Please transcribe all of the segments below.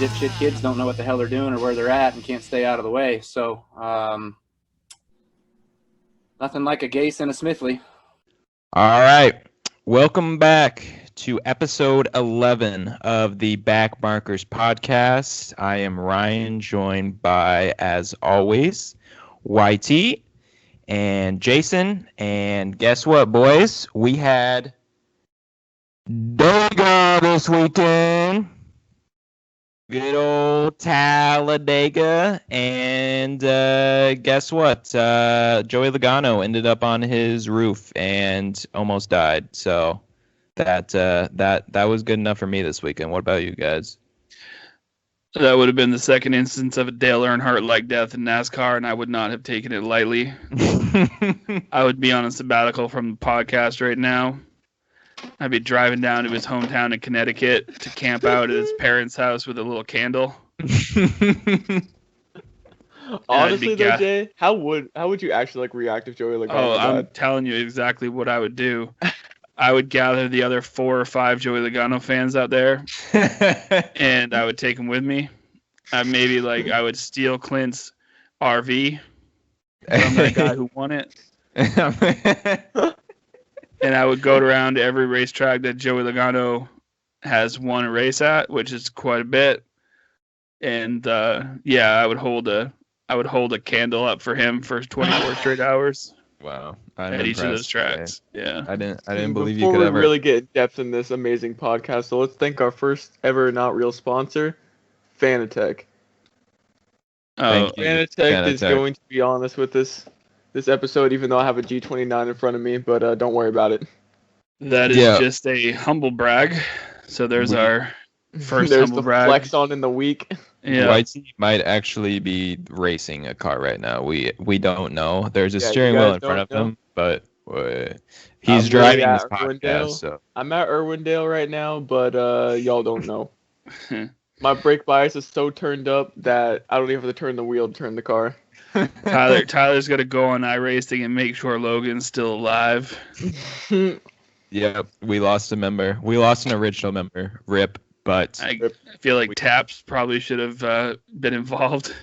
dipshit kids don't know what the hell they're doing or where they're at and can't stay out of the way. So nothing like a Gase and a Smithley. All right. Welcome back to episode 11 of the Backmarkers Podcast. I am Ryan, joined by, as always, YT and Jason. And guess what, boys? We had Talladega this weekend. Good old Talladega. And guess what? Joey Logano ended up on his roof and almost died. So that was good enough for me this weekend. What about you guys? That would have been the second instance of a Dale Earnhardt-like death in NASCAR, and I would not have taken it lightly. I would be on a sabbatical from the podcast right now. I'd be driving down to his hometown in Connecticut to camp out at his parents' house with a little candle. Honestly, though, Jay, how would you actually react if Joey Logano died? I'm telling you exactly what I would do. I would gather the other 4 or 5 Joey Logano fans out there, and I would take them with me. I would steal Clint's RV from that guy who won it. And I would go around to every racetrack that Joey Logano has won a race at, which is quite a bit. And I would hold a candle up for him for 24 straight hours. Wow, at each of those tracks. Yeah, I didn't believe you could ever. Before we really get in depth in this amazing podcast, so let's thank our first ever not real sponsor, Fanatec. Fanatec is going to be honest with this episode, even though I have a G29 in front of me, but don't worry about it. That is just a humble brag. So there's our first humble brag. There's the flex on in the week. Yeah. YT might actually be racing a car right now. We don't know. There's a steering wheel in front of him, but he's driving this podcast. So I'm at Irwindale right now, but y'all don't know. My brake bias is so turned up that I don't even have to turn the wheel to turn the car. Tyler's got to go on iRacing and make sure Logan's still alive. Yep, we lost a member. We lost an original member. RIP. But I feel like Taps probably should have been involved.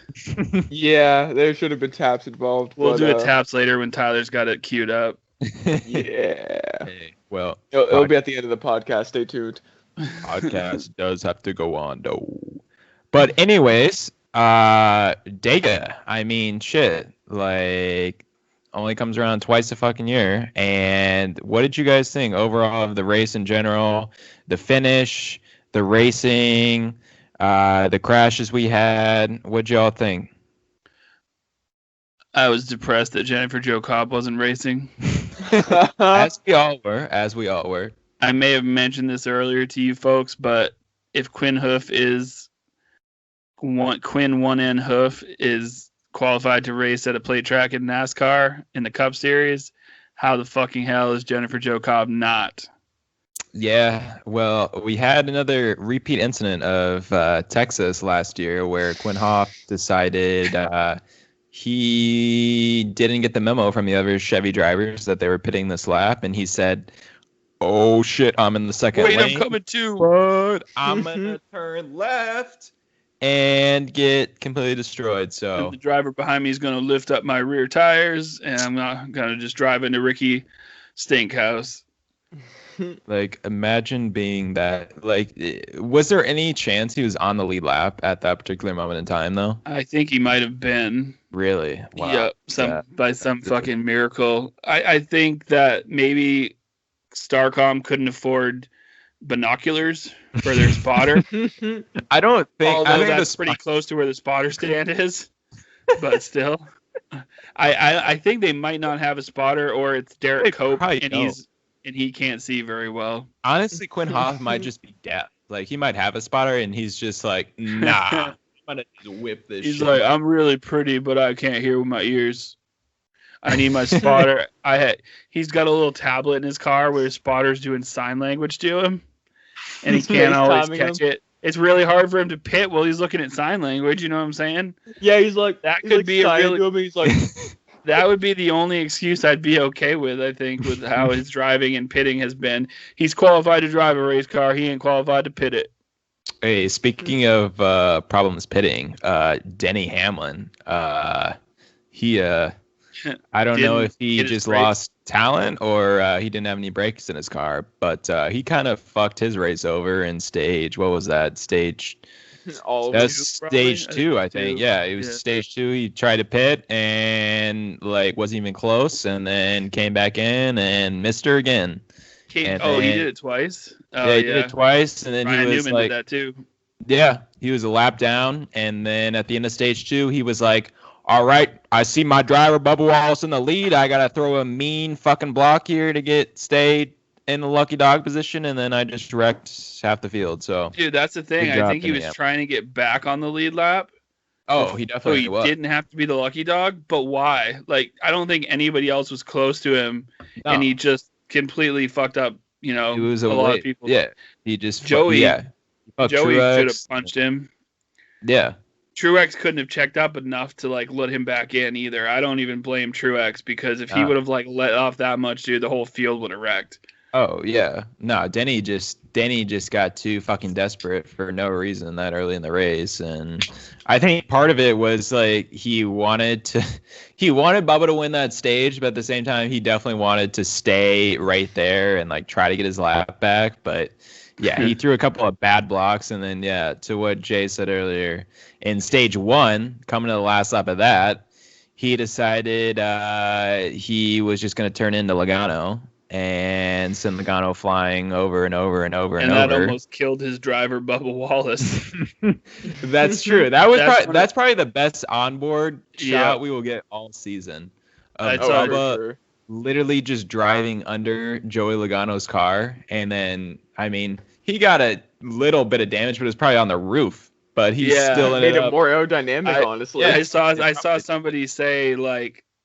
Yeah, there should have been Taps involved. We'll do a Taps later when Tyler's got it queued up. Yeah. Hey, well, it'll be at the end of the podcast. Stay tuned. Podcast does have to go on, though. But anyways, Dega. I mean, shit. Only comes around twice a fucking year. And what did you guys think overall of the race in general? The finish, the racing, the crashes we had. What'd y'all think? I was depressed that Jennifer Jo Cobb wasn't racing. As we all were. I may have mentioned this earlier to you folks, but if Quinn 1N Hoof is qualified to race at a plate track in NASCAR in the Cup Series, how the fucking hell is Jennifer Jo Cobb not? Yeah, well, we had another repeat incident of Texas last year where Quinn Hoff decided he didn't get the memo from the other Chevy drivers that they were pitting this lap, and he said, "Oh shit, I'm in the second lane. Wait, I'm coming too. But I'm gonna turn left and get completely destroyed." So and the driver behind me is gonna lift up my rear tires, and I'm not gonna just drive into Ricky Stinkhouse. Imagine being that. Was there any chance he was on the lead lap at that particular moment in time, though? I think he might have been. Really? Wow. Yeah, by some fucking miracle. I think that maybe Starcom couldn't afford binoculars for their spotter. I don't think. Although that's pretty close to where the spotter stand is, but still, I think they might not have a spotter, or it's Derek Cope, and he can't see very well. Honestly, Quinn Hoff might just be deaf. He might have a spotter, and he's just nah. I'm gonna whip this. He's like, I'm really pretty, but I can't hear with my ears. I need my spotter. He's got a little tablet in his car where his spotter's doing sign language to him, and he can't always catch it. It's really hard for him to pit while he's looking at sign language. You know what I'm saying? Yeah, he's like that could be a really. He's like, that would be the only excuse I'd be okay with. I think with how his driving and pitting has been. He's qualified to drive a race car. He ain't qualified to pit it. Hey, speaking of problems pitting, Denny Hamlin, he I don't know if he just lost talent or he didn't have any brakes in his car, but he kind of fucked his race over in stage. What was that? Stage 2, I think. Yeah, it was stage 2. He tried to pit and wasn't even close, and then came back in and missed her again. He did it twice. Oh, he did it twice, and then Ryan he was Newman did that too. Yeah, he was a lap down, and then at the end of stage 2, he was like, all right, I see my driver, Bubba Wallace, in the lead. I got to throw a mean fucking block here to stay in the lucky dog position, and then I just wrecked half the field. So, dude, that's the thing. I think he was trying to get back on the lead lap. Oh, he definitely was. He didn't have to be the lucky dog, but why? I don't think anybody else was close to him, and he just completely fucked up, it was a lot of people. Yeah, he just... Joey should Truex. have punched him. Yeah. Truex couldn't have checked up enough to let him back in either. I don't even blame Truex because if he would have let off that much, dude, the whole field would have wrecked. Oh yeah, no, Denny just got too fucking desperate for no reason that early in the race, and I think part of it was he wanted Bubba to win that stage, but at the same time he definitely wanted to stay right there and try to get his lap back, but. Yeah, he threw a couple of bad blocks, and then, to what Jay said earlier, in stage 1, coming to the last lap of that, he decided he was just going to turn into Logano and send Logano flying over and over and over and over. And that almost killed his driver, Bubba Wallace. That's true. That's probably the best onboard shot we will get all season. Bubba literally just driving under Joey Logano's car, and then, he got a little bit of damage, but it was probably on the roof. But he still made it more aerodynamic, honestly. Yeah, I saw somebody say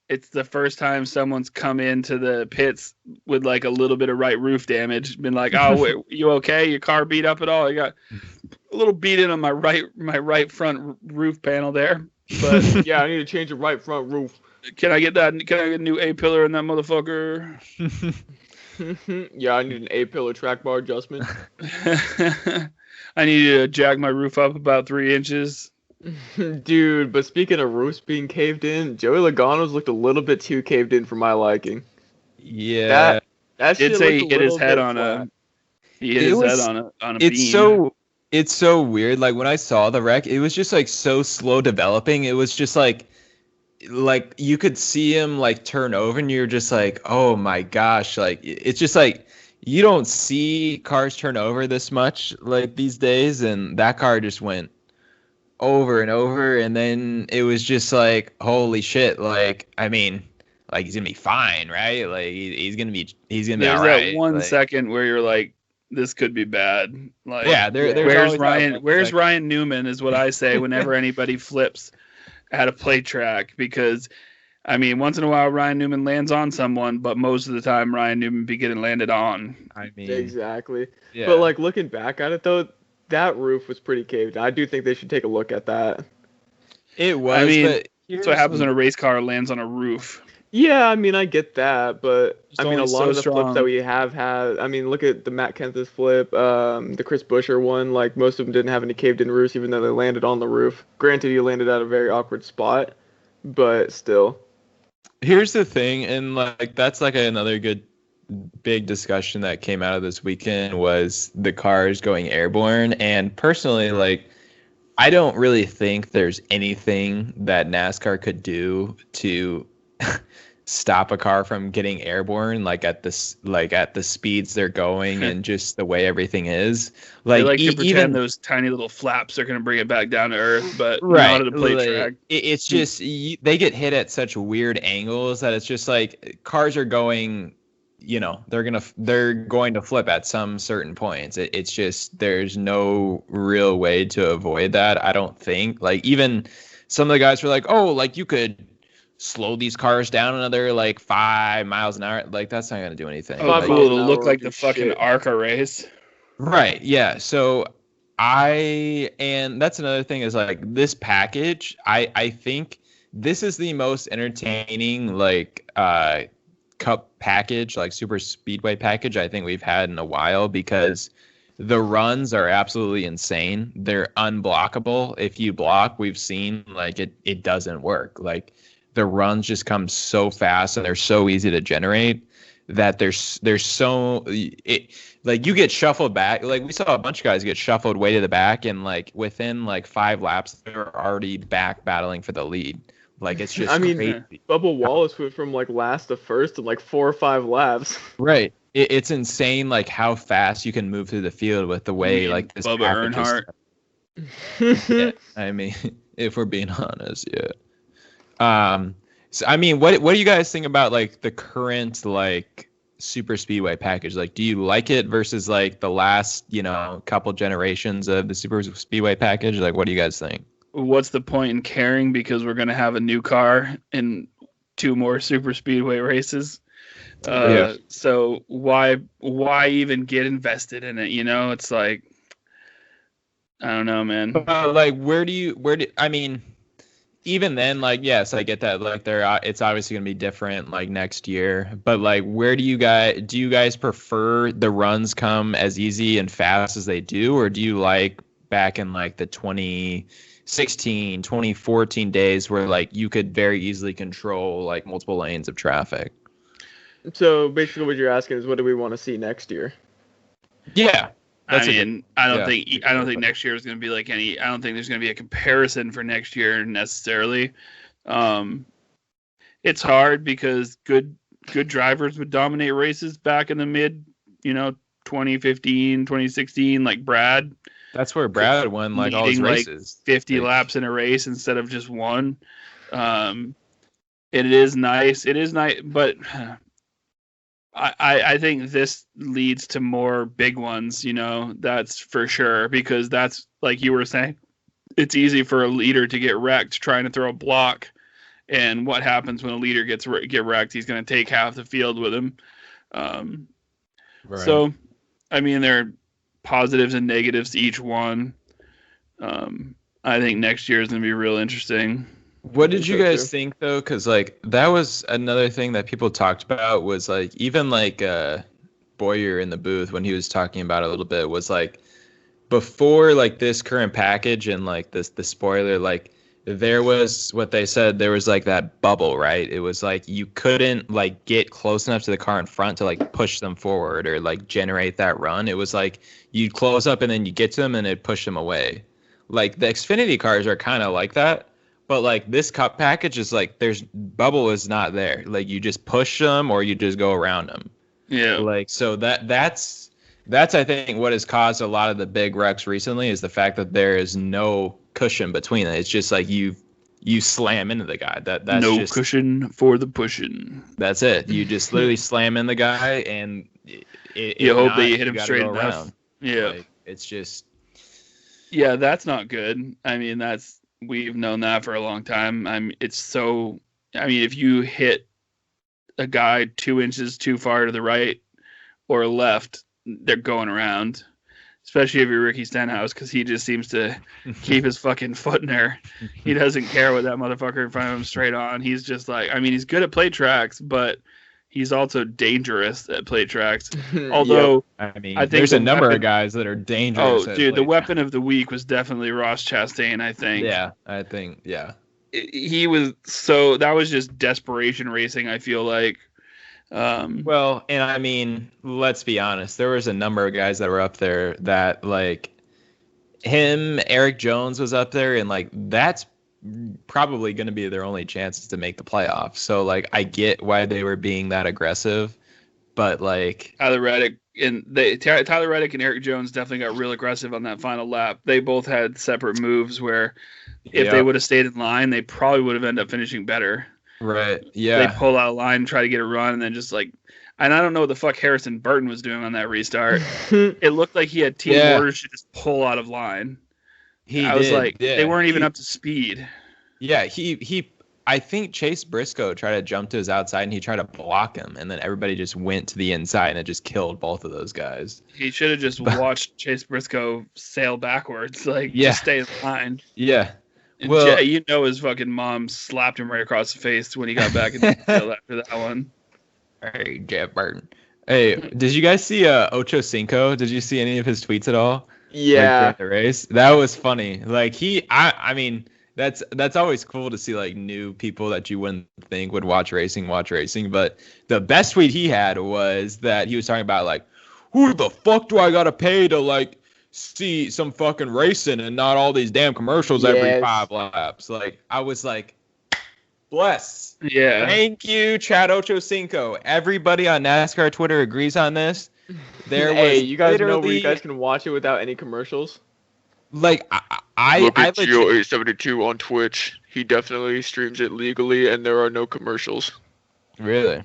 it's the first time someone's come into the pits with a little bit of right roof damage. Been oh, you okay? Your car beat up at all? You got a little beat in on my right front roof panel there. But yeah, I need to change the right front roof. Can I get a new A-pillar in that motherfucker? Yeah, I need an A-pillar track bar adjustment. I need to jack my roof up about 3 inches. Dude, but speaking of roofs being caved in, Joey Logano's looked a little bit too caved in for my liking. Yeah. That shit say he hit his head on flat. a beam. It's so weird. When I saw the wreck, it was just so slow developing. It was just you could see him turn over, and you're just oh my gosh, it's just you don't see cars turn over this much these days, and that car just went over and over, and then it was just holy shit, he's gonna be fine, right? He's gonna be all right. There's that 1 second where you're this could be bad. Where's Ryan? Where's Ryan Newman is what I say whenever anybody flips at a play track, because once in a while Ryan Newman lands on someone, but most of the time Ryan Newman be getting landed on. Exactly. Yeah. But looking back at it though, that roof was pretty caved. I do think they should take a look at that. It was. But that's what happens when a race car lands on a roof. Yeah, I get that, but It's a only lot of the strong. flips that we have had. Look at the Matt Kenseth flip, the Chris Buescher one. Most of them didn't have any caved-in roofs, even though they landed on the roof. Granted, he landed at a very awkward spot, but still. Here's the thing, and that's another good big discussion that came out of this weekend was the cars going airborne. And personally, I don't really think there's anything that NASCAR could do to stop a car from getting airborne at the speeds they're going and just the way everything is. They to pretend those tiny little flaps are going to bring it back down to earth, but not at a plate track. It's just they get hit at such weird angles that it's just cars are going, they're going to flip at some certain points. It's just there's no real way to avoid that. I don't think. Even some of the guys were you could slow these cars down another 5 miles an hour. That's not gonna do anything. Oh, cool! It'll look like the fucking ARCA race. Right. Yeah. So and that's another thing is this package. I think this is the most entertaining cup package, super speedway package I think we've had in a while, because the runs are absolutely insane. They're unblockable. If you block, we've seen like it doesn't work. Like the runs just come so fast and they're so easy to generate that there's so like you get shuffled back. Like we saw a bunch of guys get shuffled way to the back, and like within like 5 laps they're already back battling for the lead. Like it's just crazy. Bubba Wallace went from like last to first in like 4 or 5 laps. Right. It's insane like how fast you can move through the field with the way like this Bubba Earnhardt. Yeah, I mean, if we're being honest, yeah. So I mean, what do you guys think about like the current like super speedway package? Like, do you like it versus like the last, couple generations of the super speedway package? Like, what do you guys think? What's the point in caring, because we're going to have a new car in 2 more super speedway races? So why even get invested in it? It's like, I don't know, man. Like, I mean, even then, like, yes, I get that. Like, it's obviously gonna be different, like next year. But like, do you guys prefer the runs come as easy and fast as they do, or do you like back in like the 2016, 2014 days where like you could very easily control like multiple lanes of traffic? So basically, what you're asking is, what do we want to see next year? Yeah. I don't think next year is going to be like any. I don't think there's going to be a comparison for next year necessarily. It's hard because good drivers would dominate races back in the mid, 2015, 2016, like Brad. That's where Brad won like all his races. Like 50 laps in a race instead of just one. It is nice. It is nice, but I think this leads to more big ones, that's for sure, because that's like you were saying, it's easy for a leader to get wrecked trying to throw a block. And what happens when a leader get wrecked? He's going to take half the field with him. Right. So, I mean, there are positives and negatives to each one. I think next year is going to be real interesting. What did you guys think though? Because like that was another thing that people talked about was like even like Boyer in the booth when he was talking about it a little bit was like before like this current package and like the spoiler, like there was what they said, there was like that bubble, right? It was like you couldn't like get close enough to the car in front to like push them forward or like generate that run. It was like you'd close up and then you get to them and it'd push them away. Like the Xfinity cars are kind of like that. But like this cup package is like bubble is not there. Like you just push them or you just go around them. Yeah. Like so that's I think what has caused a lot of the big wrecks recently is the fact that there is no cushion between it. It's just like you slam into the guy. That's no just, cushion for the pushing. That's it. You just literally slam in the guy and you hope that you hit him straight enough. Around. Yeah. Like, it's just. Yeah, that's not good. I mean, we've known that for a long time. If you hit a guy 2 inches too far to the right or left, they're going around. Especially if you're Ricky Stenhouse, because he just seems to keep his fucking foot in there. He doesn't care what that motherfucker in front of him straight on. He's just like, he's good at play tracks, but he's also dangerous at play tracks. Although, I think there's a number of guys that are dangerous. Oh, dude, the weapon of the week was definitely Ross Chastain, I think. Yeah, I think, yeah. He was that was just desperation racing, I feel like. Well, and I mean, let's be honest. There was a number of guys that were up there that, like, him, Eric Jones was up there, and, like, that's probably going to be their only chances to make the playoffs. So, like, I get why they were being that aggressive, but, like... Tyler Reddick and Eric Jones definitely got real aggressive on that final lap. They both had separate moves where if they would have stayed in line, they probably would have ended up finishing better. Right. Yeah. They pull out a line, try to get a run, and then just like, and I don't know what the fuck Harrison Burton was doing on that restart. It looked like he had team orders to just pull out of line. I was like, they weren't even up to speed. Yeah. I think Chase Briscoe tried to jump to his outside and he tried to block him, and then everybody just went to the inside and it just killed both of those guys. He should have just watched Chase Briscoe sail backwards, just stay in line. Yeah. Well, his fucking mom slapped him right across the face when he got back in the field after that one. Hey, Jeff Burton. Hey, did you guys see Ocho Cinco? Did you see any of his tweets at all? Yeah. Like, during the race? That was funny. Like I mean, that's always cool to see like new people that you wouldn't think would watch racing. But the best tweet he had was that he was talking about like, who the fuck do I gotta pay to like see some fucking racing and not all these damn commercials every 5 laps? Like, I was like, bless. Yeah. Thank you, Chad Ocho Cinco. Everybody on NASCAR Twitter agrees on this. Hey, you guys know where you guys can watch it without any commercials? Like, Look at legit- Geo872 on Twitch. He definitely streams it legally, and there are no commercials. Really?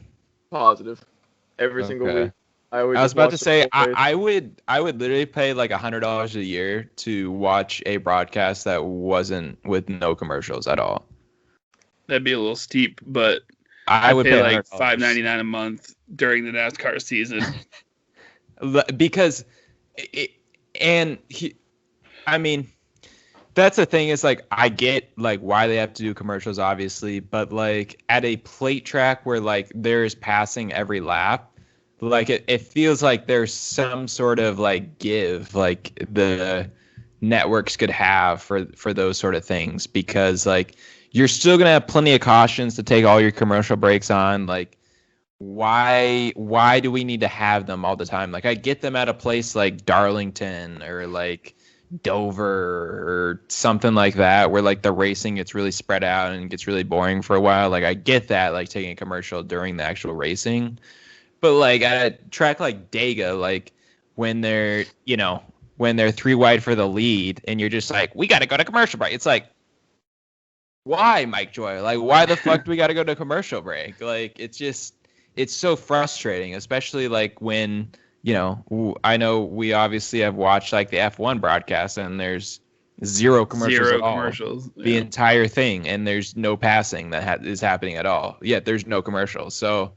Positive. Every single week. I was about to say I would literally pay like $100 a year to watch a broadcast that wasn't with no commercials at all. That'd be a little steep, but I would pay pay like $5.99 a month during the NASCAR season. Because I mean, that's the thing is like I get like why they have to do commercials obviously, but like at a plate track where like there's passing every lap, like it feels like there's some sort of like give like the networks could have for those sort of things, because like you're still gonna have plenty of cautions to take all your commercial breaks on. Like, why do we need to have them all the time? Like, I get them at a place like Darlington or like Dover or something like that, where like the racing gets really spread out and gets really boring for a while. Like, I get that, like taking a commercial during the actual racing, but like at a track like Dega, like when they're 3 wide for the lead and you're just like, we got to go to commercial break. It's like, why, Mike Joy? Like, why the fuck do we got to go to commercial break? Like, it's so frustrating, especially like when, I know we obviously have watched like the F1 broadcast and there's zero commercials at all. The entire thing, and there's no passing that is happening at all. Yet there's no commercials. So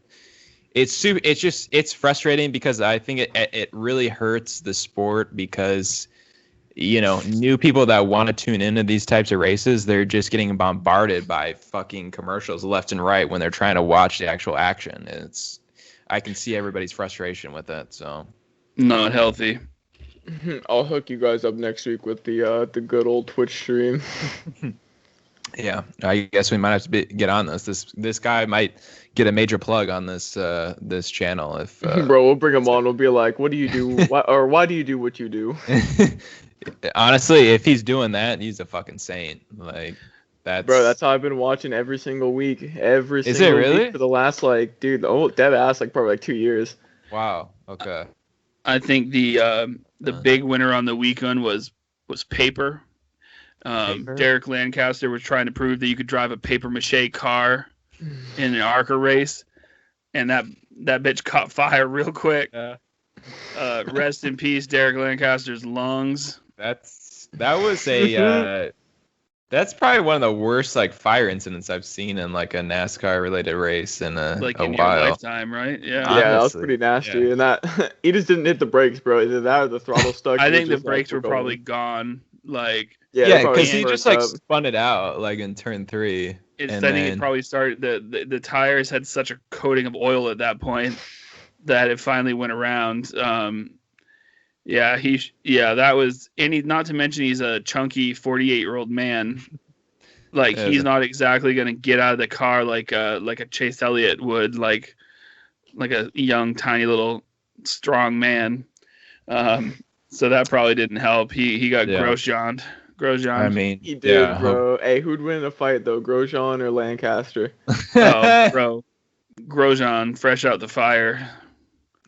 it's frustrating because I think it really hurts the sport because new people that want to tune into these types of races, they're just getting bombarded by fucking commercials left and right when they're trying to watch the actual action. I can see everybody's frustration with it. So not healthy. I'll hook you guys up next week with the good old Twitch stream. Yeah, I guess we might have to get on this. This guy might get a major plug on this channel if. Bro, we'll bring him on. We'll be like, "What do you do? Why do you do what you do?" Honestly, if he's doing that, he's a fucking saint. Like, that's how I've been watching every single week. Is it really? Week for the last dead ass probably 2 years. Wow. Okay. I think the big winner on the weekend was Paper. Derek Lancaster was trying to prove that you could drive a paper mache car in an ARCA race, and that bitch caught fire real quick. Rest in peace, Derek Lancaster's lungs. That's probably one of the worst like fire incidents I've seen in like a NASCAR related race in a in while. Your lifetime, right? Yeah. Honestly, that was pretty nasty. Yeah. And that he just didn't hit the brakes, bro. Either that or the throttle stuck. I think the brakes were probably gone. Like because he just like spun it out like in turn 3. I think it probably started the tires had such a coating of oil at that point that it finally went around. That was not to mention he's a chunky 48-year-old man. Like he's not exactly gonna get out of the car like a Chase Elliott would, like a young, tiny little strong man. So that probably didn't help. He got Grosjean. I mean, he did, bro. Hey, who'd win in a fight though, Grosjean or Lancaster? Oh, bro, Grosjean, fresh out the fire.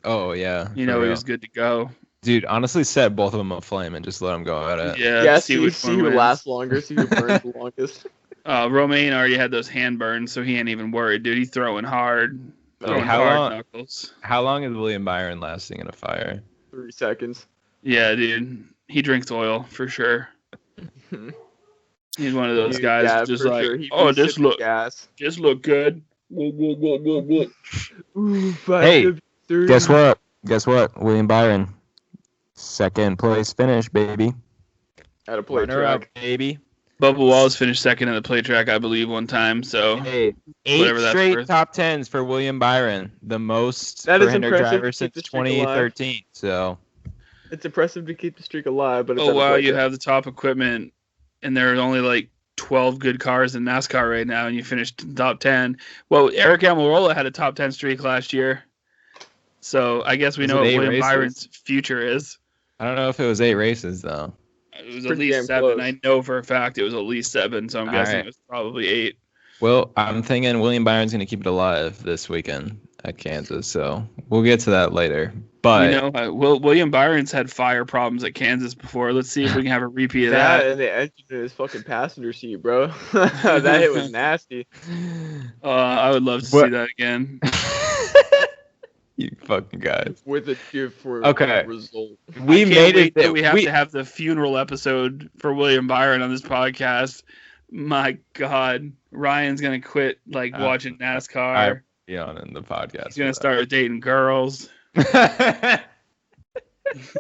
Oh yeah, he was good to go. Dude, honestly, set both of them aflame and just let them go at it. Yeah. See who lasts longer. See who burns the longest. Romain already had those hand burns, so he ain't even worried, dude. He's throwing hard. Knuckles. How long is William Byron lasting in a fire? 3 seconds. Yeah, dude. He drinks oil for sure. He's one of those guys just like, sure. Just look good. Hey, guess what? William Byron, 2nd place finish, baby. At a play track, track, baby. Bubba Wallace finished second in the play track, I believe, one time. So Hey, whatever eight that's straight worth. top tens for William Byron, the most That for is Hinder impressive driver to keep since the streak alive. 2013. So It's impressive to keep the streak alive, but it's Oh at a wow, play you track. have the top equipment, and there are only like 12 good cars in NASCAR right now, and you finished top 10. Well, Eric Almirola had a top 10 streak last year, so I guess we Was know it what 8 William races? Byron's future is. I don't know if it was 8 races though. It was at Pretty least damn 7. close. I know for a fact it was at least 7, so I'm guessing Alright. it was probably 8. Well, I'm thinking William Byron's going to keep it alive this weekend at Kansas, so we'll get to that later. But William Byron's had fire problems at Kansas before. Let's see if we can have a repeat of That that. and the engine in his fucking passenger seat, bro. That hit was nasty. I would love to What- see that again. you fucking guys. With a different Okay. result. We I can't made wait it. till we have to have the funeral episode for William Byron on this podcast. My God, Ryan's gonna quit watching NASCAR. be on in the podcast. He's gonna start dating girls.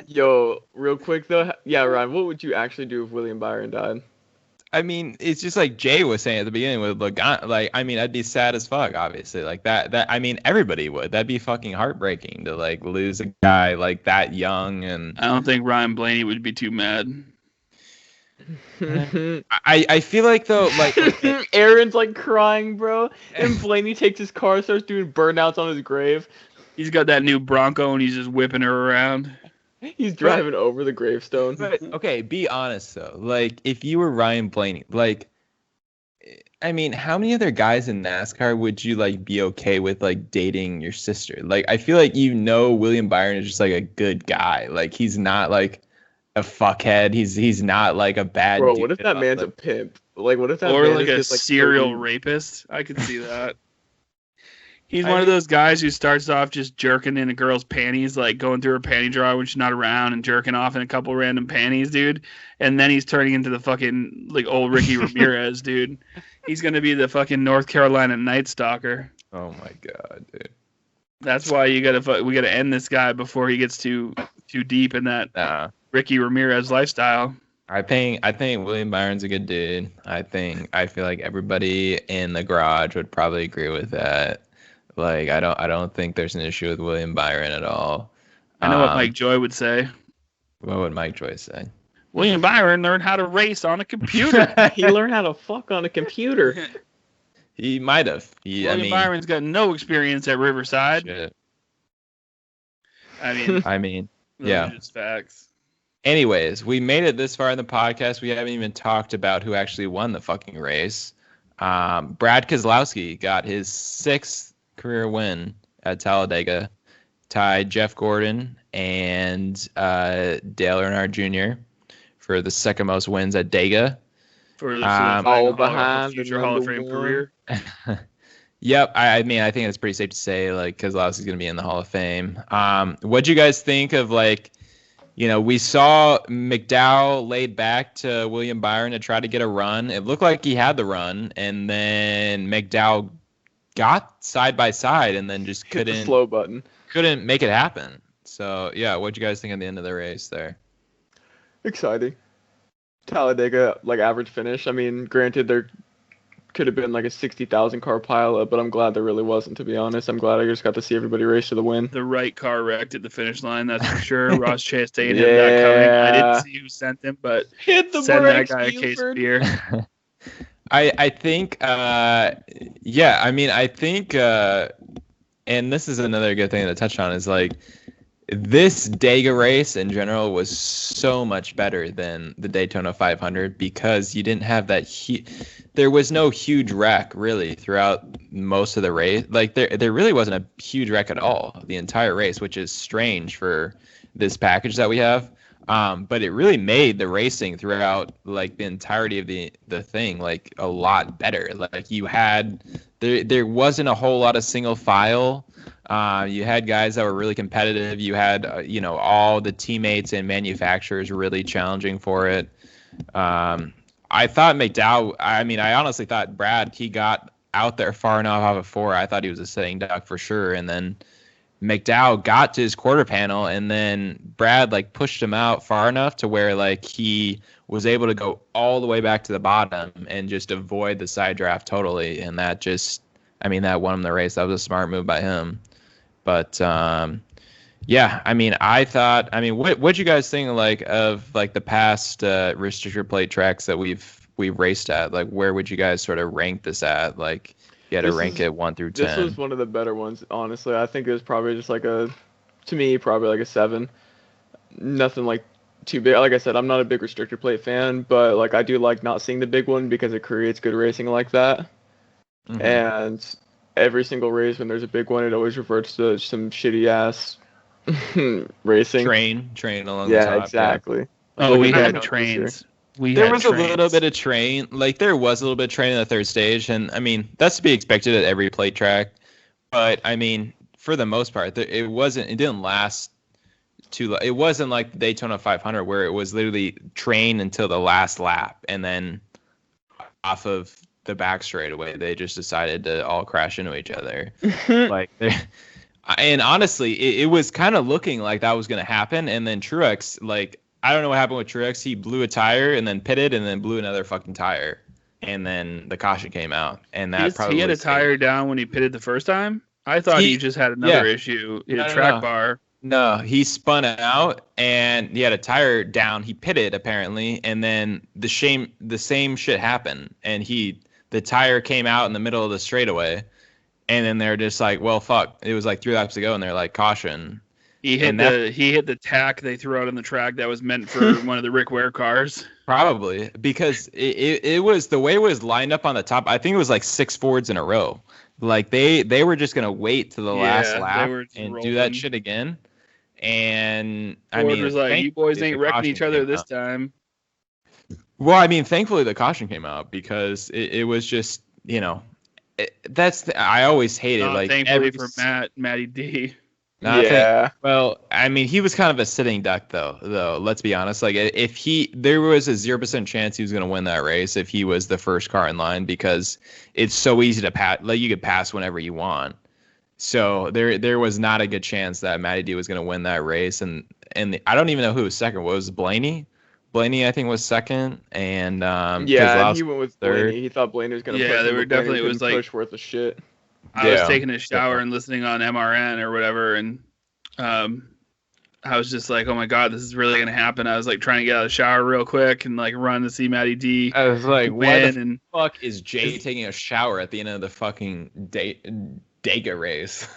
Yo, real quick though, yeah, Ryan, what would you actually do if William Byron died? I mean, it's just like Jay was saying at the beginning with Logano. Like, I mean, I'd be sad as fuck, obviously. Like that. I mean, everybody would. That'd be fucking heartbreaking to like lose a guy like that young. And I don't think Ryan Blaney would be too mad. I feel like though, like Aaron's like crying, bro. And Blaney takes his car, starts doing burnouts on his grave. He's got that new Bronco and he's just whipping her around. He's driving over the gravestone. But okay, be honest though. Like, if you were Ryan Blaney, like, I mean, how many other guys in NASCAR would you like be okay with like dating your sister? Like, I feel like William Byron is just like a good guy. Like, he's not like a fuckhead. He's not like a bad. Bro, dude what if at that all. man's a Like, pimp? Like, what if that Or man like a is just, serial totally- rapist. I could see that. He's I one of mean- those guys who starts off just jerking in a girl's panties, like going through her panty drawer when she's not around and jerking off in a couple random panties, dude. And then he's turning into the fucking like old Ricky Ramirez, dude. He's gonna be the fucking North Carolina Night Stalker. Oh my god, dude. That's why we gotta end this guy before he gets too deep in that Nah. Ricky Ramirez lifestyle. I think William Byron's a good dude. I feel like everybody in the garage would probably agree with that. Like, I don't think there's an issue with William Byron at all. I know what Mike Joy would say. What would Mike Joyce say? William Byron learned how to race on a computer. He learned how to fuck on a computer. He might have. William Byron's got no experience at Riverside. Shit. I mean, I mean, those yeah. are just facts. Anyways, we made it this far in the podcast. We haven't even talked about who actually won the fucking race. Brad Keselowski got his 6th career win at Talladega, tied Jeff Gordon and Dale Earnhardt Jr. for the second most wins at Dega. For the all behind future the Hall of number Fame one. career. Yep, I mean, I think it's pretty safe to say like Keselowski's going to be in the Hall of Fame. What'd you guys think of like, we saw McDowell laid back to William Byron to try to get a run. It looked like he had the run, and then McDowell got side by side and then just Hit the slow button. couldn't make it happen. So yeah, what'd you guys think at the end of the race there? Exciting. Talladega, like average finish. I mean, granted, there could have been like a 60,000 car pileup, but I'm glad there really wasn't, to be honest. I'm glad I just got to see everybody race to the win. The right car wrecked at the finish line, that's for sure. Ross Chastain had that coming. I didn't see who sent him, but Hit the send that brakes, guy a case of Buford. beer. I think yeah, I mean, I think and this is another good thing to touch on is like this Dega race in general was so much better than the Daytona 500 because you didn't have that there was no huge wreck really throughout most of the race. Like there really wasn't a huge wreck at all the entire race, which is strange for this package that we have. But it really made the racing throughout like the entirety of the thing like a lot better. Like you had there wasn't a whole lot of single file. You had guys that were really competitive. You had all the teammates and manufacturers really challenging for it. I thought McDowell. I mean, I honestly thought Brad. He got out there far enough off of 4. I thought he was a sitting duck for sure. And then McDowell got to his quarter panel, and then Brad like pushed him out far enough to where like he was able to go all the way back to the bottom and just avoid the side draft totally. And that just, I mean, that won him the race. That was a smart move by him. But yeah, I mean, what'd you guys think like of like the past restrictor plate tracks that we've raced at? Like, where would you guys sort of rank this at? Like, you had to rank it 1 through 10. This was one of the better ones, honestly. I think it was probably just like to me, probably like a 7. Nothing like too big. Like I said, I'm not a big restrictor plate fan, but like I do like not seeing the big one because it creates good racing like that. Mm-hmm. And every single race when there's a big one, it always reverts to some shitty ass racing. Train along the top. Yeah, exactly. Yeah. Oh, we had trains. There was a little bit of train. Like, there was a little bit of train in the third stage, and I mean, that's to be expected at every plate track. But I mean, for the most part, it didn't last too long. It wasn't like the Daytona 500 where it was literally train until the last lap, and then off of the back straightaway, they just decided to all crash into each other. And honestly, it was kind of looking like that was going to happen, and then Truex, like, I don't know what happened with Truex. He blew a tire and then pitted and then blew another fucking tire. And then the caution came out. And that he had a tire down when he pitted the first time? I thought he just had another issue. He had a track bar. No, he spun out and he had a tire down. He pitted apparently. And then the same shit happened. And the tire came out in the middle of the straightaway. And then they're just like, well, fuck. It was like 3 laps to go. And they're like, caution. He hit the tack they threw out on the track that was meant for one of the Rick Ware cars. Probably because it was the way it was lined up on the top. I think it was like 6 Fords in a row. Like they were just gonna wait to the last lap and do that shit again. And Ford was like, "You boys ain't wrecking each other this time." Well, I mean, thankfully the caution came out because it was just, you know, I always hated like thankfully for Matty D. Well, I mean, he was kind of a sitting duck, though. Let's be honest. Like, there was a 0% chance he was going to win that race if he was the first car in line because it's so easy to pass. Like, you could pass whenever you want. So there was not a good chance that Matty D was going to win that race. And I don't even know who was second. What was Blaney? Blaney, I think, was second. And he went with third. Blaney. He thought Blaney was going to. Yeah, they were definitely. It was like push worth of shit. I was taking a shower and listening on MRN or whatever, and I was just like, oh my god, this is really gonna happen. I was like trying to get out of the shower real quick and like run to see Matty D. I was like, why the fuck is Jay taking a shower at the end of the fucking Dega race?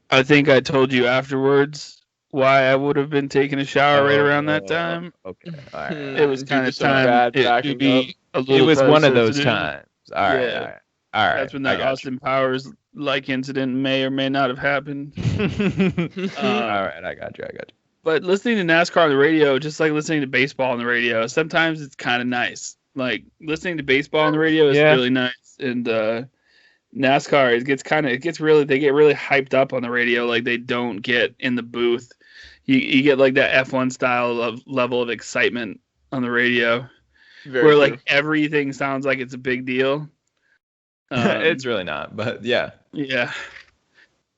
I think I told you afterwards why I would have been taking a shower right around that time. Okay, all right. It was kind of time. It was one of those times. All right. All right. That's when that Austin Powers like incident may or may not have happened. All right, I got you. But listening to NASCAR on the radio, just like listening to baseball on the radio, sometimes it's kind of nice. Like listening to baseball on the radio is really nice, and NASCAR they get really hyped up on the radio, like they don't get in the booth. You get like that F1 style of level of excitement on the radio, where like everything sounds like it's a big deal. It's really not, but yeah. Yeah.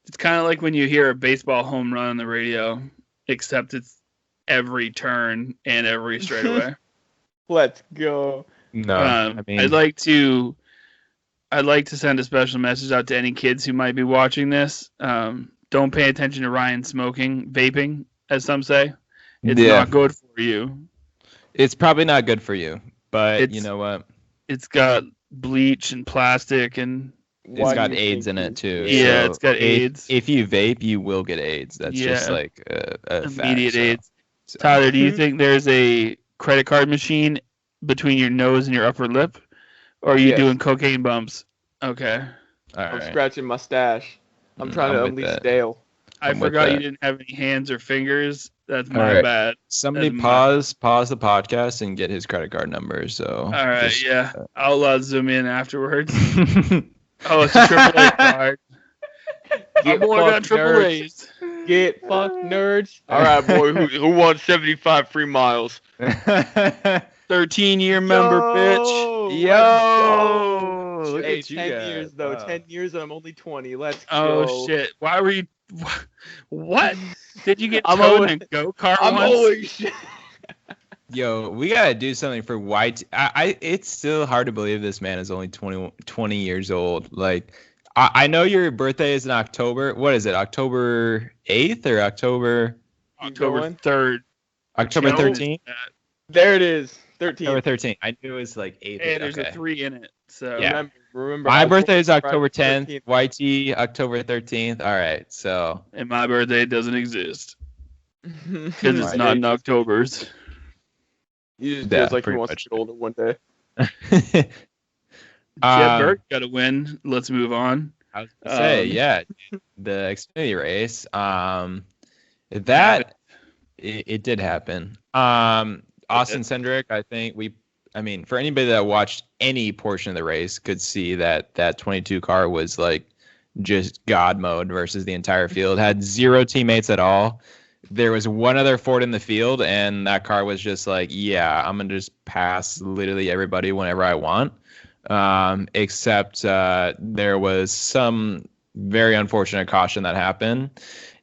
It's kind of like when you hear a baseball home run on the radio, except it's every turn and every straightaway. Let's go. No, I mean, I'd like to send a special message out to any kids who might be watching this. Don't pay attention to Ryan vaping, as some say. It's not good for you. It's probably not good for you, but you know what? It's got bleach and plastic, and it's got AIDS in it too. Yeah, so it's got AIDS. If you vape, you will get AIDS. That's just like a immediate fact, AIDS. So. Tyler, do you think there's a credit card machine between your nose and your upper lip, or are you doing cocaine bumps? Okay. I'm scratching my stash. I'm trying to unleash Dale. I forgot you didn't have any hands or fingers. That's my bad. Somebody pause the podcast and get his credit card number. So. All right, I'll zoom in afterwards. Oh, it's a AAA card. My boy got AAAs. Get fucked, nerds. All right, boy. Who won 75 free miles? 13-year member, bitch. Yo, look Hey, at you 10 guys. years though. Wow. 10 years and I'm only 20. Let's Oh go. shit! Why were you? What? Did you get I'm towed always- in a go-kart I'm once? always Yo, we gotta do something for YT. It's still hard to believe this man is only 20 years old. Like, I know your birthday is in October. What is it? October 8th or October October 3rd. October Joe, 13th? There it is. 13. October 13th. I knew it was like 8th. Hey, there's okay. a 3 in it. So Yeah. Remember My I birthday is told October Friday 10th. YT October 13th. All right, so and my birthday doesn't exist 13th. because it's not in October's. He just Yeah, feels like he pretty wants much. to get older one day. Jeb Burke got to win. Let's move on. I was gonna say, yeah, the Xfinity race. That it did happen. Austin Cindric, I mean, for anybody that watched any portion of the race could see that 22 car was like just God mode versus the entire field. Had 0 teammates at all. There was one other Ford in the field, and that car was just like, yeah, I'm going to just pass literally everybody whenever I want. Except there was some very unfortunate caution that happened.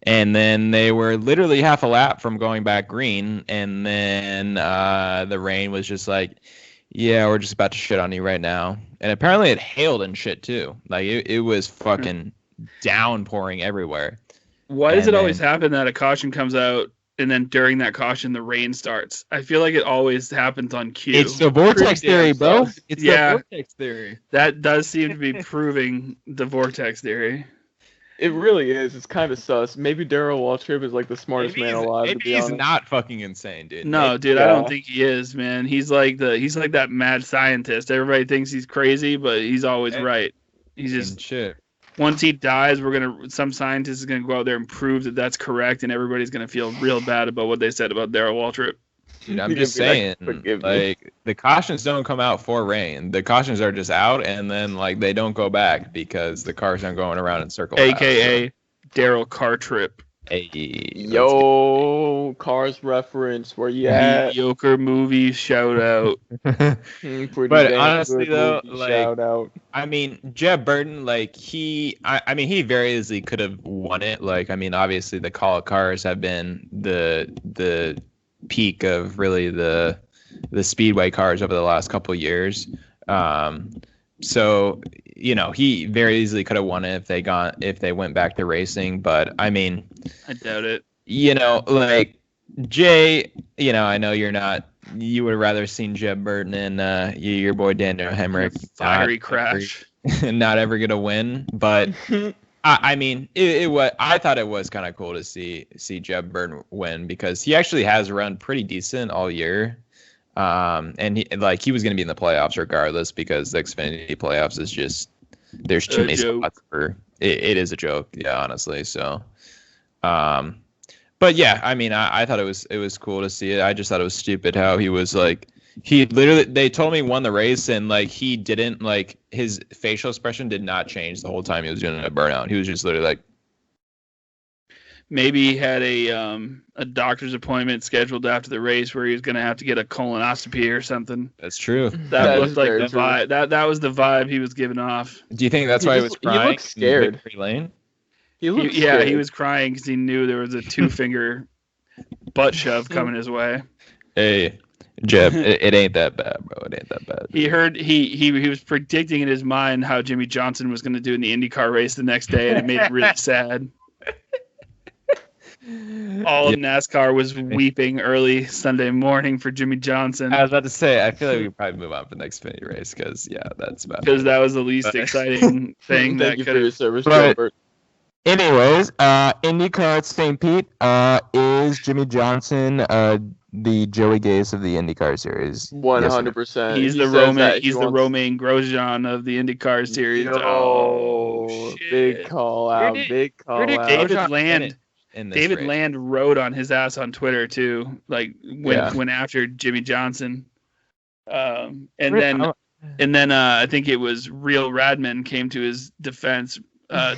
And then they were literally half a lap from going back green. And then the rain was just like, yeah, we're just about to shit on you right now. And apparently it hailed and shit too. Like it was fucking downpouring everywhere. Why does And it always then- happen that a caution comes out and then during that caution the rain starts? I feel like it always happens on cue. It's the vortex Pretty damn theory, bro. sus. It's Yeah. the vortex theory. That does seem to be proving the vortex theory. It really is. It's kind of sus. Maybe Darrell Waltrip is like the smartest man alive. To Maybe be he's honest. not fucking insane, dude. No, Maybe- dude, I don't Yeah. think he is, man. He's like that mad scientist. Everybody thinks he's crazy, but he's always Yeah. right. He's and just shit. once he dies, some scientist is gonna go out there and prove that that's correct, and everybody's gonna feel real bad about what they said about Darrell Waltrip. Dude, I'm He's just gonna be saying, like, "Forgive me." like the cautions don't come out for rain. The cautions are just out, and then like they don't go back because the cars aren't going around in circles. AKA Darrell Cartrip. Hey, Yo, Cars reference. Where you at? Mediocre movie shout out. Pretty But damn honestly, good though, movie, like- shout out. I mean, Jeb Burton, like I mean, he very easily could have won it. Like, I mean, obviously the Call of Cars have been the peak of really the speedway cars over the last couple of years. So, you know, he very easily could have won it if they went back to racing. But I mean, I doubt it. you know, like Jay, you know, I know you would have rather seen Jeb Burton and your boy Daniel Hemrick Fiery not crash. not ever gonna win. But I mean, it was. I thought it was kind of cool to see Jeb Burton win because he actually has run pretty decent all year. And he was gonna be in the playoffs regardless because the Xfinity playoffs is just there's too A many joke. spots for it is a joke, yeah, honestly. So, but yeah, I mean, I thought it was cool to see it. I just thought it was stupid how he was like. He literally, they told me he won the race and like he didn't like his facial expression did not change the whole time he was doing a burnout. He was just literally like, Maybe he had a doctor's appointment scheduled after the race where he was gonna have to get a colonoscopy or something. that's true. That That looked is like very the true. vibe. That was the vibe he was giving off. Do you think that's He why he just- was crying? he looked scared. in Victory Lane? He looked Yeah, he scared. was crying because he knew there was a 2-finger butt shove coming his way. Hey, Jeb, it ain't that bad, bro. It ain't that bad. He heard he was predicting in his mind how Jimmie Johnson was going to do in the IndyCar race the next day, and it made him really sad. All of NASCAR was weeping early Sunday morning for Jimmie Johnson I was about to say, I feel like we could probably move on for the next Xfinity race because, yeah, that's about because that was the least exciting thing that Thank you could for your have. service, But- Gilbert. Anyways, IndyCar at St. Pete is Jimmie Johnson, the Joey Gase of the IndyCar series. 100%. He's He the says Romain. that he He's the wants- Romain Grosjean of the IndyCar series. Yo, Oh, big shit. call out. did- Big call where did out. David Grosjean Land. in this David race. Land wrote on his ass on Twitter too, like when after Jimmie Johnson, and then I think it was Real Radman came to his defense.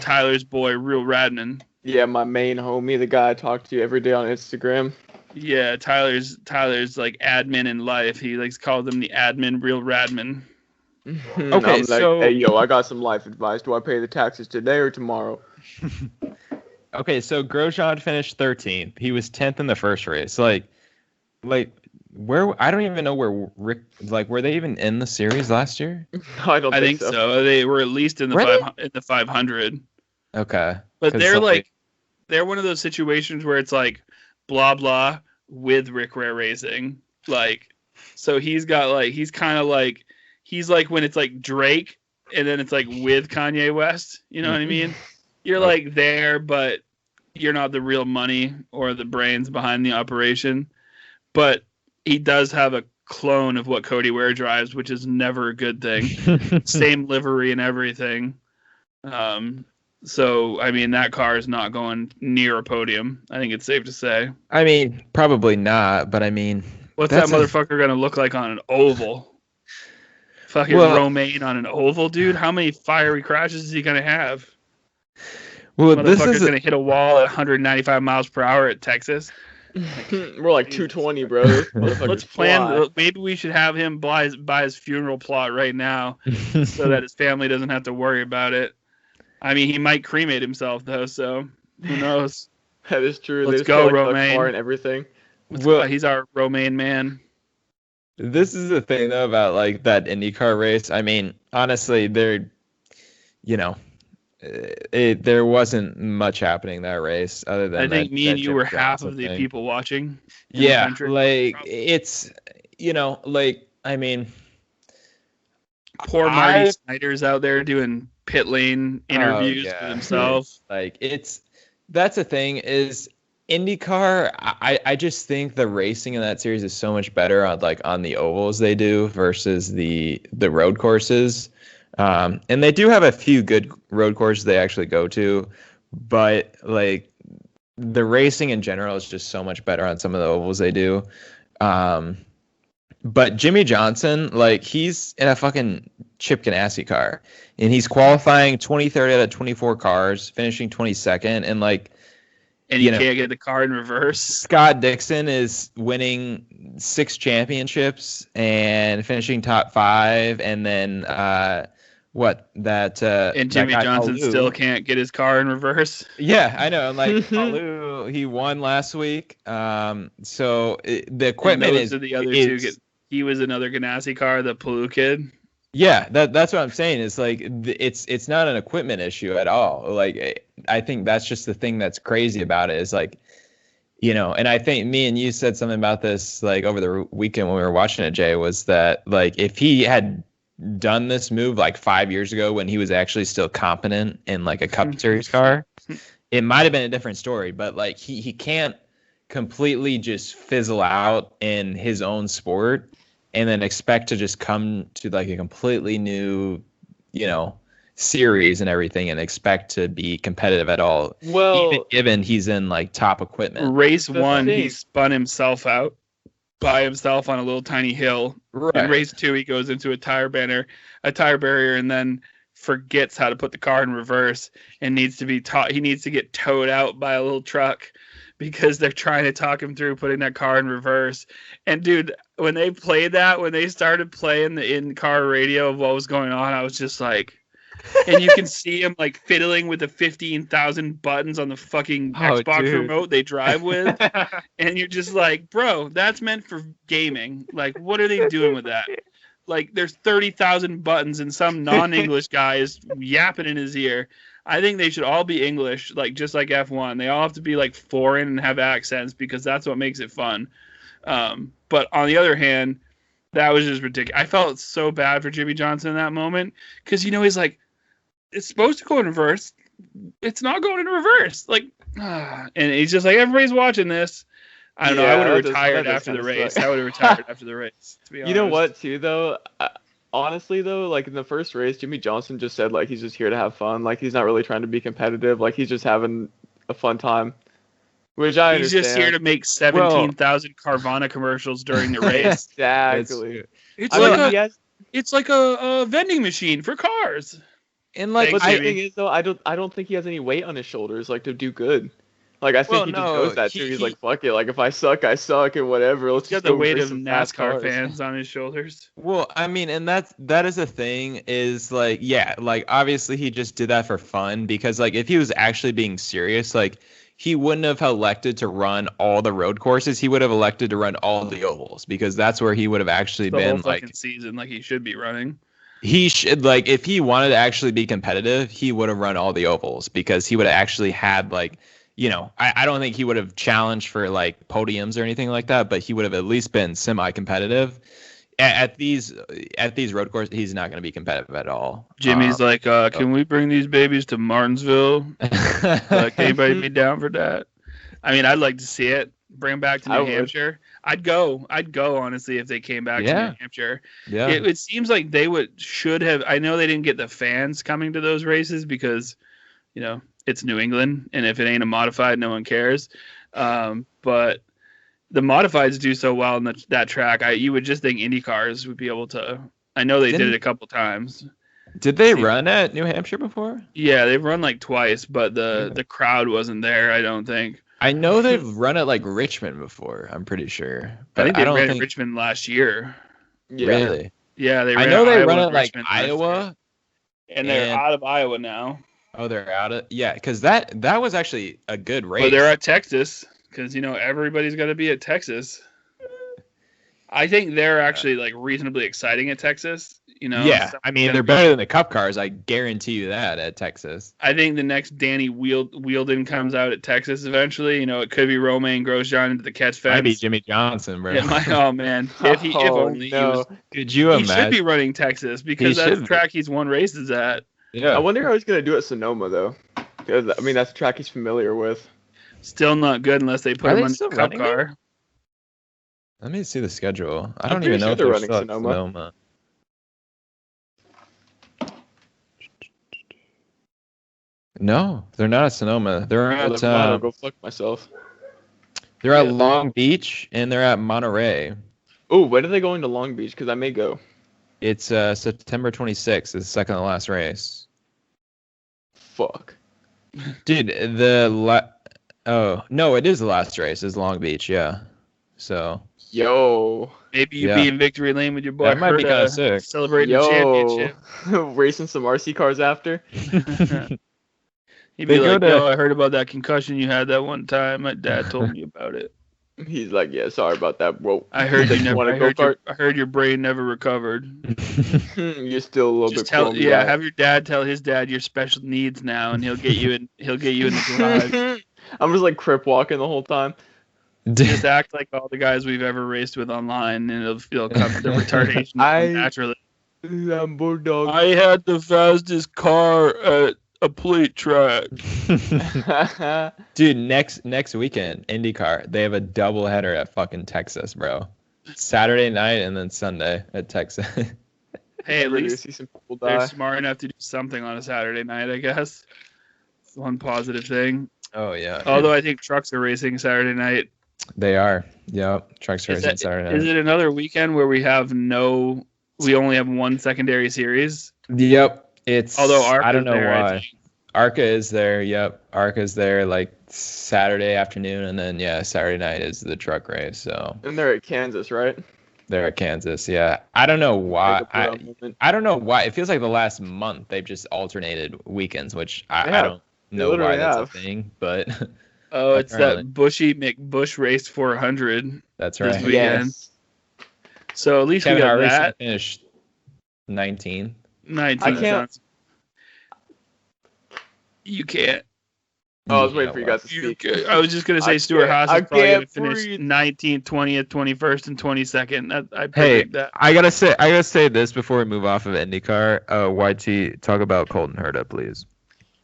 Tyler's boy, Real Radman. Yeah, my main homie, the guy I talk to every day on Instagram. Yeah, Tyler's like admin in life. He likes calls them the admin, real radmin. Okay, I'm so- hey, yo, I got some life advice. Do I pay the taxes today or tomorrow? Okay, so Grosjean finished 13th. He was 10th in the first race. Like where I don't even know where Rick, like, were they even in the series last year? I don't I think think so. They were at least in the Were they? in the 500. Okay. But 'Cause, they're like they're one of those situations where it's like blah blah with Rick Rare Racing. Like, so he's got like he's like when it's like Drake and then it's like with Kanye West. You know what I mean? You're like there, but you're not the real money or the brains behind the operation. But he does have a clone of what Cody Ware drives, which is never a good thing. Same livery and everything. So, I mean, that car is not going near a podium. I think it's safe to say. I mean, probably not, but I mean, What's that that's motherfucker going to look like on an oval? Fucking Romaine on an oval, dude. How many fiery crashes is he going to have? Well, this Motherfucker's is going to hit a wall at 195 miles per hour at Texas. We're like 220, bro. Let's plan. Maybe we should have him buy his funeral plot right now so that his family doesn't have to worry about it. I mean, he might cremate himself, though, so who knows? That is true. Let's They just go, put, like, the Romaine. car and everything. He's our Romaine man. This is the thing though about like that IndyCar race. I mean, honestly, there wasn't much happening that race other than I think me and you Jimmie were half Johnson of the thing. people watching. in the Yeah, country. like Probably. it's like I mean, Poor Marty Snyder's out there doing pit lane interviews yeah. for himself. like that's the thing is IndyCar. I just think the racing in that series is so much better on the ovals they do versus the road courses. And they do have a few good road courses they actually go to, but like the racing in general is just so much better on some of the ovals they do. But Jimmie Johnson, like, he's in a fucking Chip Ganassi car, and he's qualifying 23rd out of 24 cars, finishing 22nd, and like, And you can't get the car in reverse. Scott Dixon is winning 6 championships and finishing top 5, and then And that Jimmie guy Johnson Palu- still can't get his car in reverse. Yeah, I know. Like Palu, he won last week. So the equipment And those is are the other is- two. He was another Ganassi car, the Palu kid. Yeah, that's what I'm saying. It's like it's not an equipment issue at all. Like I think that's just the thing that's crazy about it is like, and I think me and you said something about this like over the weekend when we were watching it, Jay, was that like if he had done this move like 5 years ago when he was actually still competent in like a Cup Series car, it might have been a different story. But like he can't completely just fizzle out in his own sport and then expect to just come to like a completely new, series and everything and expect to be competitive at all. Well, Even given he's in like top equipment. Race The 1, thing- he spun himself out by himself on a little tiny hill. Right. In race 2, he goes into a tire barrier, and then forgets how to put the car in reverse and needs to be taught. He needs to get towed out by a little truck because they're trying to talk him through putting that car in reverse. And dude, when they started playing the in-car radio of what was going on, I was just like, and you can see him like fiddling with the 15,000 buttons on the fucking Xbox dude. remote they drive with. And you're just like, bro, that's meant for gaming. Like, what are they doing with that? Like, there's 30,000 buttons and some non-English guy is yapping in his ear. I think they should all be English, like just like F1. They all have to be like foreign and have accents because that's what makes it fun. But on the other hand, that was just ridiculous. I felt so bad for Jimmie Johnson in that moment because he's like, it's supposed to go in reverse. It's not going in reverse. Like, and he's just like, everybody's watching this. I don't know. I would have retired after the race. I would have retired after the race. To be honest. you know what, too, though? Honestly, though, like in the first race, Jimmie Johnson just said like he's just here to have fun. Like he's not really trying to be competitive. Like he's just having a fun time. Which I He's understand. just here to make 17,000 Carvana commercials during the race. Exactly. It's I like mean, yes, it's like a vending machine for cars. And like but Thanks, the Jimmy. thing is, though, I don't think he has any weight on his shoulders like to do good. Like, I think Well, he just no, knows that, too. He's like, fuck it. Like, if I suck, I suck, and whatever. Let's He's just got the go weight race of some fast NASCAR cars. fans on his shoulders. Well, I mean, and that is a thing is like, yeah, like obviously he just did that for fun because like if he was actually being serious, like he wouldn't have elected to run all the road courses. He would have elected to run all the ovals because that's where he would have actually The whole been like fucking season, like he should be running. he should like if he wanted to actually be competitive, he would have run all the ovals because he would have actually had like, you know, I don't think he would have challenged for like podiums or anything like that, but he would have at least been semi-competitive. At these road courses, he's not going to be competitive at all. Jimmy's like, can we bring these babies to Martinsville? Like, anybody be down for that? I mean, I'd like to see it. Bring them back to New Hampshire. I'd go honestly if they came back to New Hampshire. Yeah. It seems like they should have. I know they didn't get the fans coming to those races because, you know, it's New England, and if it ain't a modified, no one cares. But the modifieds do so well in that track. You would just think Indy cars would be able to. I know they did it a couple times. Did they run at New Hampshire before? Yeah, they've run like twice, but the crowd wasn't there. I don't think. I know they've run at like Richmond before. I'm pretty sure. But I think they don't ran at Richmond last year. Yeah. Really? Yeah, they. I Ran know they Iowa run and at like Richmond last year. Iowa. And they're out of Iowa now. Oh, they're out of because that was actually a good race. But they're at Texas because you know everybody's got to be at Texas. I think they're actually like reasonably exciting at Texas. You know. Yeah, I mean they're better than the Cup cars. I guarantee you that at Texas. I think the next Danny Wheeldon comes out at Texas eventually. You know, it could be Romain Grosjean into the catch fence. Might be Jimmie Johnson, bro. Oh man, if only he was. Could you He imagine? should be running Texas because that's the track he's won races at. Yeah. I wonder how he's going to do at Sonoma, though. Because, I mean, that's a track he's familiar with. Still not good unless they put him on the Cup running car. it? Let me see the schedule. I I'm don't even pretty know sure if they're they're running still at Sonoma. Sonoma. No, they're not at Sonoma. They're at I'll go fuck myself. they're at Long Beach and they're at Monterey. Oh, when are they going to Long Beach? Because I may go. It's September 26th. Is the second to last race. Fuck. Dude, oh no, it is the last race. It's Long Beach, yeah. So Yo. Maybe you Yeah. be in victory lane with your boy. That might be kinda sick. Celebrating the championship. Racing some RC cars after. He'd They be go like, to- yo, I heard about that concussion you had that one time. My dad told me about it. He's like, yeah, sorry about that, bro. I heard you never. Want I to heard, go-kart? I heard your brain never recovered. You're still a little Just bit tell, clumsy. yeah, have your dad tell his dad your special needs now, and he'll get you in. He'll get you in the garage. I'm just like crip walking the whole time. Just act like all the guys we've ever raced with online, and it'll come the retardation naturally. Lambo dog. I had the fastest car at a plate track. Dude, next weekend, IndyCar, they have a double header at fucking Texas, bro. Saturday night and then Sunday at Texas. Hey, at Ready to least see some people they're die. smart enough to do something on a Saturday night, I guess. It's one positive thing. Oh yeah. Although I think trucks are racing Saturday night. They are. Yep. Trucks racing Saturday night. Is it another weekend where we only have one secondary series? Yep. It's Although ARCA I don't is know there, I why. think. ARCA is there. Yep. ARCA is there like Saturday afternoon, and then yeah, Saturday night is the truck race. So And they're at Kansas, right? they're at Kansas. Yeah. I don't know why. Like a proud moment. I don't know why. It feels like the last month they've just alternated weekends, which I Yeah, don't know why literally that's have. a thing, but Oh, it's Apparently. that Bushy McBush Race 400. that's This right. weekend. Yes. So at least Kevin we got Hart Racing that. finished 19. 19. I can't- You can't. Oh, I was waiting for you guys to You speak. can't. I was just gonna say I Stuart can't- Haas I is probably gonna can't finish breathe. 19th, 20th, 21st, and 22nd. I Hey, predict that. I gotta say this before we move off of IndyCar. YT, talk about Colton Herta, please.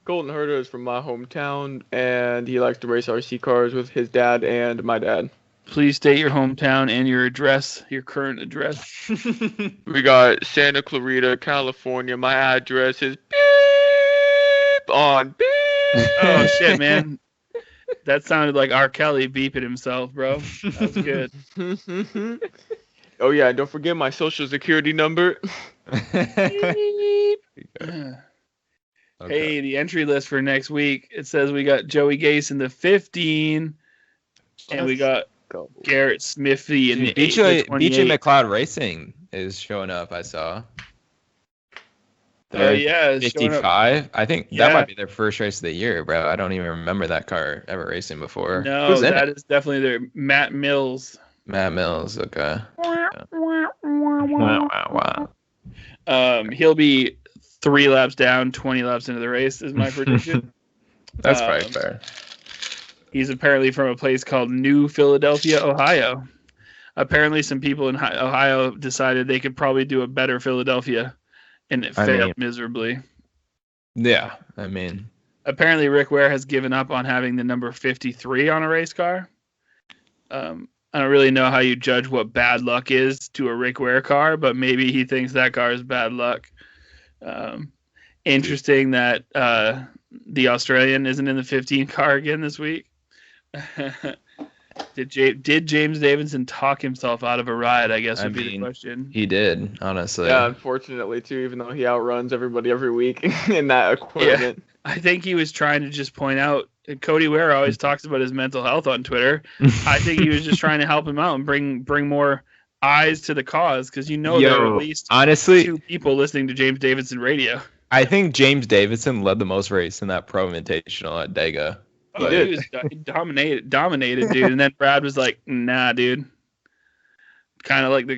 Colton Herta is from my hometown, and he likes to race RC cars with his dad and my dad. Please state your hometown and your address, your current address. We got Santa Clarita, California. My address is beep on beep. Oh shit, man. That sounded like R. Kelly beeping himself, bro. That was good. Oh yeah, and don't forget my social security number. Okay. Hey, the entry list for next week. It says we got Joey Gase in the 15, and we got Go. Garrett Smithy in the BJ 28. McLeod Racing is showing up. I saw. Yeah, it's showing up. 55. I think Yeah. that might be their first race of the year, bro. I don't even remember that car ever racing before. No, Who's in that it? is definitely their Matt Mills. Matt Mills. Okay. Wow. He'll be 3 laps down, 20 laps into the race is my prediction. That's probably fair. He's apparently from a place called New Philadelphia, Ohio. Apparently, some people in Ohio decided they could probably do a better Philadelphia, and it failed miserably. Yeah, I mean, Apparently, Rick Ware has given up on having the number 53 on a race car. I don't really know how you judge what bad luck is to a Rick Ware car, but maybe he thinks that car is bad luck. Interesting that the Australian isn't in the 15 car again this week. Did James Davidson talk himself out of a ride, I guess would be the question. He did, honestly. Yeah, unfortunately too, even though he outruns everybody every week in that equipment. Yeah. I think he was trying to just point out, Cody Ware always talks about his mental health on Twitter. I think he was just trying to help him out and bring more eyes to the cause, because there are at least honestly 2 people listening to James Davidson radio. I think James Davidson led the most race in that Pro Invitational at Dega. Oh, he dominated, dude. And then Brad was like, "Nah, dude." Kind of like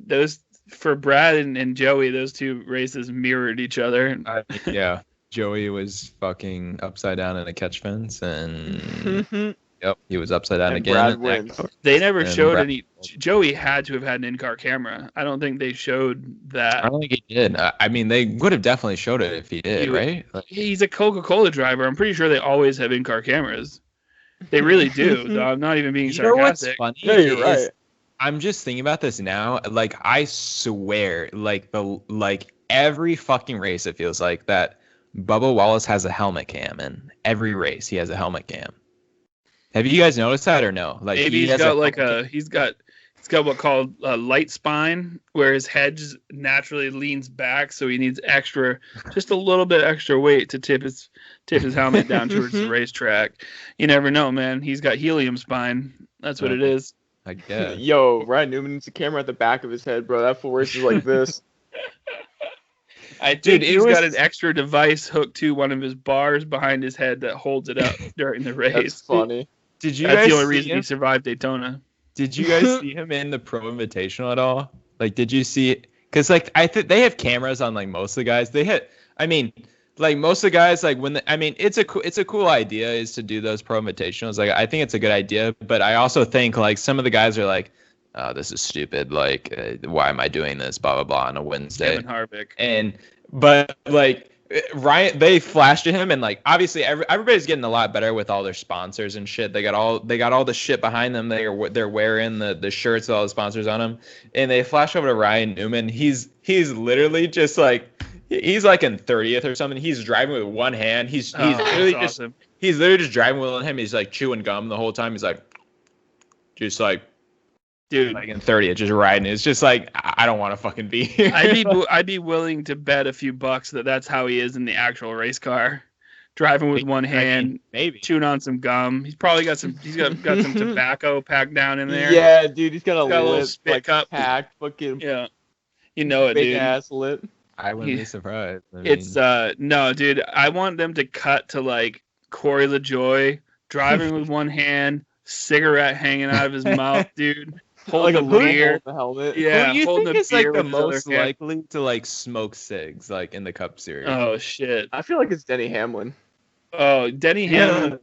those for Brad and Joey, those 2 races mirrored each other. Yeah, Joey was fucking upside down in a catch fence, and yep, he was upside down And again. Brad wins. They never showed any. Joey had to have had an in-car camera. I don't think they showed that. I don't think he did. I mean, they would have definitely showed it if he did, right? He's a Coca-Cola driver. I'm pretty sure they always have in-car cameras. They really do. So I'm not even being sarcastic. What's funny? Yeah, you're right. I'm just thinking about this now. Like, I swear, like every fucking race, it feels like that Bubba Wallace has a helmet cam in every race. He has a helmet cam. Have you guys noticed that or no? Like, maybe he's got what called a light spine, where his head just naturally leans back, so he needs just a little bit extra weight to tip his helmet down towards the racetrack. You never know, man. He's got helium spine. That's what it is. I guess. Yo, Ryan Newman needs a camera at the back of his head, bro. That fool races like this. I think he's got an extra device hooked to one of his bars behind his head that holds it up during the race. That's funny. That's the only reason he survived Daytona. Did you guys see him in the Pro Invitational at all? Like, did you see it? Because, like, I think they have cameras on, like, most of the guys. Most of the guys, like, it's a cool idea is to do those Pro Invitationals. Like, I think it's a good idea, but I also think, like, some of the guys are like, oh, this is stupid. Like, why am I doing this? Blah, blah, blah on a Wednesday. Kevin Harvick. But, like, Ryan, they flashed at him, and like obviously everybody's getting a lot better with all their sponsors and shit. They got all the shit behind them. They're wearing the shirts with all the sponsors on them, and they flash over to Ryan Newman. He's literally just like he's like in 30th or something. He's driving with one hand. He's literally just awesome. He's literally just driving with him. He's like chewing gum the whole time. He's like just like. Dude, like in 30th, just riding. It's just like I don't want to fucking be here. I'd be willing to bet a few bucks that's how he is in the actual race car, driving with one hand, maybe chewing on some gum. He's probably got some. He's got some tobacco packed down in there. Yeah, dude, he's got a little spit like, cup packed, fucking yeah, you know it, big dude. ass lip. I wouldn't be surprised. It's no, dude. I want them to cut to like Corey LaJoy driving with one hand, cigarette hanging out of his mouth, dude. Holding a beer. The helmet. Yeah, who do you holding think a is like beer the with his other most hand. likely to like smoke cigs like in the Cup Series? Oh shit. I feel like it's Denny Hamlin. Oh, Denny Hamlin.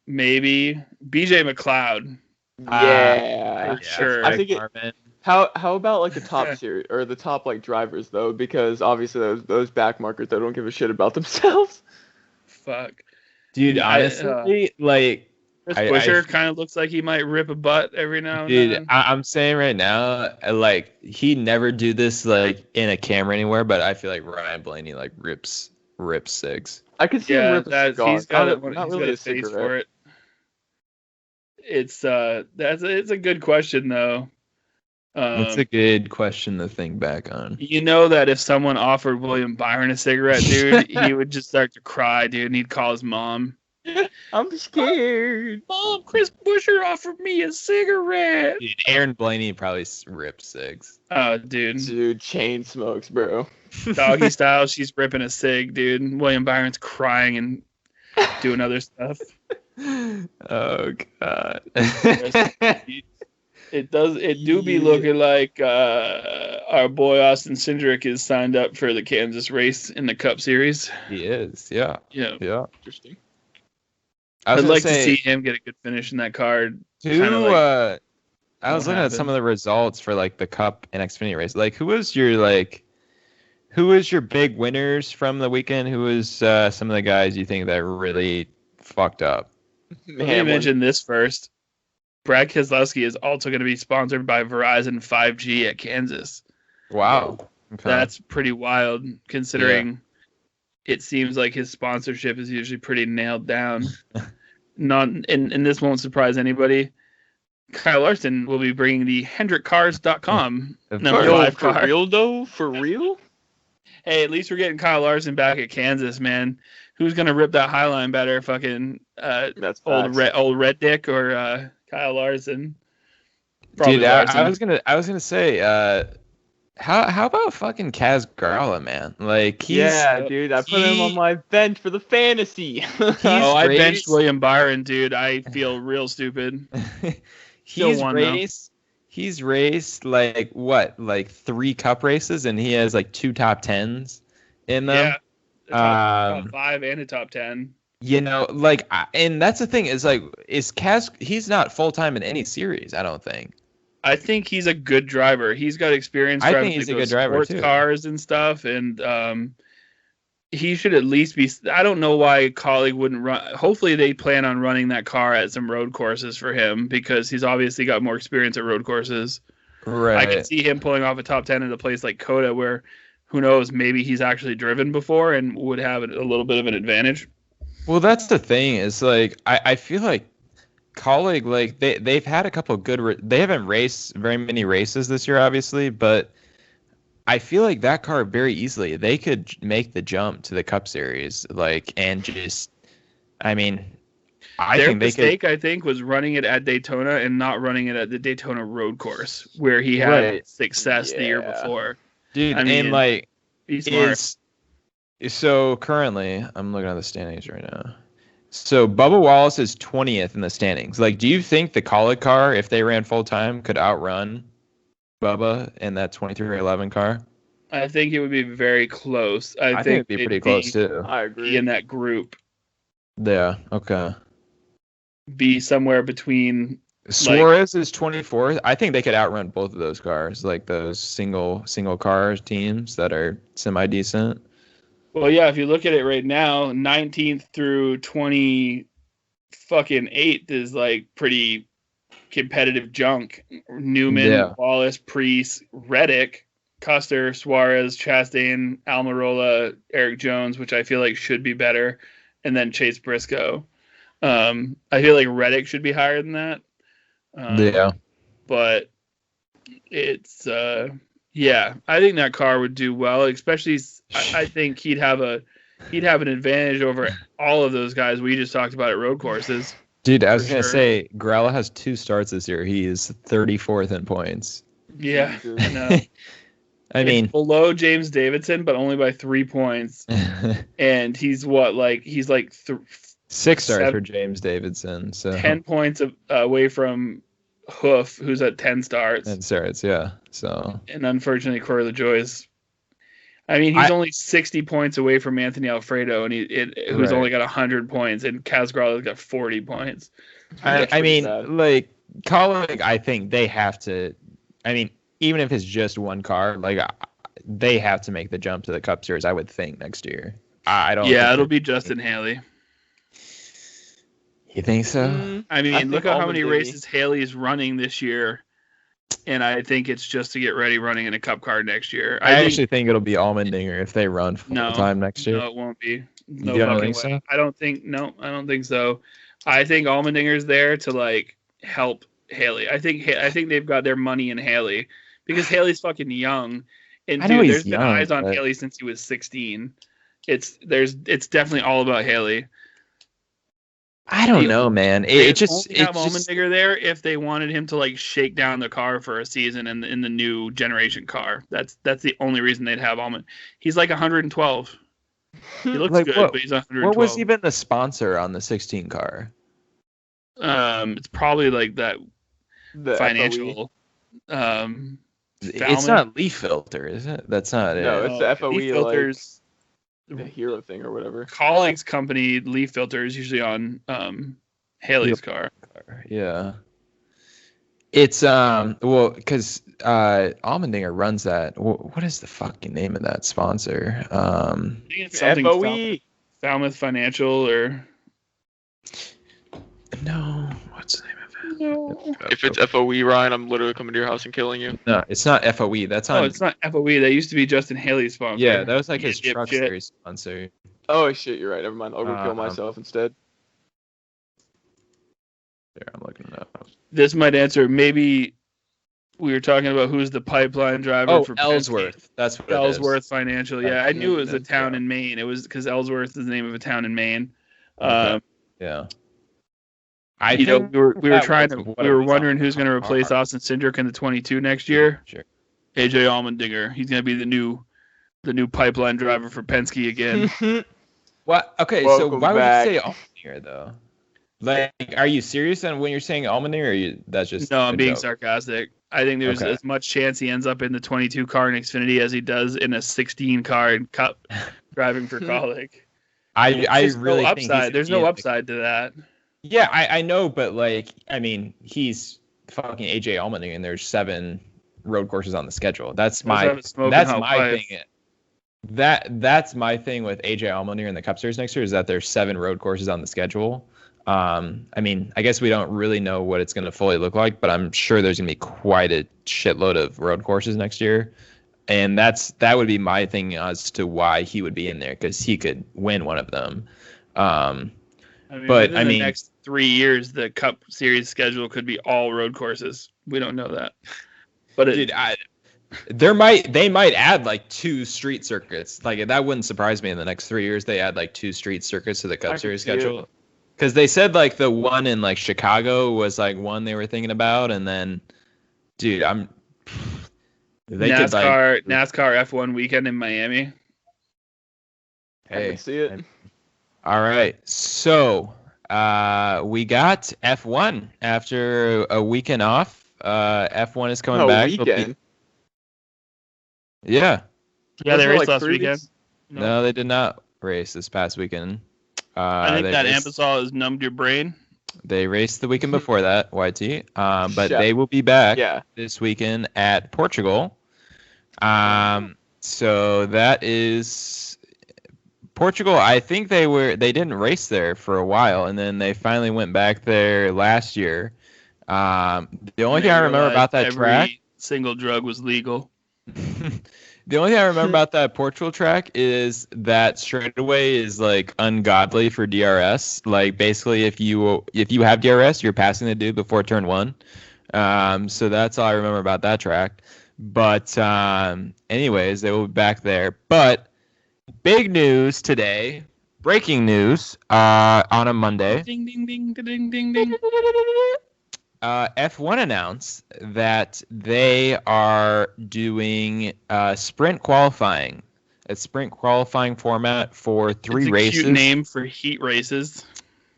Maybe BJ McLeod. Yeah, sure. I think how about like the top series or the top like drivers though, because obviously those backmarkers that don't give a shit about themselves. Fuck. Dude, honestly, like Chris Buescher kind of looks like he might rip a butt every now and then. Dude, I'm saying right now, like he never do this like in a camera anywhere, but I feel like Ryan Blaney like rips cigs. I could see him rip a cigar. He's got Not really a face cigarette. for it. It's a good question though. That's a good question to think back on. You know that if someone offered William Byron a cigarette, dude, he would just start to cry, dude, and he'd call his mom. I'm scared. Mom, Chris Buescher offered me a cigarette. Dude, Aaron Blaney probably ripped cigs. Oh, dude. Dude, chain smokes, bro. Doggy style, she's ripping a cig, dude. William Byron's crying and doing other stuff. Oh God. It do be looking like our boy Austin Cindric is signed up for the Kansas race in the Cup Series. He is, yeah. Yeah. Interesting. I'd like to see him get a good finish in that car. I was looking at some of the results for like the Cup and Xfinity race. Like, who was your big winners from the weekend? Who was some of the guys you think that really fucked up? Let me mention this first. Brad Keselowski is also going to be sponsored by Verizon 5G at Kansas. Wow. Okay. That's pretty wild, considering it seems like his sponsorship is usually pretty nailed down. And this won't surprise anybody. Kyle Larson will be bringing the HendrickCars.com number 5 car. For real, though? For real? Hey, at least we're getting Kyle Larson back at Kansas, man. Who's going to rip that Highline better? Fucking old Red Dick or Kyle Larson? Probably Dude, Larson. I was gonna say, how about fucking Kaz Grala, man? Like, dude, I put him on my bench for the fantasy. I benched William Byron, dude. I feel real stupid. He's raced like 3 Cup races, and he has like 2 top 10s in them. Yeah, top 5 and a top 10. You know, like, and that's the thing is Kaz? He's not full time in any series, I don't think. I think he's a good driver. He's got experience driving. I think he's a good driver sports too. Cars and stuff, and he should at least be. I don't know why Kaulig wouldn't run. Hopefully, they plan on running that car at some road courses for him because he's obviously got more experience at road courses. Right. I can see him pulling off a top 10 at a place like Coda, where who knows, maybe he's actually driven before and would have a little bit of an advantage. Well, that's the thing is like I feel like Kaulig, like they've had a couple of good. They haven't raced very many races this year, obviously, but I feel like that car very easily they could make the jump to the Cup Series, like, and just, I mean, their mistake was running it at Daytona and not running it at the Daytona road course where he had success the year before. Dude, I mean, and like, be smart. So currently, I'm looking at the standings right now. So Bubba Wallace is 20th in the standings. Like, do you think the Kaulig car, if they ran full time, could outrun Bubba in that 2311 car? I think it would be very close. I think it'd be pretty close too. I agree. In that group. Yeah. Okay. Be somewhere between. Suarez is 24th. I think they could outrun both of those cars, like those single car teams that are semi decent. Well, yeah, if you look at it right now, 19th through 28th is like pretty competitive junk. Newman, Wallace, Preece, Reddick, Custer, Suarez, Chastain, Almirola, Eric Jones, which I feel like should be better, and then Chase Briscoe. I feel like Reddick should be higher than that. But it's I think that car would do well, especially I think he'd have an advantage over all of those guys we just talked about at road courses. Dude, I was going to say, Grella has 2 starts this year. He is 34th in points. Yeah, I know. I mean, below James Davidson, but only by 3 points. And he's 6 starts for James Davidson. So 10 points away from Hoof, who's at 10 starts. 10 starts, yeah. So, and unfortunately, Corey LaJoie's. I mean, he's only 60 points away from Anthony Alfredo, and who's only got 100 points, and Kaz Grala's got 40 points. I mean, like, Kaulig, I think they have to. I mean, even if it's just one car, like, they have to make the jump to the Cup Series, I would think, next year. I don't. Yeah, it'll be Justin Haley. You think so? I mean, look at how many races Haley's running this year. And I think it's just to get ready running in a Cup car next year. I actually think it'll be Allmendinger if they run full time next year. No, it won't be. No fucking way. So? I don't think so. I think Allmendinger's there to like help Haley. I think they've got their money in Haley. because Haley's fucking young. And I know dude, he's there's been young, eyes on but- Haley since he was 16. It's definitely all about Haley. I don't know, man. It just only have Allmendinger there if they wanted him to like shake down the car for a season in the new generation car. That's the only reason they'd have Allman. He's like 112. He looks Like, good, what- but he's 112. What was even the sponsor on the 16 car? It's probably like that The financial. It's not leaf filter, is it? That's not it. No, it's the FOE, leaf filters. the hero thing or whatever. Colleagues company leaf filters usually on Haley's car. Yeah. It's well, because Allmendinger runs that. What is the fucking name of that sponsor? I think it's something FOE. Falmouth Financial or No, what's the name of it? If it's FOE, Ryan, I'm literally coming to your house and killing you. No, it's not FOE. That's on. Oh, it's not FOE. That used to be Justin Haley's sponsor. Yeah, that was like his Dipshit. truck series sponsor. Oh shit, you're right. Never mind. I'll go kill myself instead. There, I'm looking it up. This might answer. Maybe we were talking about who's the pipeline driver for Penske. Ellsworth. That's what it is. Ellsworth Financial. Yeah, I knew it was a town Yeah. in Maine. It was because Ellsworth is the name of a town in Maine. Okay. Yeah. We were that we were was wondering on who's going to replace car. Austin Cindric in the 22 next year. Sure. AJ Allmendinger. He's going to be the new pipeline driver for Penske again. What? Okay, so Welcome why back. would you say Allmendinger though? Like, are you serious when you're saying Allmendinger, or that's just No, I'm a being joke? sarcastic. I think there's Okay. as much chance he ends up in the 22 car in Xfinity as he does in a 16 car in Cup driving for Kaulig. I There's really no think upside. There's no upside to that. Yeah, I know, but like, I mean, he's fucking AJ Allmendinger, and there's 7 road courses on the schedule. That's my thing. That's my thing with AJ Allmendinger in the Cup Series next year is that there's 7 road courses on the schedule. I mean, I guess we don't really know what it's going to fully look like, but I'm sure there's going to be quite a shitload of road courses next year. And that would be my thing as to why he would be in there, because he could win one of them. Within the next 3 years, the Cup Series schedule could be all road courses. We don't know that, but they might add like 2 street circuits. Like, that wouldn't surprise me in the next 3 years. They add like 2 street circuits to the Cup Series schedule. Because they said like the one in like Chicago was like one they were thinking about, and then, dude, NASCAR F1 weekend in Miami. I can see it. All right, so we got F1 after a weekend off. F1 is coming back. Weekend. Yeah. Yeah, they Wasn't it raced like last 3 weekend. weeks? No, they did not race this past weekend. I think they that raced- Ambisol has numbed your brain. They raced the weekend before that, YT. But Yeah. they will be back Yeah. this weekend at Portugal. So that is Portugal. I think they didn't race there for a while, and then they finally went back there last year. The only thing I remember about that track, single drug was legal. the only thing I remember about that Portugal track is that straightaway is like ungodly for DRS. Like, basically, if you have DRS, you're passing the dude before turn 1. So that's all I remember about that track. But anyways, they will be back there. But big news today, breaking news on a Monday. Ding ding ding ding ding ding. F1 announced that they are doing sprint qualifying. A sprint qualifying format for 3 It's a races. cute name for heat races.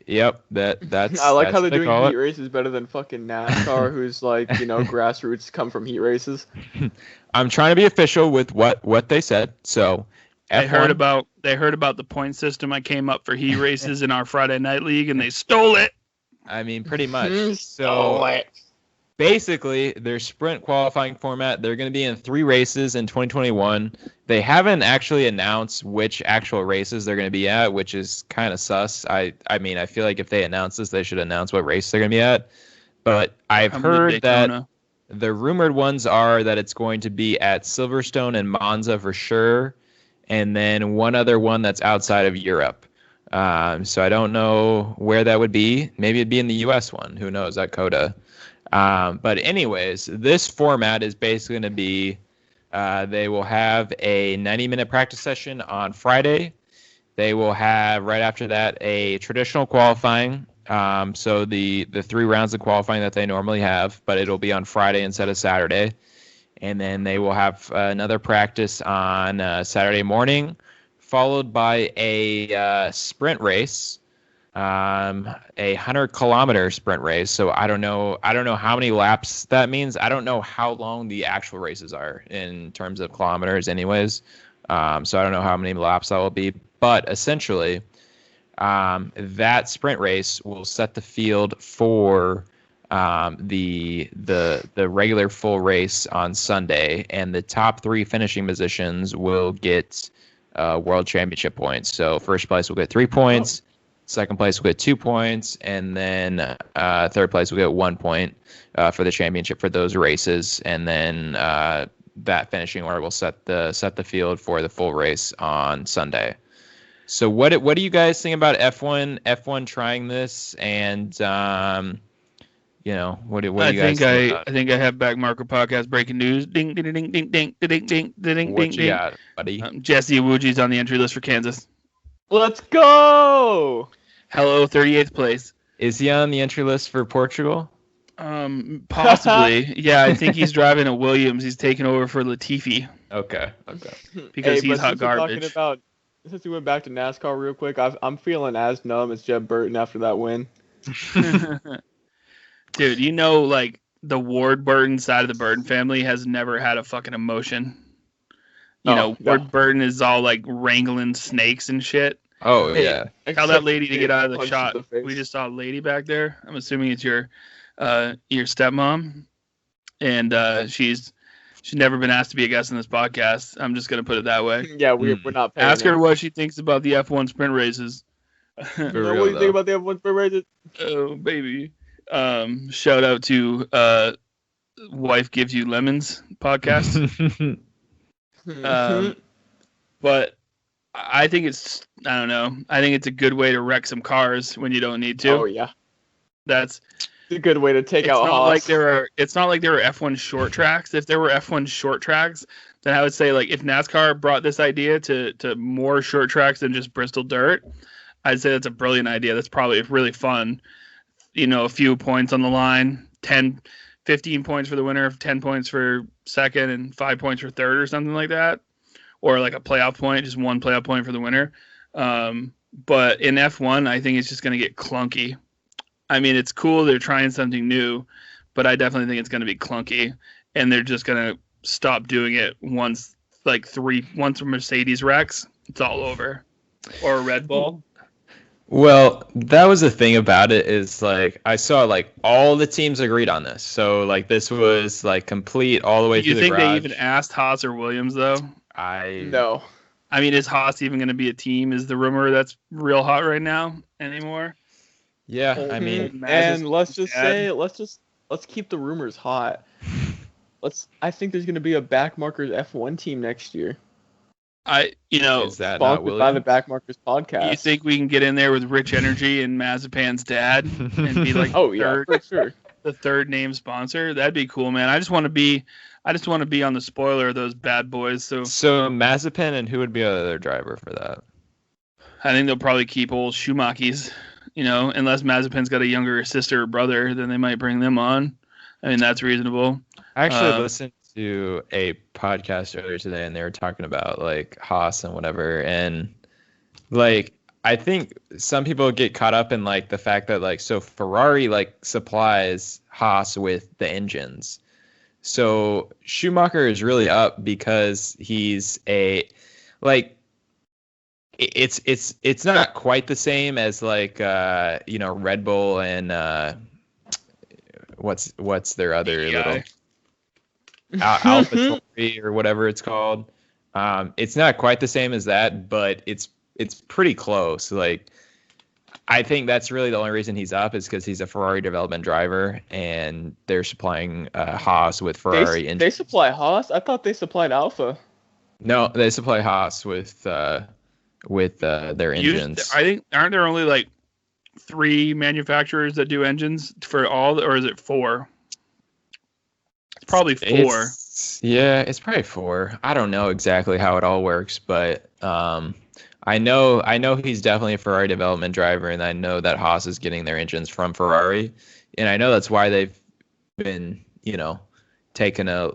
Yep, that's. I like that's how they're what they doing call heat races better than fucking NASCAR, who's like, grassroots come from heat races. I'm trying to be official with what they said. So They heard F1 about the point system I came up for heat races in our Friday night league, and they stole it. I mean, pretty much. Stole So it. basically, their sprint qualifying format, they're going to be in 3 races in 2021. They haven't actually announced which actual races they're going to be at, which is kind of sus. I mean, I feel like if they announce this, they should announce what race they're going to be at. But I've heard that the rumored ones are that it's going to be at Silverstone and Monza for sure, and then one other one that's outside of Europe. So I don't know where that would be. Maybe it'd be in the U.S. one. Who knows? At COTA. But anyways, this format is basically going to be they will have a 90-minute practice session on Friday. They will have, right after that, a traditional qualifying. So the 3 rounds of qualifying that they normally have, but it'll be on Friday instead of Saturday. And then they will have another practice on Saturday morning, followed by a sprint race, a 100-kilometer sprint race. So I don't know how many laps that means. I don't know how long the actual races are in terms of kilometers anyways. So I don't know how many laps that will be. But essentially, that sprint race will set the field for the regular full race on Sunday, and the top 3 finishing positions will get world championship points. So first place will get 3 points, second place will get 2 points, and then third place will get 1 point for the championship for those races, and then that finishing order will set the field for the full race on Sunday. So what do you guys think about F1 trying this, and what do you guys think about it? I think I have Backmarker Podcast breaking news. Ding ding ding ding ding ding ding ding What ding you ding. got, buddy? Jesse Awuji's on the entry list for Kansas. Let's go. Hello, 38th place. Is he on the entry list for Portugal? Possibly. Yeah, I think he's driving a Williams. He's taking over for Latifi Okay. because he's but hot since we're talking garbage. since we went back to NASCAR real quick, I'm feeling as numb as Jeb Burton after that win. Dude, like the Ward Burton side of the Burton family has never had a fucking emotion. Ward Burton is all like wrangling snakes and shit. Oh Hey, yeah. Tell that lady to get out of the Punches shot. the face. We just saw a lady back there. I'm assuming it's your stepmom, and she's never been asked to be a guest on this podcast. I'm just gonna put it that way. Yeah, we're not paying Ask her him. what she thinks about the F1 sprint races. For What real, do you though. think about the F1 sprint races? Oh baby. Shout out to Wife Gives You Lemons podcast. But I think I don't know. I think it's a good way to wreck some cars when you don't need to. Oh yeah, That's it's a good way to take it's out not Haas. like it's not like there are F1 short tracks. If there were F1 short tracks, then I would say like if NASCAR brought this idea to more short tracks than just Bristol dirt, I'd say that's a brilliant idea. That's probably really fun. A few points on the line, 10, 15 points for the winner, 10 points for second, and 5 points for third or something like that. Or like a playoff point, just 1 playoff point for the winner. But in F1, I think it's just going to get clunky. I mean, it's cool. They're trying something new, but I definitely think it's going to be clunky. And they're just going to stop doing it once Mercedes wrecks, it's all over. Or a Red Bull. Well, that was the thing about it is like I saw like all the teams agreed on this. So like this was like complete all the way Do you through the think garage. they even asked Haas or Williams, though? No. I mean, is Haas even going to be a team? Is the rumor that's real hot right now anymore? Yeah, I mean, And let's just Dad. say, let's keep the rumors hot. I think there's gonna be a Backmarkers F1 team next year, is that not sponsored by the William? Backmarkers podcast. You think we can get in there with Rich Energy and Mazepan's dad and be like Oh yeah, for sure. the third name sponsor? That'd be cool, man. I just want to be on the spoiler of those bad boys. So So Mazepin, and who would be their driver for that? I think they'll probably keep old Schumacher's, unless Mazepan's got a younger sister or brother, then they might bring them on. I mean, that's reasonable. I actually listened to a podcast earlier today, and they were talking about like Haas and whatever, and like I think some people get caught up in like the fact that like so Ferrari like supplies Haas with the engines, so Schumacher is really up because he's a like it's not quite the same as like Red Bull and what's their other AEI. little AlphaTauri or whatever it's called. It's not quite the same as that, but it's pretty close. Like I think that's really the only reason he's up is because he's a Ferrari development driver, and they're supplying Haas with Ferrari engines. They supply Haas. I thought they supplied Alpha. No, they supply Haas with their engines. I think aren't there only like 3 manufacturers that do engines for all, or is it 4? probably 4. It's probably 4. I don't know exactly how it all works, but I know he's definitely a Ferrari development driver, and I know that Haas is getting their engines from Ferrari, and I know that's why they've been, taking a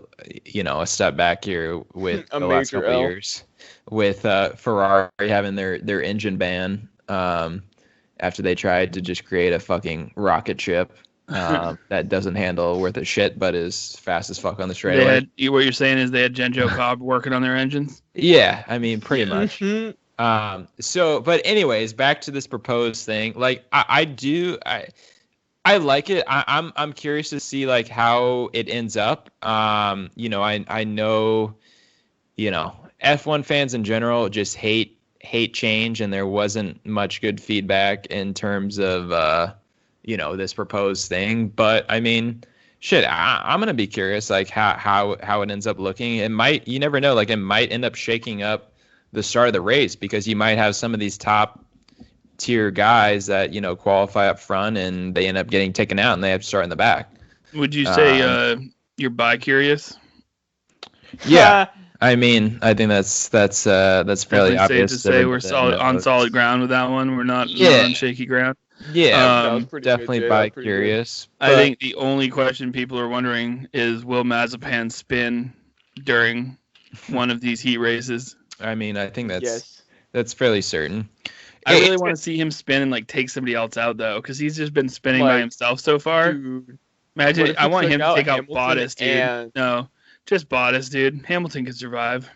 step back here with the last couple of years, with Ferrari having their engine ban after they tried to just create a fucking rocket ship that doesn't handle worth a shit, but is fast as fuck on the straightaway. What you're saying is they had Genjo Cobb working on their engines? Yeah, I mean, pretty much. But anyways, back to this proposed thing. Like, I like it. I'm curious to see like how it ends up. I know, F1 fans in general just hate change, and there wasn't much good feedback in terms of this proposed thing. But I mean, shit, I'm gonna be curious like how it ends up looking. It might, you never know, like it might end up shaking up the start of the race, because you might have some of these top tier guys that qualify up front and they end up getting taken out and they have to start in the back. Would you say you're bi-curious? Yeah. I mean, I think that's fairly obvious. Safe to say we're on solid ground with that one. We're not on shaky ground. Yeah, definitely bi-curious. I think the only question people are wondering is, will Mazepan spin during one of these heat races? I mean, I think that's fairly certain. I really want to see him spin and like take somebody else out though, because he's just been spinning by himself so far. Dude, imagine, I want him to take out Hamilton Bottas, dude. and... No, just Bottas, dude. Hamilton can survive.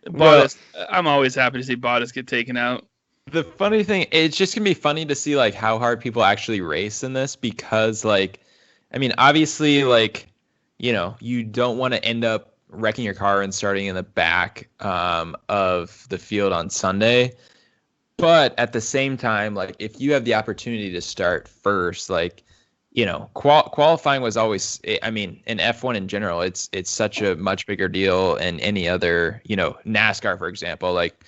Bottas, I'm always happy to see Bottas get taken out. The funny thing, it's just gonna be funny to see like how hard people actually race in this, because like, I mean, obviously like, you don't want to end up wrecking your car and starting in the back of the field on Sunday. But at the same time, like if you have the opportunity to start first, like, qualifying was always, I mean, in F1 in general, it's such a much bigger deal than any other, NASCAR, for example, like,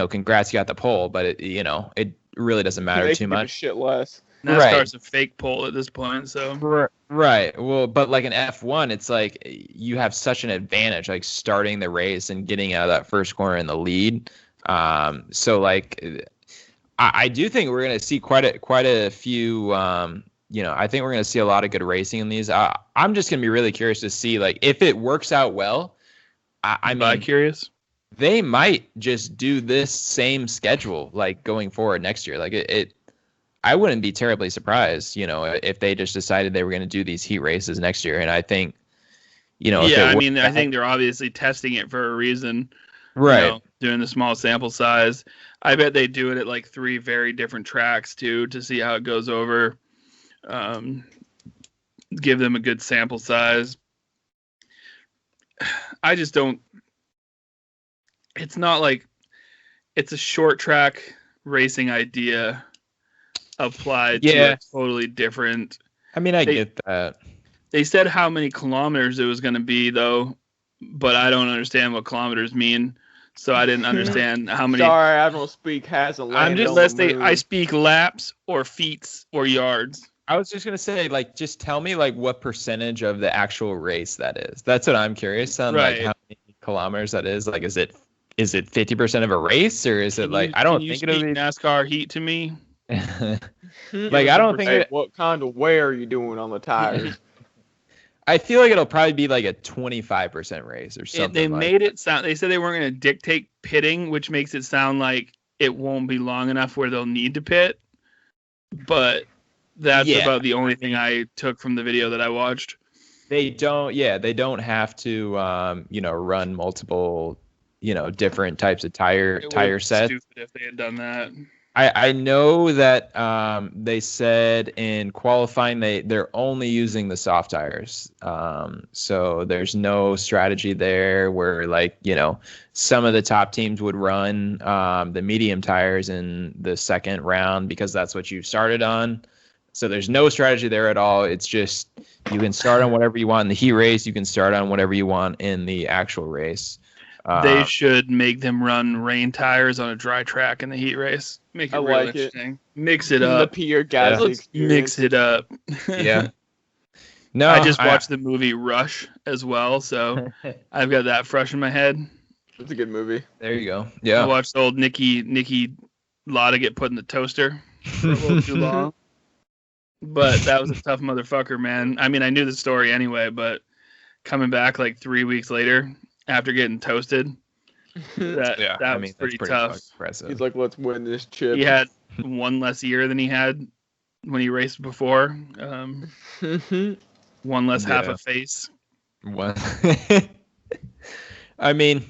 congrats, you got the pole, but it really doesn't matter too much. Shit less. NASCAR's a fake pole at this point, so. Right. Well, but like in F1, it's like you have such an advantage, like starting the race and getting out of that first corner in the lead. So like, I do think we're going to see quite a few, I think we're going to see a lot of good racing in these. I'm just going to be really curious to see, like, if it works out well. I'm curious. They might just do this same schedule, like, going forward next year. Like, I wouldn't be terribly surprised, if they just decided they were going to do these heat races next year. And I think, I think they're obviously testing it for a reason. Right. Doing the small sample size. I bet they do it at like 3 very different tracks too, to see how it goes over. Give them a good sample size. I just don't. It's not like it's a short track racing idea applied to a totally different. I mean, I get that. They said how many kilometers it was going to be though, but I don't understand what kilometers mean. So I didn't understand how many. Sorry, I don't speak has a land. I speak laps or feet or yards. I was just gonna say, like, just tell me like what percentage of the actual race that is. That's what I'm curious on. Right. Like how many kilometers that is. Like, is it 50% of a race, or is it like I don't think it'll be NASCAR heat to me. Like I don't think what kind of wear are you doing on the tires? I feel like it'll probably be like a 25% race or something. They made it sound. They said they weren't going to dictate pitting, which makes it sound like it won't be long enough where they'll need to pit. But that's about the only thing I took from the video that I watched. They don't. Yeah, they don't have to. Run multiple. Different types of tire sets. Stupid if they had done that. I know that they said in qualifying they're only using the soft tires. So there's no strategy there where some of the top teams would run the medium tires in the second round because that's what you started on. So there's no strategy there at all. It's just you can start on whatever you want in the heat race. You can start on whatever you want in the actual race. They should make them run rain tires on a dry track in the heat race. Make it real interesting. Mix it up. The Pierre Gasly Let's mix it up. Yeah. No, I just watched the movie Rush as well, so I've got that fresh in my head. It's a good movie. There you go. I Yeah. watched old Nikki Lotta get put in the toaster for a little too long. But that was a tough motherfucker, man. I mean, I knew the story anyway, but coming back like 3 weeks later after getting toasted, that was pretty tough. Impressive. He's like, let's win this chip. He had one less year than he had when he raced before. One less half a face. What? I mean,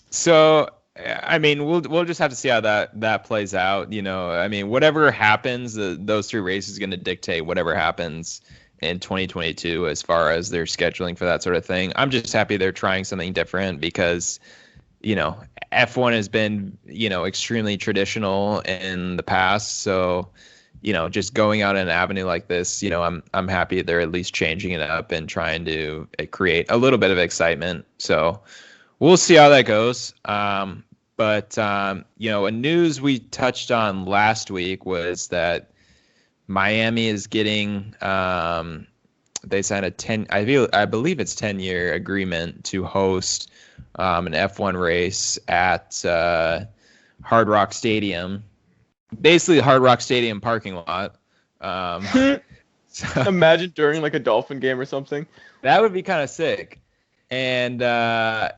so I mean, we'll just have to see how that plays out. You know, I mean, whatever happens, those 3 races is going to dictate whatever happens in 2022 as far as their scheduling for that sort of thing. I'm just happy they're trying something different because, you know, F1 has been, you know, extremely traditional in the past. So, you know, just going out an avenue like this, you know, I'm happy they're at least changing it up and trying to create a little bit of excitement. So we'll see how that goes. But you know, a news we touched on last week was that Miami is getting they signed I believe it's 10-year agreement to host an F1 race at Hard Rock Stadium. Basically, the Hard Rock Stadium parking lot. Imagine during like a Dolphin game or something. That would be kind of sick. And the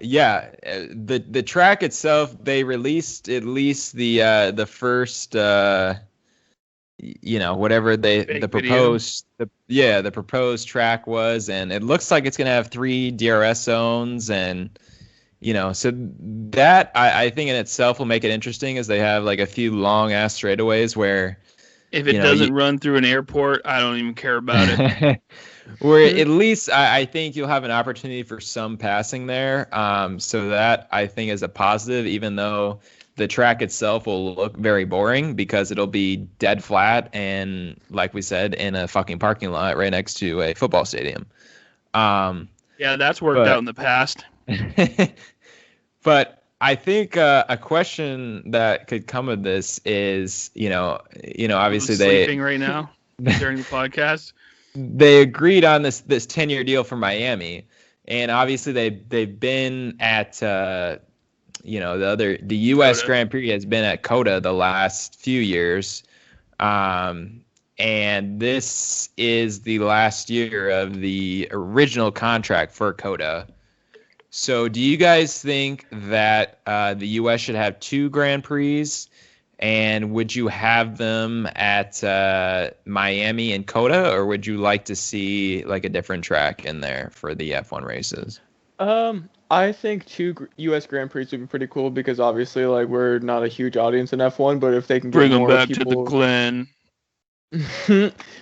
track itself, they released at least the first you know, whatever the proposed track was, and it looks like it's gonna have 3 DRS zones, and you know, so that I think in itself will make it interesting, as they have like a few long ass straightaways where if it doesn't run through an airport, I don't even care about it. Where at least I think you'll have an opportunity for some passing there. So that I think is a positive, even though the track itself will look very boring because it'll be dead flat and, like we said, in a fucking parking lot right next to a football stadium. Yeah, that's worked out in the past. But I think a question that could come of this is, you know, obviously they sleeping right now during the podcast. They agreed on this 10-year deal for Miami, and obviously they've been at you know, the U.S. COTA. Grand Prix has been at COTA the last few years, and this is the last year of the original contract for COTA. So do you guys think that the U.S. should have 2 Grand Prix? And would you have them at Miami and COTA, or would you like to see like a different track in there for the F1 races? I think 2 U.S. Grand Prix would be pretty cool because obviously, like, we're not a huge audience in F1, but if they can get Bring them more back people... to the Glen.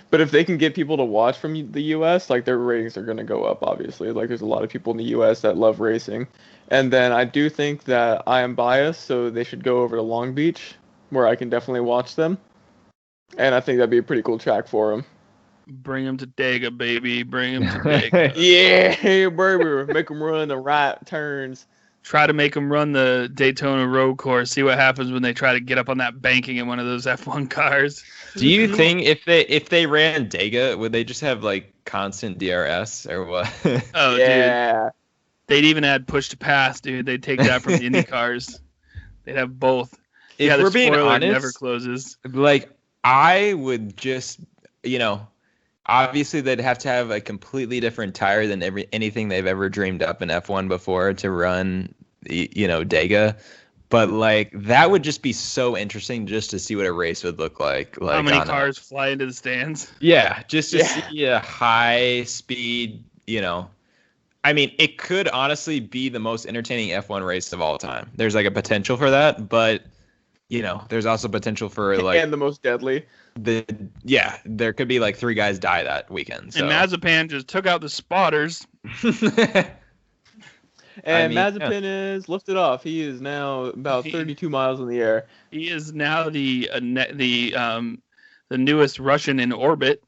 But if they can get people to watch from the U.S., like, their ratings are going to go up, obviously. Like, there's a lot of people in the U.S. that love racing. And then I do think that I am biased, so they should go over to Long Beach, where I can definitely watch them. And I think that'd be a pretty cool track for them. Bring them to Dega, baby. Bring them to Dega. Yeah, baby. Make them run the right turns. Try to make them run the Daytona road course. See what happens when they try to get up on that banking in one of those F1 cars. Do you think if they ran Dega, would they just have like constant DRS or what? Oh, yeah. Dude. They'd even add push to pass, dude. They'd take that from the Indy cars. They'd have both. If we're being honest, never closes. Like, I would just, you know, obviously they'd have to have a completely different tire than anything they've ever dreamed up in F1 before to run, you know, Dega. But like, that would just be so interesting just to see what a race would look like. How many cars fly into the stands? Yeah, just to see a high speed, you know. I mean, it could honestly be the most entertaining F1 race of all time. There's like a potential for that, but you know, there's also potential for like and the most deadly. There could be like 3 guys die that weekend. So. And Mazepin just took out the spotters. And Mazepin is lifted off. He is now about 32 miles in the air. He is now the newest Russian in orbit.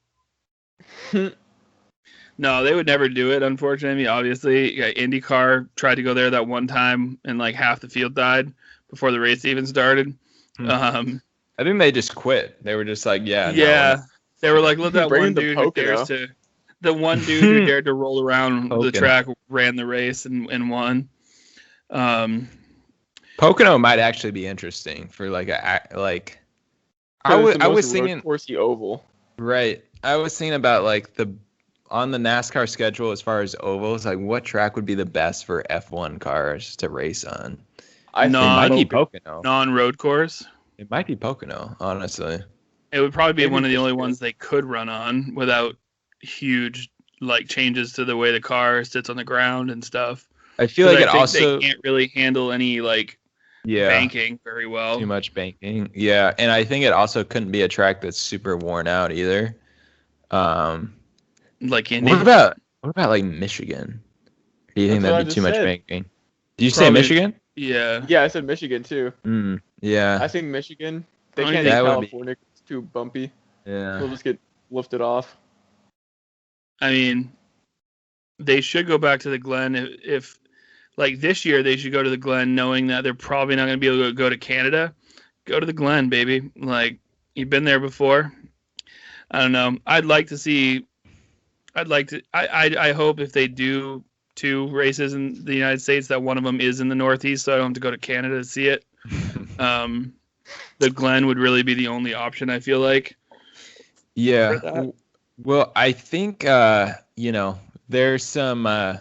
No, they would never do it, unfortunately. Obviously, IndyCar tried to go there that one time, and like half the field died before the race even started. I think they just quit. They were just like, yeah. They were like, let that one dude who dares to The one dude who dared to roll around the Pocono. track ran the race and won. Pocono might actually be interesting for like I was thinking coursey oval. right. I was thinking about like on the NASCAR schedule as far as ovals, like what track would be the best for F1 cars to race on? I It think might be Pocono. Pocono. Non-road course. It might be Pocono, honestly. It would probably be Maybe one of the only Michigan. ones they could run on without huge like changes to the way the car sits on the ground and stuff. I feel 'Cause like I it think also they can't really handle any like banking very well. too much banking. Yeah, and I think it also couldn't be a track that's super worn out either. Like Indy. What about like Michigan? Do you think That's what that'd I be too just much said. banking? Did you say Probably- Michigan? Yeah. Yeah, I said Michigan too. Yeah. I think Michigan. They I can't think do that would be- California 'cause it's too bumpy. Yeah. They'll just get lifted off. I mean, they should go back to the Glen if like this year they should go to the Glen knowing that they're probably not going to be able to go to Canada. Go to the Glen, baby. Like you've been there before. I don't know. I hope if they do 2 races in the United States that one of them is in the Northeast, so I don't have to go to Canada to see it. The Glen would really be the only option, I feel like. Yeah. For that. Well, I think there's some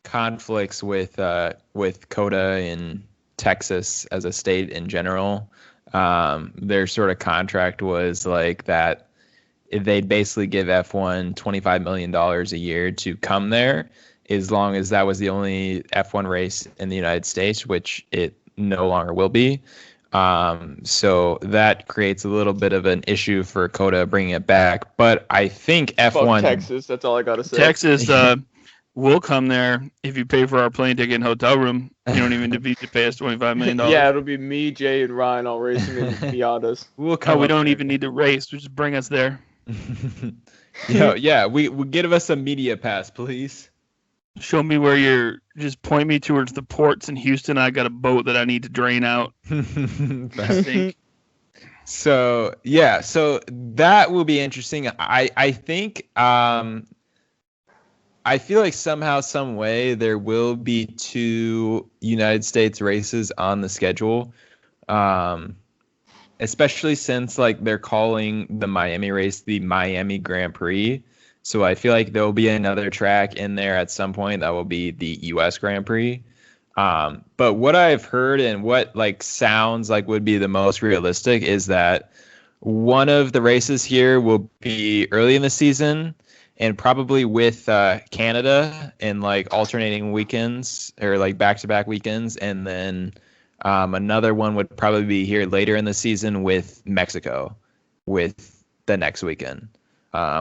conflicts with COTA in Texas as a state in general. Their sort of contract was like that they'd basically give F1 $25 million a year to come there as long as that was the only F1 race in the United States, which it no longer will be. So that creates a little bit of an issue for COTA bringing it back. But I think Fuck F1 Texas. That's all I gotta say. Texas will come there if you pay for our plane ticket and hotel room. You don't even need to pay us $25 million. Yeah, it'll be me, Jay, and Ryan all racing in Miatas. will come. Oh, we up don't there. even need to race. Just bring us there. We give us a media pass, please. Show me where you're. Just point me towards the ports in Houston. I got a boat that I need to drain out. I think. So that will be interesting. I think I feel like somehow, some way, there will be 2 United States races on the schedule, especially since like they're calling the Miami race the Miami Grand Prix. So I feel like there will be another track in there at some point that will be the U.S. Grand Prix. But what I've heard and what like sounds like would be the most realistic is that one of the races here will be early in the season and probably with Canada and like alternating weekends or like back-to-back weekends. And then another one would probably be here later in the season with Mexico with the next weekend.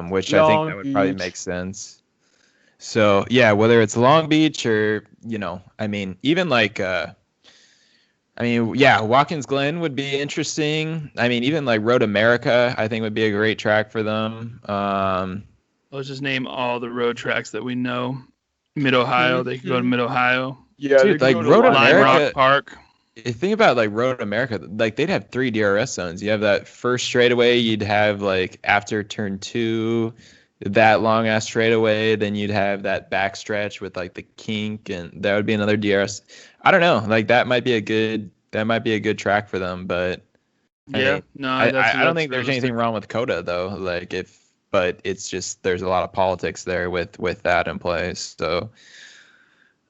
Which I think that would probably make sense. So yeah, whether it's Long Beach or even like Watkins Glen would be interesting. I mean, even like Road America, I think would be a great track for them. Let's just name all the road tracks that we know. Mid Ohio, they could go to Mid Ohio. Yeah, Dude, they like go to Road Lime Lime America- Rock Park. Think about like Road America, like they'd have 3 DRS zones. You have that first straightaway, you'd have like after turn 2, that long ass straightaway, then you'd have that back stretch with like the kink, and that would be another DRS. I don't know, like that might be a good track for them, but I don't think there's anything wrong with COTA though. But it's just there's a lot of politics there with that in place. So